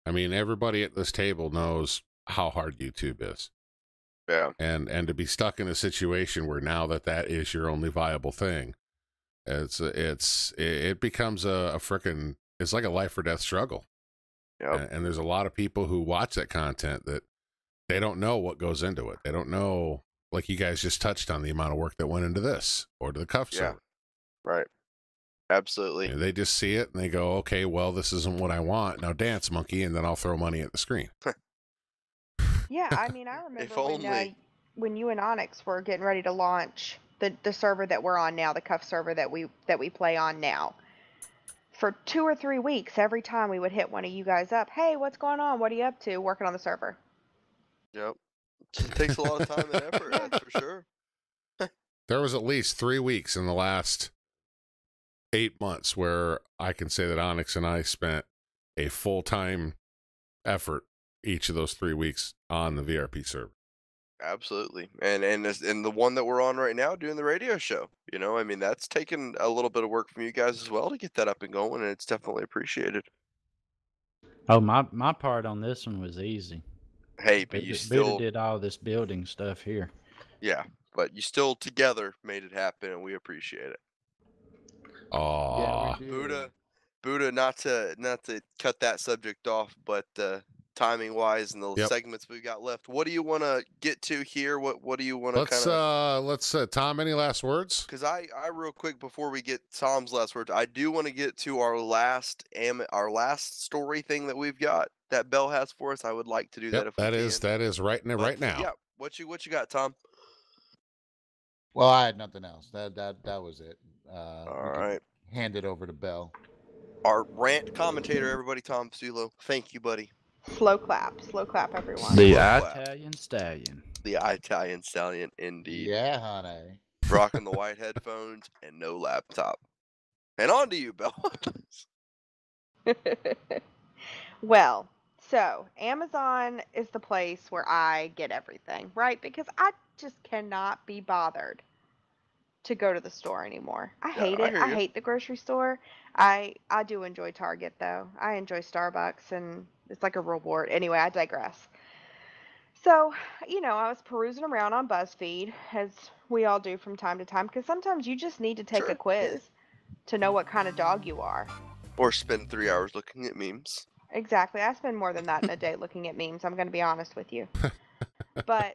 I mean, everybody at this table knows how hard YouTube is. Yeah. And to be stuck in a situation where now that is your only viable thing, it becomes a frickin', it's like a life or death struggle. Yep. And there's a lot of people who watch that content that they don't know what goes into it. They don't know, like you guys just touched on, the amount of work that went into this or to the cuff server. Right. Absolutely. They just see it and they go, okay, well, this isn't what I want. Now dance, monkey, and then I'll throw money at the screen. Yeah, I mean, I remember If only. when you and Onyx were getting ready to launch the server that we're on now, the cuff server that we play on now. For 2 or 3 weeks, every time we would hit one of you guys up, hey, what's going on? What are you up to? Working on the server. Yep. It takes a lot of time and effort, that's for sure. There was at least 3 weeks in the last 8 months where I can say that Onyx and I spent a full-time effort each of those 3 weeks on the VRP server. Absolutely. And the one that we're on right now doing the radio show, I mean, that's taken a little bit of work from you guys as well to get that up and going, and it's definitely appreciated. Oh, my part on this one was easy. Hey, but you still Buddha did all this building stuff here. Yeah, but you still together made it happen, and we appreciate it. Aw. Buddha, not to cut that subject off, but timing wise and the segments we've got left, what do you want to get to here? What do you want to kind of? Let's Tom, any last words? Because I real quick before we get Tom's last words, I do want to get to our last story thing that we've got that Bell has for us. I would like to do that if that is right now. Yeah, what you got, Tom? Well, I had nothing else. That was it. All right. Hand it over to Bell. Our rant commentator, everybody, Tom Sulo. Thank you, buddy. Slow clap, everyone. The Italian Stallion. The Italian Stallion, indeed. Yeah, honey. Rocking the white headphones and no laptop. And on to you, Bell. Well, so Amazon is the place where I get everything, right? Because I just cannot be bothered to go to the store anymore. I hate it. I hate the grocery store. I do enjoy Target, though. I enjoy Starbucks, and it's like a reward. Anyway, I digress. So, I was perusing around on BuzzFeed, as we all do from time to time, because sometimes you just need to take a quiz to know what kind of dog you are. Or spend 3 hours looking at memes. Exactly. I spend more than that in a day looking at memes. I'm going to be honest with you. But,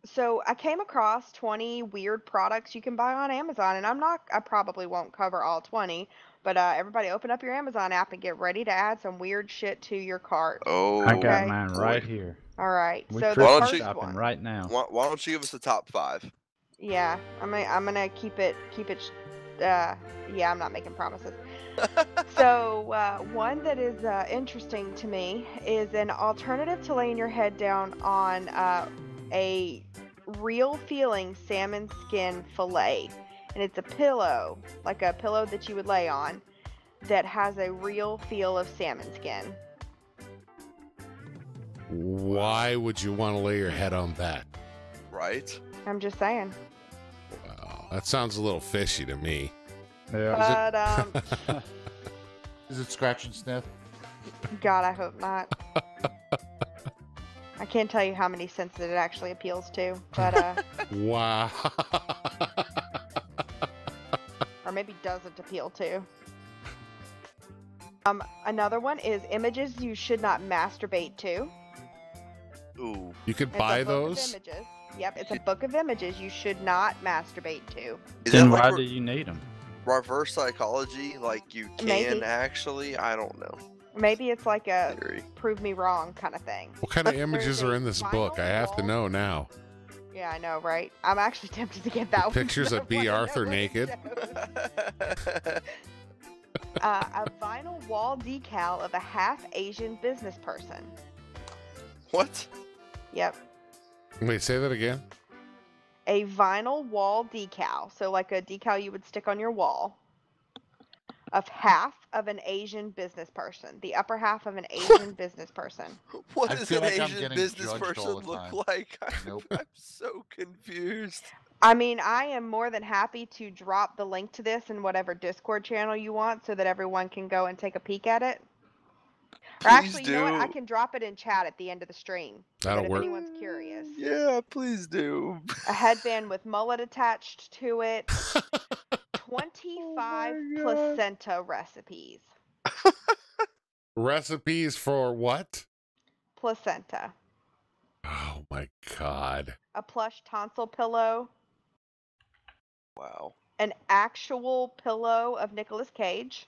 so I came across 20 weird products you can buy on Amazon, and I probably won't cover all 20, but everybody open up your Amazon app and get ready to add some weird shit to your cart. Oh, I got mine right here. All right. So the first shopping one right now. Why don't you give us the top 5? Yeah, I'm gonna keep it. Yeah, I'm not making promises. So one that is interesting to me is an alternative to laying your head down on a real feeling salmon skin fillet, and it's a pillow, like a pillow that you would lay on, that has a real feel of salmon skin. Why would you want to lay your head on that? Right. I'm just saying. Wow, that sounds a little fishy to me. Yeah. But Is it scratch and sniff? God, I hope not. I can't tell you how many senses it actually appeals to, but wow. or maybe doesn't appeal to. Another one is images you should not masturbate to. Ooh. You could buy those? Images. Yep, it's a book of images you should not masturbate to. Then why do you need them? Reverse psychology, like you can Maybe. actually? I don't know. Maybe it's like a Theory. prove me wrong kind of thing. What kind of images are in this book? I have to know now. Yeah, I know, right? I'm actually tempted to get that one. Pictures of B. Arthur naked. A vinyl wall decal of a half Asian business person. What? Yep. Wait, say that again? A vinyl wall decal, so like a decal you would stick on your wall, of half of an Asian business person, the upper half of an Asian business person. What does an Asian business person look like? Nope. I'm so confused. I mean, I am more than happy to drop the link to this in whatever Discord channel you want so that everyone can go and take a peek at it. Or actually, you know what? I can drop it in chat at the end of the stream. That'll if work. anyone's curious. Yeah, please do. A headband with mullet attached to it. 25 placenta recipes. Recipes for what? Placenta. Oh my God. A plush tonsil pillow. Wow. An actual pillow of Nicolas Cage.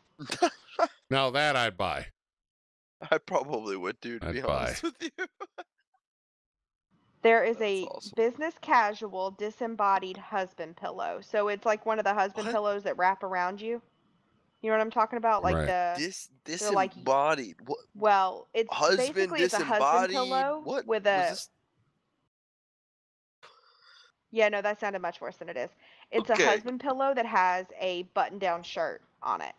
Now that I'd buy. I probably would, dude, to be honest with you. There is That's a awesome. business casual disembodied husband pillow. So it's like one of the husband pillows that wrap around you. You know what I'm talking about? Like disembodied. What? Well, it's husband basically it's a husband disembodied. pillow What with a. Yeah, no, that sounded much worse than it is. It's a husband pillow that has a button-down shirt on it.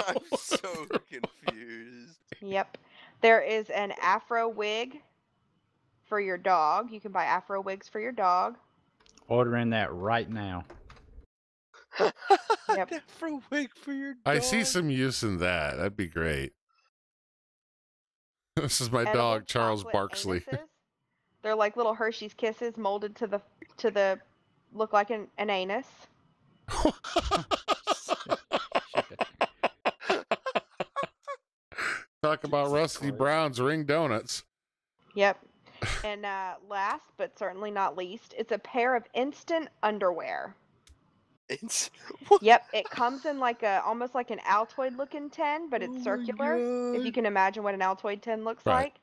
I'm so confused. Yep. There is an afro wig for your dog. You can buy afro wigs for your dog. Ordering that right now. Yep. Afro wig for your dog. I see some use in that. That'd be great. This is my Edible dog, Charles chocolate Barksley. anuses. They're like little Hershey's Kisses molded to the look like an anus. Talk about Rusty Brown's ring donuts. Yep. And last but certainly not least, it's a pair of instant underwear. Yep, it comes in like almost like an Altoid looking tin, but it's circular. If you can imagine what an Altoid tin looks like.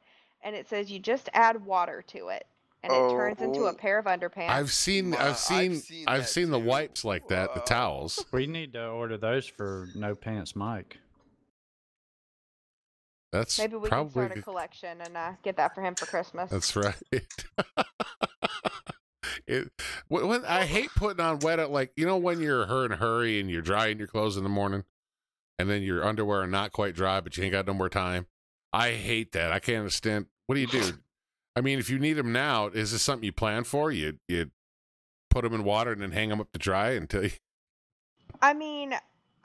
And it says you just add water to it, and it turns into a pair of underpants. I've seen the wipes like that, the towels. We need to order those for No Pants Mike. That's maybe we can start a collection and get that for him for Christmas. That's right. When I hate putting on wet, like, you know, when you're in a hurry and you're drying your clothes in the morning, and then your underwear are not quite dry, but you ain't got no more time. I hate that. I can't understand. What do you do? I mean, if you need them now, is this something you plan for? You put them in water and then hang them up to dry until you... I mean,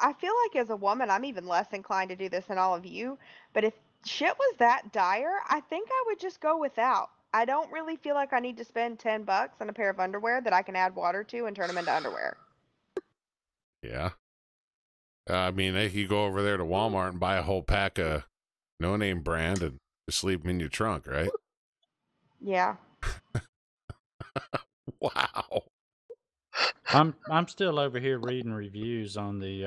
I feel like as a woman, I'm even less inclined to do this than all of you. But if shit was that dire, I think I would just go without. I don't really feel like I need to spend $10 on a pair of underwear that I can add water to and turn them into underwear. Yeah. I mean, you go over there to Walmart and buy a whole pack of no-name brand and just leave them in your trunk, right? Yeah. Wow. I'm still over here reading reviews on the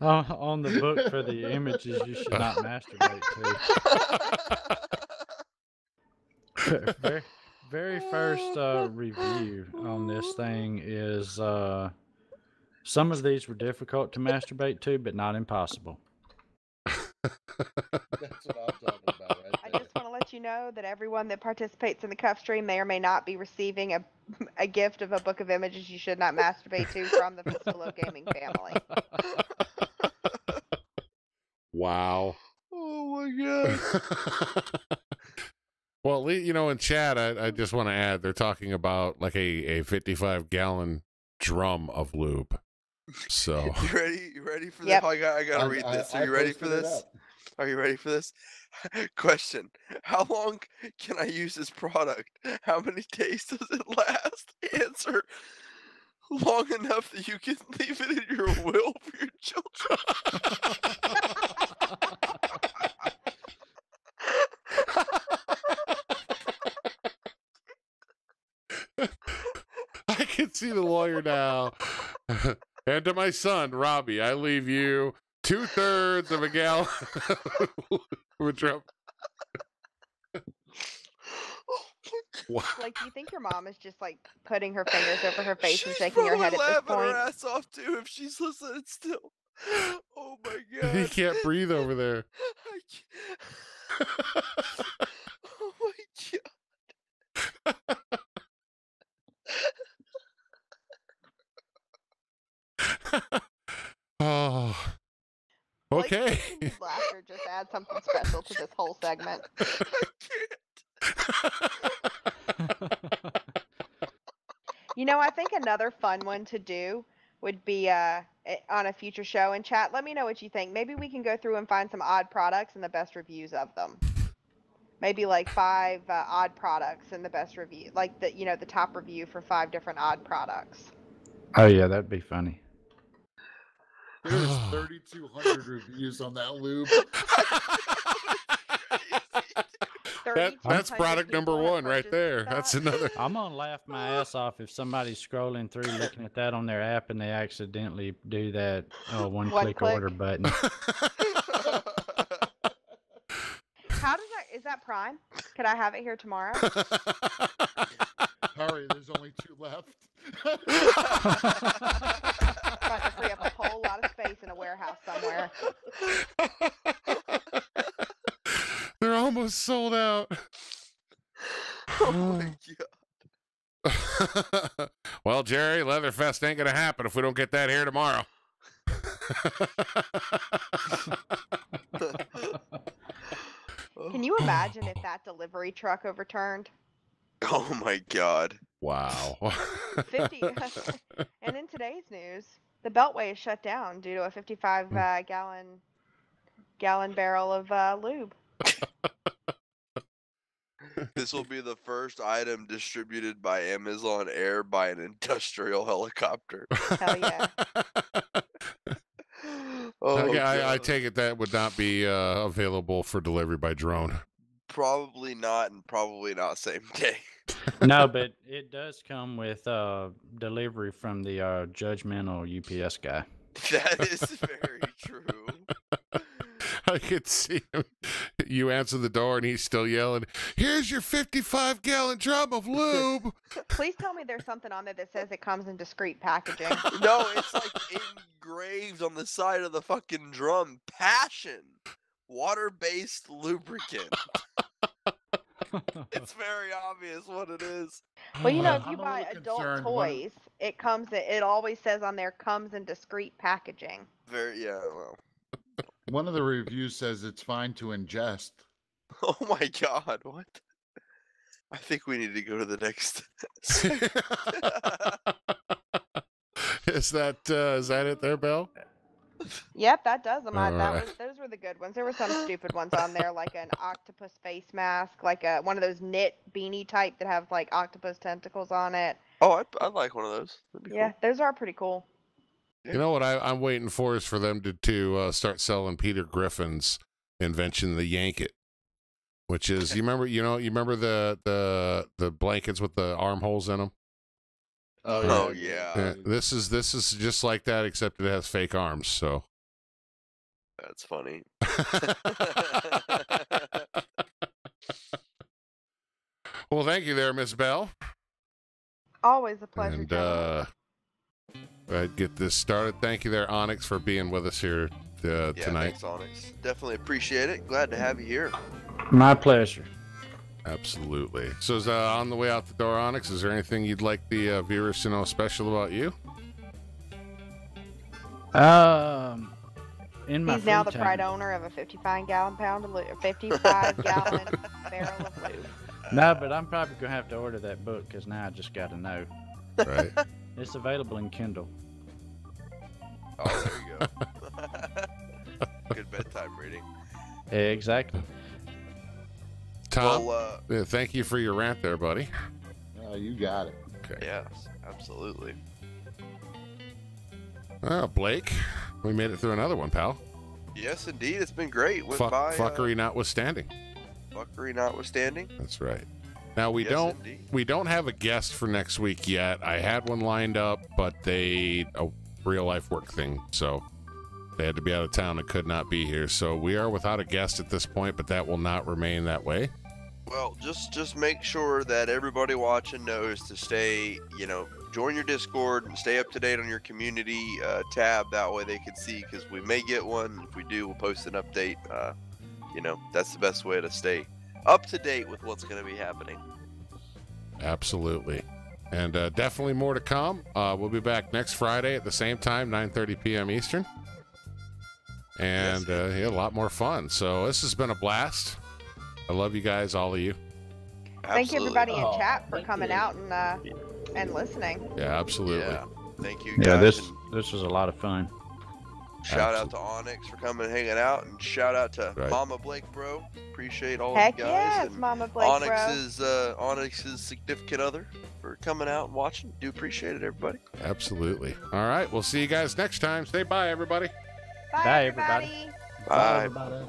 on the book for the images you should not masturbate to. very first review on this thing is some of these were difficult to masturbate to, but not impossible. That's what I'm talking about, right? I just want to let you know that everyone that participates in the cuff stream may or may not be receiving a gift of a book of images you should not masturbate to from the Fistolo Gaming family. Wow. Oh my god. Well, you know, in chat, I just want to add, they're talking about like a 55-gallon drum of lube. So You ready for Yep. this? I gotta read this. Are you ready for this? Are you ready for this? Question: how long can I use this product? How many days does it last? Answer: long enough that you can leave it in your will for your children. I can see the lawyer now. And to my son, Robbie, I leave you 2/3 of a gallon of drum. Wow. Like, do you think your mom is just like putting her fingers over her face and She's shaking her head at this laughing point? her ass off too if she's listening still. Oh my god. He can't breathe over there. I can't. Oh my god. Oh. Okay. Like, laughter just adds something special to this whole segment. You know, I think another fun one to do would be on a future show. In chat, let me know what you think. Maybe we can go through and find some odd products and the best reviews of them. Maybe like 5 odd products and the best review, like the top review for 5 different odd products. Oh yeah, that'd be funny. There's 3,200 reviews on that lube. That's product number 1 right there. That's another. I'm gonna laugh my ass off if somebody's scrolling through looking at that on their app and they accidentally do that one click order button. How does that? Is that Prime? Could I have it here tomorrow? Hurry, there's only 2 left. About to free up a whole lot of space in a warehouse somewhere. They're almost sold out. Oh my god. Well, Jerry, Leatherfest ain't gonna happen if we don't get that here tomorrow. Can you imagine if that delivery truck overturned? Oh my god. Wow. 50. And in today's news, the Beltway is shut down due to a 55 gallon barrel of lube. This will be the first item distributed by Amazon Air by an industrial helicopter. Hell yeah. Okay, I God. take it that would not be available for delivery by drone. Probably not, and probably not same day. No, but it does come with delivery from the judgmental UPS guy. That is very true. I could see him. You answer the door and he's still yelling, "Here's your 55-gallon drum of lube." Please tell me there's something on there that says it comes in discreet packaging. No, it's like engraved on the side of the fucking drum. Passion. Water-based lubricant. It's very obvious what it is. Well, you know, if you I'm a buy little adult concerned toys, it always says on there comes in discreet packaging. Well. One of the reviews says it's fine to ingest. Oh my God, what? I think we need to go to the next. Is that it there, Bill? Yep, that does them. All right. Those were the good ones. There were some stupid ones on there, like an octopus face mask, like one of those knit beanie type that have like octopus tentacles on it. Oh, I'd like one of those. That'd be Yeah, those are pretty cool. You know what I'm waiting for is for them to start selling Peter Griffin's invention, the Yank It, which is you remember the blankets with the armholes in them. Oh yeah. This is just like that, except it has fake arms. So That's funny. Well, thank you there, Miss Bell. Always a pleasure. And gentlemen. I'd get this started. Thank you there, Onyx, for being with us here tonight. Thanks, Onyx. Definitely appreciate it. Glad to have you here. My pleasure. Absolutely. So, on the way out the door, Onyx, is there anything you'd like the viewers to know special about you? In my He's now the free proud time. owner of a 55-gallon barrel of lube. No, but I'm probably gonna have to order that book because now I just got to know. Right. It's available in Kindle. Oh, there you go. Good bedtime reading. Exactly. Tom, Well, thank you for your rant there, buddy. You got it. Okay. yes, absolutely. Blake, we made it through another one, pal. Yes, indeed. It's been great. Went by. Fuckery notwithstanding. Fuckery notwithstanding. That's right. Now we Yes, indeed. don't have a guest for next week yet. I had one lined up, but a real life work thing, so they had to be out of town and could not be here. So we are without a guest at this point, but that will not remain that way. Well, just make sure that everybody watching knows to stay, join your Discord and stay up to date on your community tab. That way they can see, because we may get one. If we do, we'll post an update. That's the best way to stay up to date with what's going to be happening. Absolutely. And definitely more to come. We'll be back next Friday at the same time, 9:30 p.m. Eastern. And a lot more fun. So this has been a blast. I love you guys, all of you. Thank you, everybody in Absolutely. chat, for coming out and listening. Yeah, absolutely. Yeah. Thank you, Yeah, guys. this was a lot of fun. Shout out to Onyx for coming and hanging out, and shout out to Right. Mama BlakeBro. Appreciate all Heck of you guys. yes, and Mama BlakeBro. Onyx's significant other for coming out and watching. Do appreciate it, everybody. Absolutely. All right. We'll see you guys next time. Say bye, everybody. Bye, Bye, everybody. everybody. Bye. Everybody.